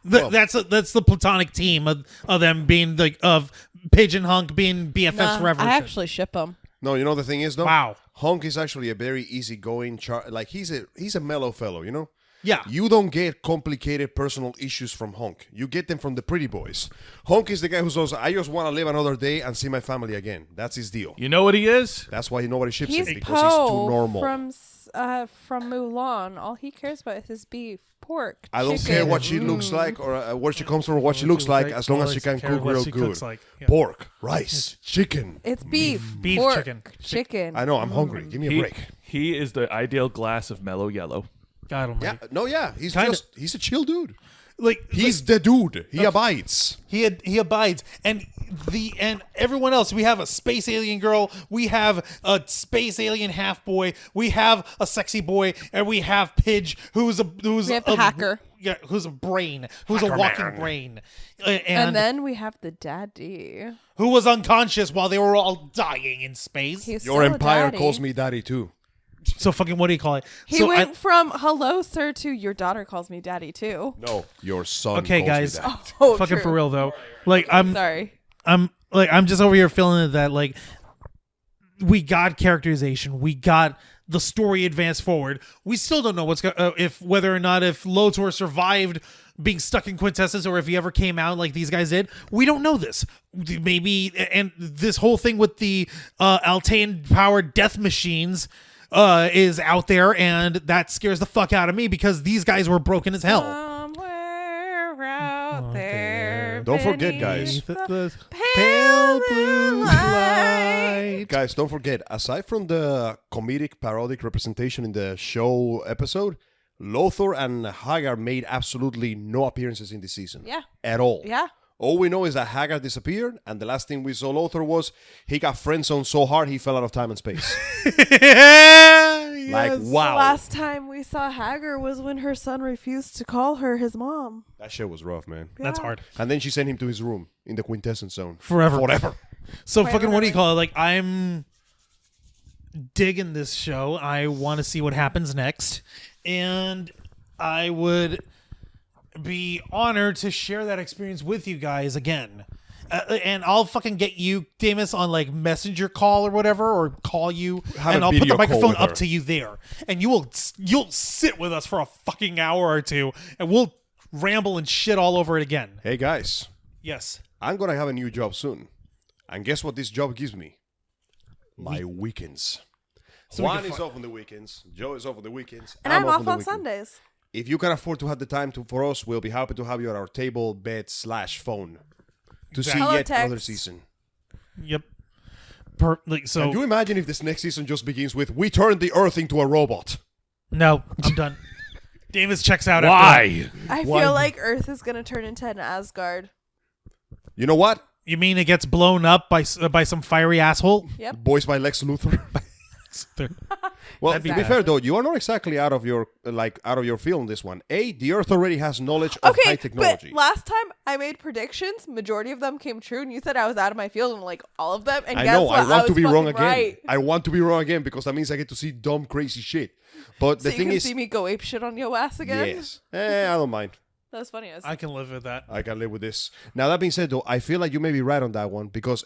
That's the platonic team of them being, like, of Pidge and Hunk being BFFs forever. I actually ship them. No, you know the thing is, though? Wow. Hunk is actually a very easygoing, like, he's a mellow fellow, you know? Yeah. You don't get complicated personal issues from Hunk. You get them from the pretty boys. Hunk is the guy who says, I just want to live another day and see my family again. That's his deal. You know what he is? That's why nobody ships He's him, because he's too normal. from Mulan. All he cares about is his beef, pork, I don't chicken. care what she looks like or where she comes from or what she looks like, as long as she can cook real good. Pork, rice, chicken. It's beef, Beef, pork, chicken. chicken. I know, I'm hungry. Give me a break. He is the ideal glass of mellow yellow. God almighty. Yeah, no, yeah. He's Kinda. he's a chill dude. Like, He's the dude. He abides. he abides, and everyone else. We have a space alien girl, we have a space alien half boy, we have a sexy boy, and we have Pidge, who's We have the hacker. Yeah, who's a brain, who's a walking brain, And and then we have the daddy. who was unconscious while they were all dying in space. He's Your still a empire daddy. calls me daddy too. So fucking, what do you call it? He so went from hello, sir, to your daughter calls me daddy too. No, your son. Okay, calls guys. Me daddy. Oh, fucking true. for real though. Like, Sorry. I'm just over here feeling that, like, we got characterization, we got the story advanced forward. We still don't know whether or not if Lotor survived being stuck in Quintessence or if he ever came out like these guys did. We don't know this. Maybe, and this whole thing with the Altean powered death machines is out there, and that scares the fuck out of me because these guys were broken as hell. Somewhere out there. Don't forget, guys. beneath the pale blue light. Guys, don't forget, aside from the comedic parodic representation in the show episode, Lotor and Hagar made absolutely no appearances in this season. Yeah. At all. Yeah. All we know is that Hagar disappeared, and the last thing we saw Lotor was he got friend-zoned so hard he fell out of time and space. Like, wow. Last time we saw Hagar was when her son refused to call her his mom. That shit was rough, man. That's hard. And then she sent him to his room in the Quintessence zone. Forever. So Quite fucking, what do you literally. call it? Like, I'm digging this show. I want to see what happens next. And I would be honored to share that experience with you guys again. And I'll fucking get you, Deimos, on like messenger call or whatever, or call you, Have and a I'll put video the call microphone with up her. to you there, and you'll sit with us for a fucking hour or two, and we'll ramble and shit all over it again. Hey, guys. Yes. I'm going to have a new job soon. And guess what this job gives me? My weekends. So we Juan can is off on the weekends. Joe is off on the weekends. And I'm off the on weekend. Sundays. If you can afford to have the time for us, we'll be happy to have you at our table, bed, / phone to see Hello, yet another text. season. Yep. So Can you imagine if this next season just begins with, we turned the Earth into a robot? no, I'm done. Deimos checks out. After Why? I Why? feel like Earth is going to turn into an Asgard. You know what? You mean it gets blown up by some fiery asshole? Yep. Voiced by Lex Luthor. Well, That'd be to be bad. fair though, you are not exactly out of your field on this one. The Earth already has knowledge of high technology. But last time I made predictions, majority of them came true, and you said I was out of my field, and like all of them. And I guess know. what? I want to was be wrong fucking again. Right. I want to be wrong again because that means I get to see dumb, crazy shit. But So the you thing can is, see me go ape shit on your ass again. yes, I don't mind. That was funny. I can live with that. I can live with this. Now that being said, though, I feel like you may be right on that one because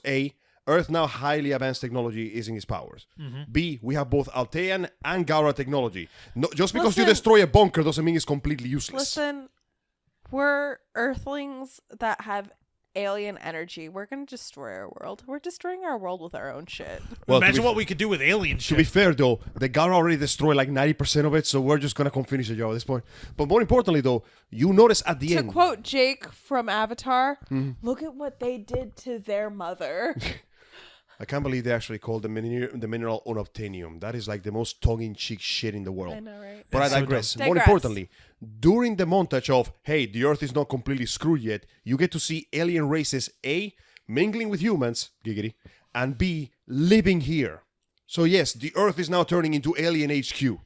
Earth now highly advanced technology is in its powers. B, we have both Altean and Gaura technology. No, just because you Listen. destroy a bunker doesn't mean it's completely useless. Listen, we're Earthlings that have alien energy. We're gonna destroy our world. We're destroying our world with our own shit. Well, to Imagine be what we could do with alien To shit. be fair, though, the Gaura already destroyed like 90% of it, so we're just gonna come finish the job at this point. But more importantly, though, you notice at the To end. quote Jake from Avatar, Mm-hmm. look at what they did to their mother. I can't believe they actually called the mineral unobtainium. That is like the most tongue-in-cheek shit in the world. I know, right? But That's I so digress. dumb. More Digress. importantly, during the montage of, hey, the Earth is not completely screwed yet, you get to see alien races, A, mingling with humans, giggity, and B, living here. So yes, the Earth is now turning into alien HQ.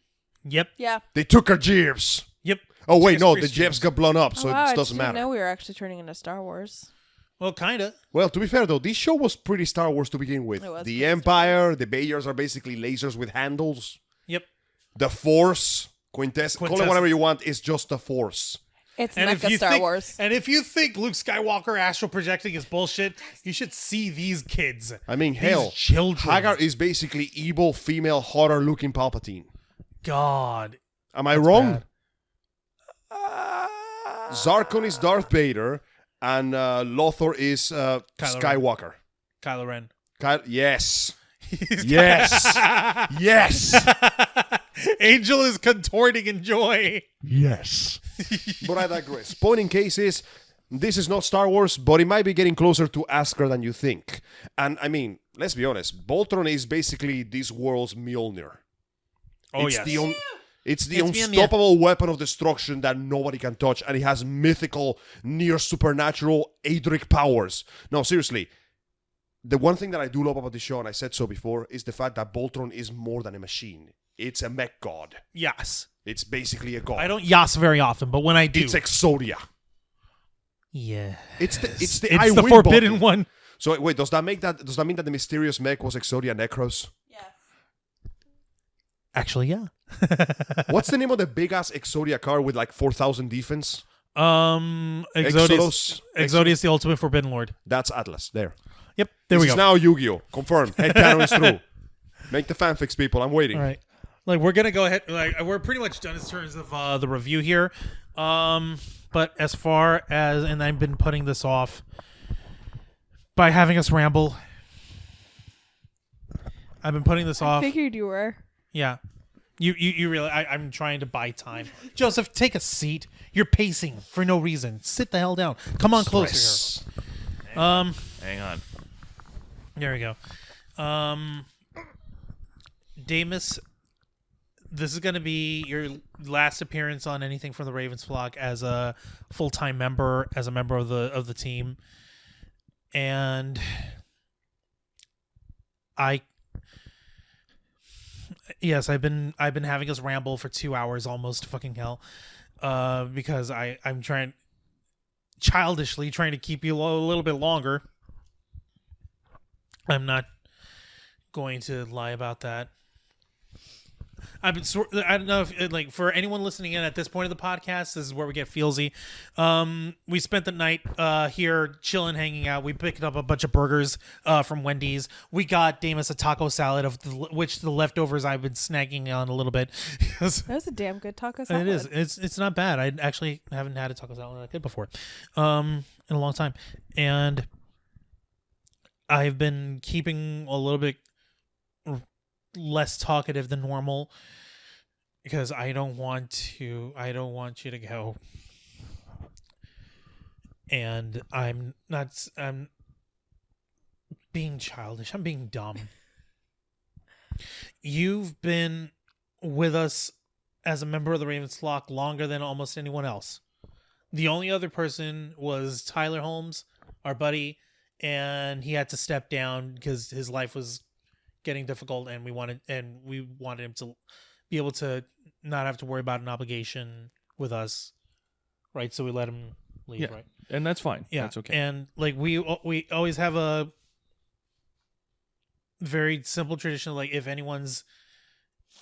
Yep. Yeah. They took our jibs. Yep. Oh, wait, Just no, the Christians. jibs got blown up, so Oh, wow, it I doesn't didn't matter. know we were actually turning into Star Wars. Well, kind of. Well, to be fair, though, this show was pretty Star Wars to begin with. It was The pretty Empire, the Bayers are basically lasers with handles. Yep. The Force, Quintessence, call it Quintessence. whatever you want, is just the Force. It's And Mecha Star think, Wars. And if you think Luke Skywalker astral projecting is bullshit, you should see these kids. I mean, These hell, children. Hagar is basically evil, female, hotter-looking Palpatine. God. Am I wrong? bad. Zarkon is Darth Vader, and Lotor is Skywalker. Kylo Ren. Yes. Yes. Yes. Angel is contorting in joy. Yes. But I digress. Point in case is, this is not Star Wars, but it might be getting closer to Asgard than you think. And I mean, let's be honest, Voltron is basically this world's Mjolnir. Oh, it's yes. It's the It's Mjolnir. unstoppable weapon of destruction that nobody can touch, and it has mythical, near supernatural, Adric powers. No, seriously. The one thing that I do love about this show, and I said so before, is the fact that Voltron is more than a machine. It's a mech god. Yes. It's basically a god. I don't yas very often, but when I do. It's Exodia. yeah. It's the It's I the win forbidden button. one. So wait, does that mean that the mysterious mech was Exodia Necros? Yes. Actually, yeah. What's the name of the big ass Exodia car with like 4,000 defense? Exodius. Exodius, the ultimate forbidden lord. That's Atlas. There. Yep. There This we is go. now Yu-Gi-Oh! Confirmed. Headcanon is true. Make the fanfics, people. I'm waiting. All right. Like we're gonna go ahead. Like we're pretty much done in terms of the review here. But as far as, and I've been putting this off by having us ramble. I've been putting this I off. figured you were. Yeah. You really, I'm trying to buy time. Joseph, take a seat. You're pacing for no reason. Sit the hell down. Come on closer here. Hang on. There we go. Deimos, this is going to be your last appearance on anything from the Ravens flock as a full-time member, as a member of the team. And yes, I've been having us ramble for 2 hours almost, fucking hell. Because I'm childishly trying to keep you a little bit longer. I'm not going to lie about that. I don't know if, like, for anyone listening in at this point of the podcast, this is where we get feelsy. We spent the night here chilling, hanging out. We picked up a bunch of burgers from Wendy's. We got Deimos a taco salad, which the leftovers I've been snagging on a little bit. That was a damn good taco salad. It is. It's not bad. I actually haven't had a taco salad like that before in a long time. And I've been keeping a little bit less talkative than normal because I don't want you to go. And I'm being childish. I'm being dumb. You've been with us as a member of the Ravens flock longer than almost anyone else. The only other person was Tyler Holmes, our buddy, and he had to step down because his life was getting difficult, and we wanted him to be able to not have to worry about an obligation with us, right? So we let him leave, Yeah. right? And that's fine. Yeah, That's okay. And like we always have a very simple tradition. Like if anyone's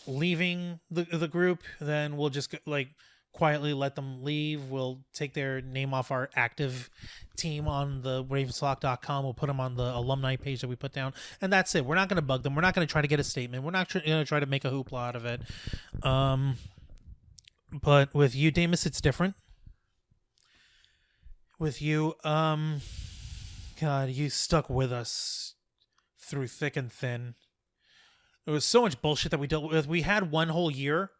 leaving the group, then we'll just like quietly let them leave. We'll take their name off our active team on the ravenslock.com. We'll put them on the alumni page that we put down, and that's it. We're not going to bug them. We're not going to try to get a statement. We're not going to try to make a hoopla out of it. But with you, Deimos, it's different. With you, God, you stuck with us through thick and thin. There was so much bullshit that we dealt with. We had one whole year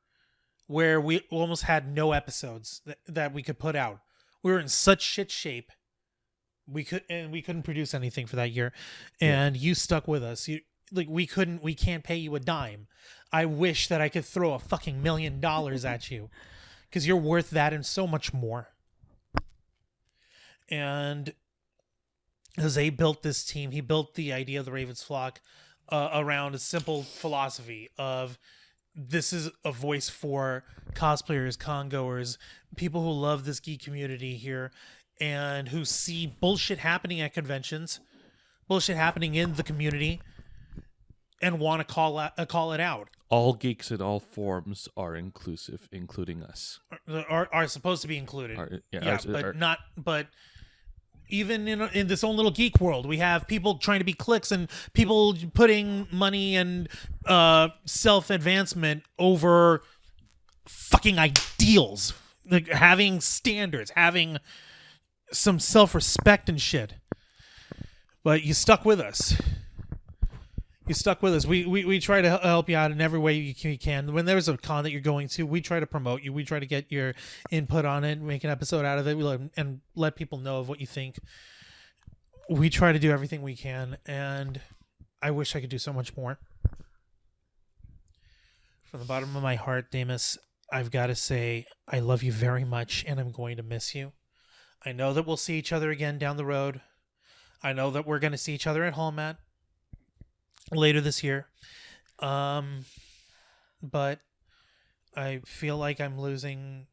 where we almost had no episodes that we could put out. We were in such shit shape. We couldn't produce anything for that year. And you stuck with us. We can't pay you a dime. I wish that I could throw a fucking $1 million at you, because you're worth that and so much more. And Jose built this team. He built the idea of the Ravens flock around a simple philosophy of this is a voice for cosplayers, congoers, people who love this geek community here and who see bullshit happening at conventions, bullshit happening in the community, and want to call it out. All geeks in all forms are inclusive, including us. Are supposed to be included. But even in this own little geek world, we have people trying to be cliques and people putting money and self-advancement over fucking ideals, like having standards, having some self-respect and shit. But you stuck with us. We try to help you out in every way you can. When there's a con that you're going to, we try to promote you. We try to get your input on it, make an episode out of it, and let people know of what you think. We try to do everything we can, and I wish I could do so much more. From the bottom of my heart, Deimos, I've got to say I love you very much, and I'm going to miss you. I know that we'll see each other again down the road. I know that we're going to see each other at Hallmat later this year. But I feel like I'm losing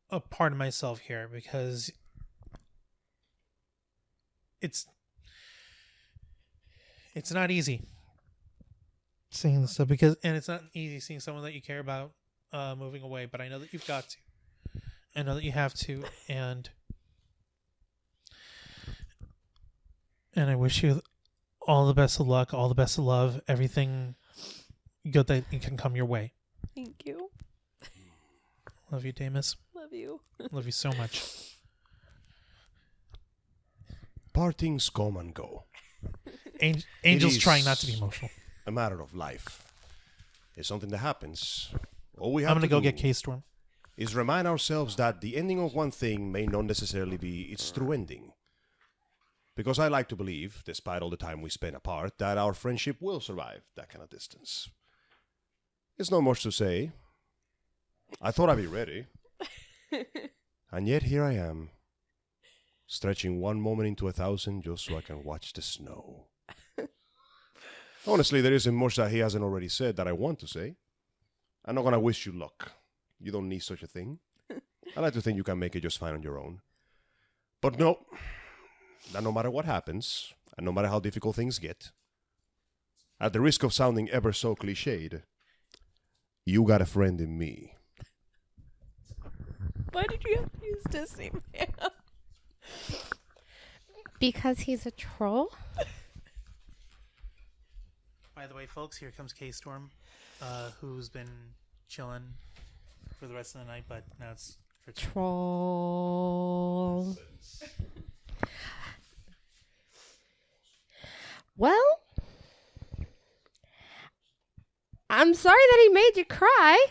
a part of myself here because it's not easy seeing this stuff, and it's not easy seeing someone that you care about moving away, but I know that you've got to. I know that you have to, and I wish you all the best of luck, all the best of love, everything good that can come your way. Thank you. Love you, Deimos. Love you. Love you so much. Partings come and go. Angel's It is trying not to be emotional. A matter of life. It's something that happens. All we have I'm going to go do get KStorm. is remind ourselves that the ending of one thing may not necessarily be its true ending. Because I like to believe, despite all the time we spend apart, that our friendship will survive that kind of distance. It's not much to say. I thought I'd be ready. And yet here I am, stretching one moment into 1,000 just so I can watch the snow. Honestly, there isn't much that he hasn't already said that I want to say. I'm not going to wish you luck. You don't need such a thing. I like to think you can make it just fine on your own. But no. That no matter what happens, and no matter how difficult things get, at the risk of sounding ever so cliched, you got a friend in me. Why did you have to use Disney Man? Because he's a troll? By the way, folks, here comes KStorm, who's been chilling for the rest of the night, but now it's for Troll. Well, I'm sorry that he made you cry,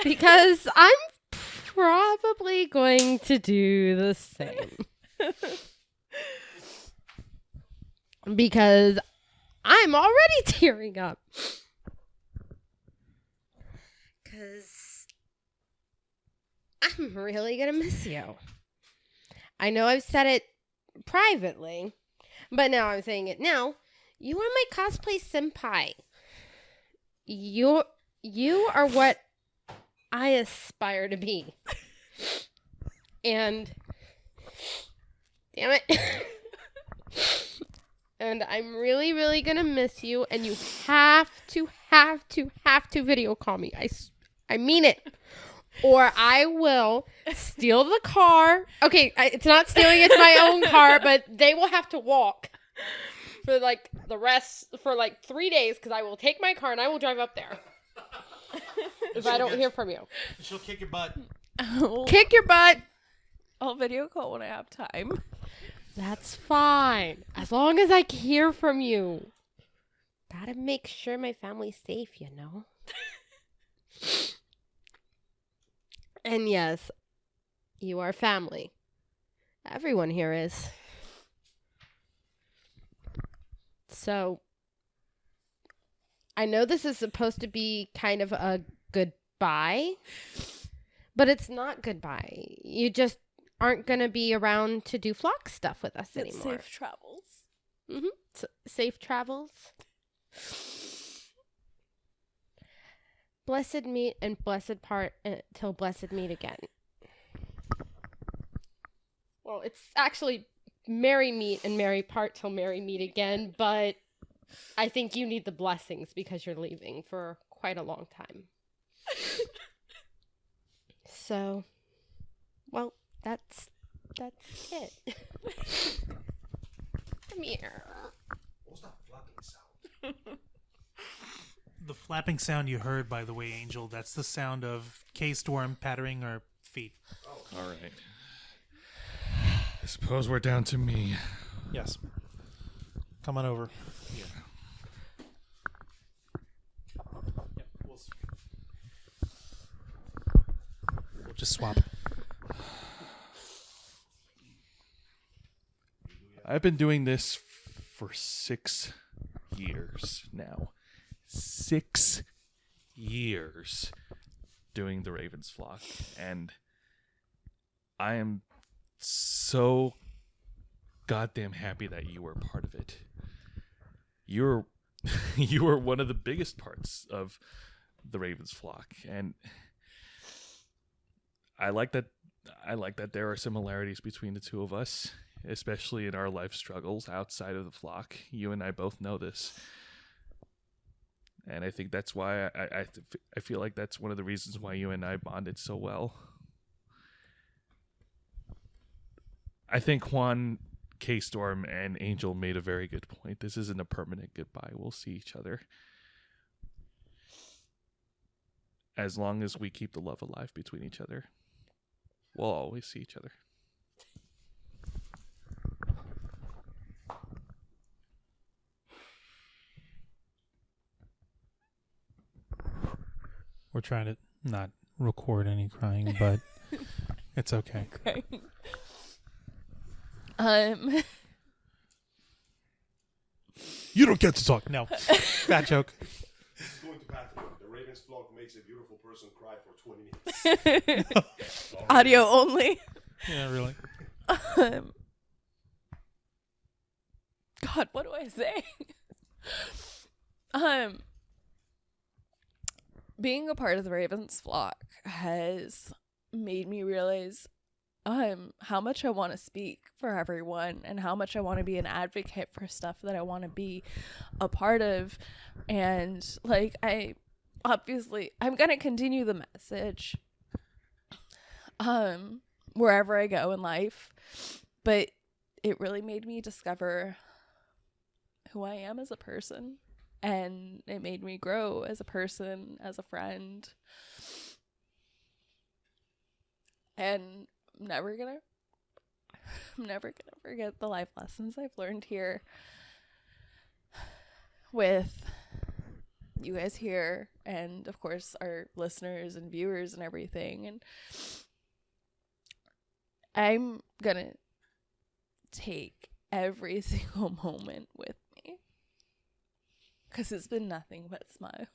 because I'm probably going to do the same. Because I'm already tearing up. Because I'm really going to miss you. I know I've said it privately, but now I'm saying it now. You are my cosplay senpai. you are what I aspire to be. And damn it. And I'm really, really gonna miss you, and you have to video call me. I mean it. Or I will steal the car. Okay, it's not stealing, it's my own car, but they will have to walk for like 3 days, because I will take my car and I will drive up there. If I don't hear from you. She'll kick your butt. Kick your butt. I'll video call when I have time. That's fine. As long as I hear from you. Gotta make sure my family's safe, you know? And yes, you are family. Everyone here is. So, I know this is supposed to be kind of a goodbye, but it's not goodbye. You just aren't going to be around to do flock stuff with us It's anymore. safe travels. Mm-hmm. Safe travels. Blessed meet and blessed part till blessed meet again. Well, it's actually merry meet and merry part till merry meet again, but I think you need the blessings because you're leaving for quite a long time. So, well, that's it. Come here. What's that flapping sound? The flapping sound you heard, by the way, Angel, that's the sound of KStorm pattering her feet. All right. I suppose we're down to me. Yes. Come on over. Yeah. Yep, we'll just swap. I've been doing this for 6 years now. 6 years doing the Ravens flock, and I am so goddamn happy that you were part of it. You were one of the biggest parts of the Ravens flock, and I like that there are similarities between the two of us, especially in our life struggles outside of the flock. You and I both know this. And I think that's why I feel like that's one of the reasons why you and I bonded so well. I think Juan, KStorm, and Angel made a very good point. This isn't a permanent goodbye. We'll see each other. As long as we keep the love alive between each other, we'll always see each other. We're trying to not record any crying, but it's okay. Okay. You don't get to talk. No. Bad joke. It's going to bathroom. The Ravens vlog makes a beautiful person cry for 20 minutes. Audio only. Yeah, really. God, what do I say? Being a part of the Ravens flock has made me realize how much I want to speak for everyone and how much I want to be an advocate for stuff that I want to be a part of. And like, I'm going to continue the message wherever I go in life, but it really made me discover who I am as a person. And it made me grow as a person, as a friend. And I'm never gonna forget the life lessons I've learned here with you guys here, and of course our listeners and viewers and everything. And I'm gonna take every single moment with me, because it's been nothing but smiles.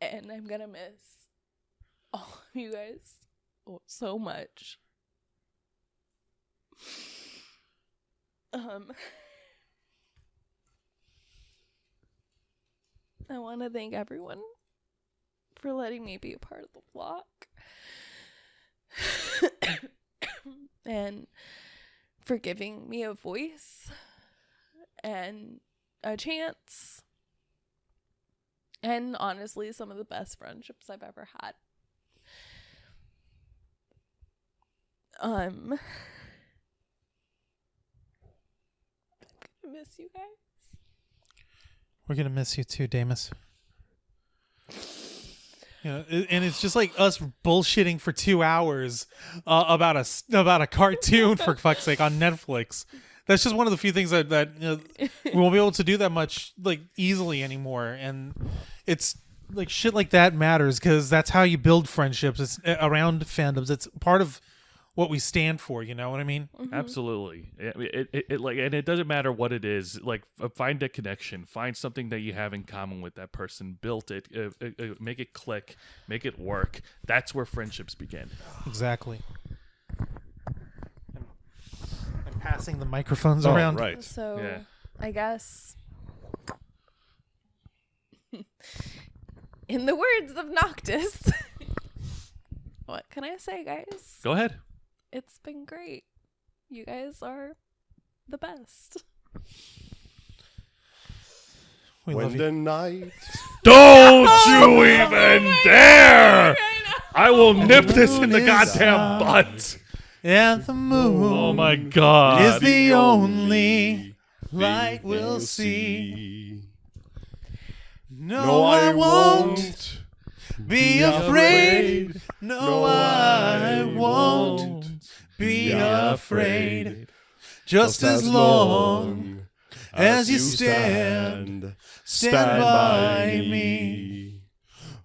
And I'm gonna miss all of you guys so much. I want to thank everyone for letting me be a part of the vlog. And for giving me a voice and a chance. And honestly, some of the best friendships I've ever had. I'm gonna miss you guys. We're gonna miss you too, Deimos. And it's just like us bullshitting for 2 hours about a cartoon for fuck's sake on Netflix. That's just one of the few things that we won't be able to do that much like easily anymore. And it's like shit like that matters because that's how you build friendships. It's around fandoms. It's part of what we stand for. You know what I mean? Absolutely. It like, and it doesn't matter what it is. Like, find a connection, find something that you have in common with that person, build it, make it click, make it work. That's where friendships begin. Exactly. I'm passing the microphones around. Right. So, Yeah. I guess, in the words of Noctis, what can I say, guys? Go ahead. It's been great. You guys are the best. We When love you. the night. Don't you even dare! I will nip this in the Moon is goddamn out. butt. And the moon Oh my god. is the only light we'll see. No, I won't be afraid. No, I won't be afraid. Just as long as you stand by me.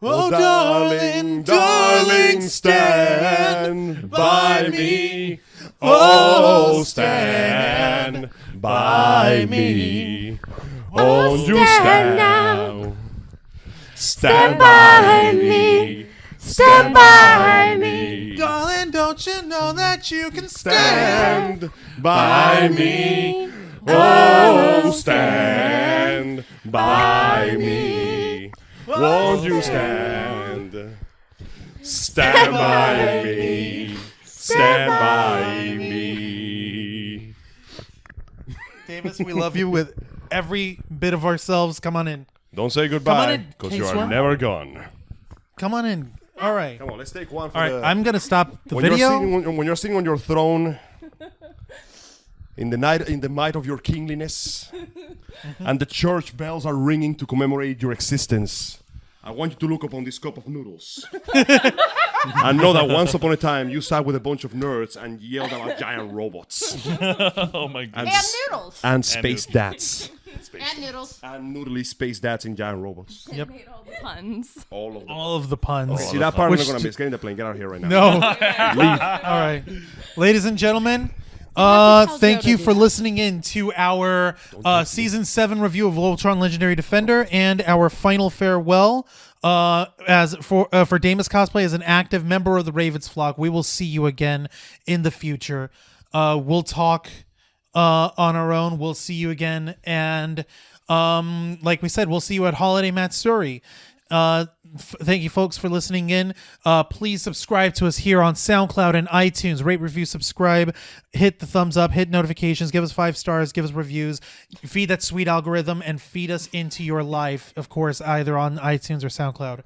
Oh, darling, darling, stand by me. Oh, stand by me. Won't you stand now? Stand by me. Stand by me. Darling, don't you know that you can stand? Stand by me. Oh, stand by me. Won't you stand? Stand by me. Stand by me. Deimos, we love you with every bit of ourselves. Come on in. Don't say Come on goodbye, in, because you are KStorm. never gone. Come on in. All right. Come on, let's take one for All right. the... I'm going to stop the when video. when you're sitting on your throne, in the might of your kingliness, and the church bells are ringing to commemorate your existence, I want you to look upon this cup of noodles and know that once upon a time you sat with a bunch of nerds and yelled about giant robots Oh my god. And noodles. and space dats And noodles. and noodly space dats and giant robots. Yep. Made all the puns. All of them. All of the puns. See, that part I'm Which not going to t- miss. Get in the plane. Get out of here right now. No. All right. Ladies and gentlemen, tell thank Joe you to do for that. listening in to our season 7 review of Voltron Legendary Defender and our final farewell. As for Deimos Cosplay as an active member of the Ravens flock, we will see you again in the future. We'll talk on our own. We'll see you again, and like we said, we'll see you at Holiday Matsuri. Thank you, folks, for listening in. Please subscribe to us here on SoundCloud and iTunes. Rate, review, subscribe. Hit the thumbs up. Hit notifications. Give us 5 stars. Give us reviews. Feed that sweet algorithm and feed us into your life, of course, either on iTunes or SoundCloud.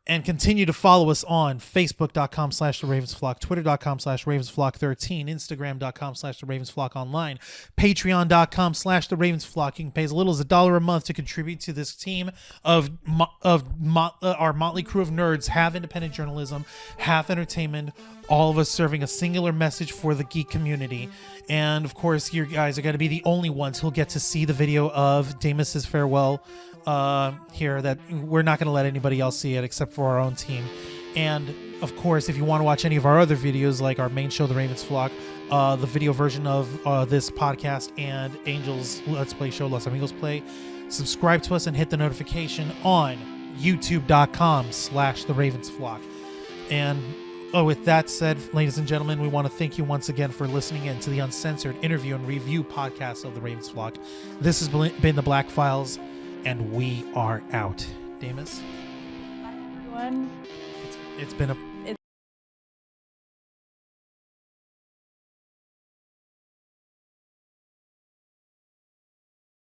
And continue to follow us on Facebook.com/TheRavensFlock, Twitter.com/RavensFlock13, Instagram.com/TheRavensFlock online, Patreon.com/TheRavensFlock. You can pay as little as $1 a month to contribute to this team of our motley crew of nerds, half independent journalism, half entertainment, all of us serving a singular message for the geek community. And of course, you guys are going to be the only ones who'll get to see the video of Deimos' farewell here, that we're not going to let anybody else see it except for our own team. And of course, if you want to watch any of our other videos, like our main show, The Ravens Flock, the video version of this podcast, and Angel's Let's Play show, Los Amigos Play, subscribe to us and hit the notification on youtube.com/The Ravens Flock. And with that said, ladies and gentlemen, we want to thank you once again for listening in to the uncensored interview and review podcast of The Ravens Flock. This has been the Black Files. and we are out. Deimos, Everyone. it's been a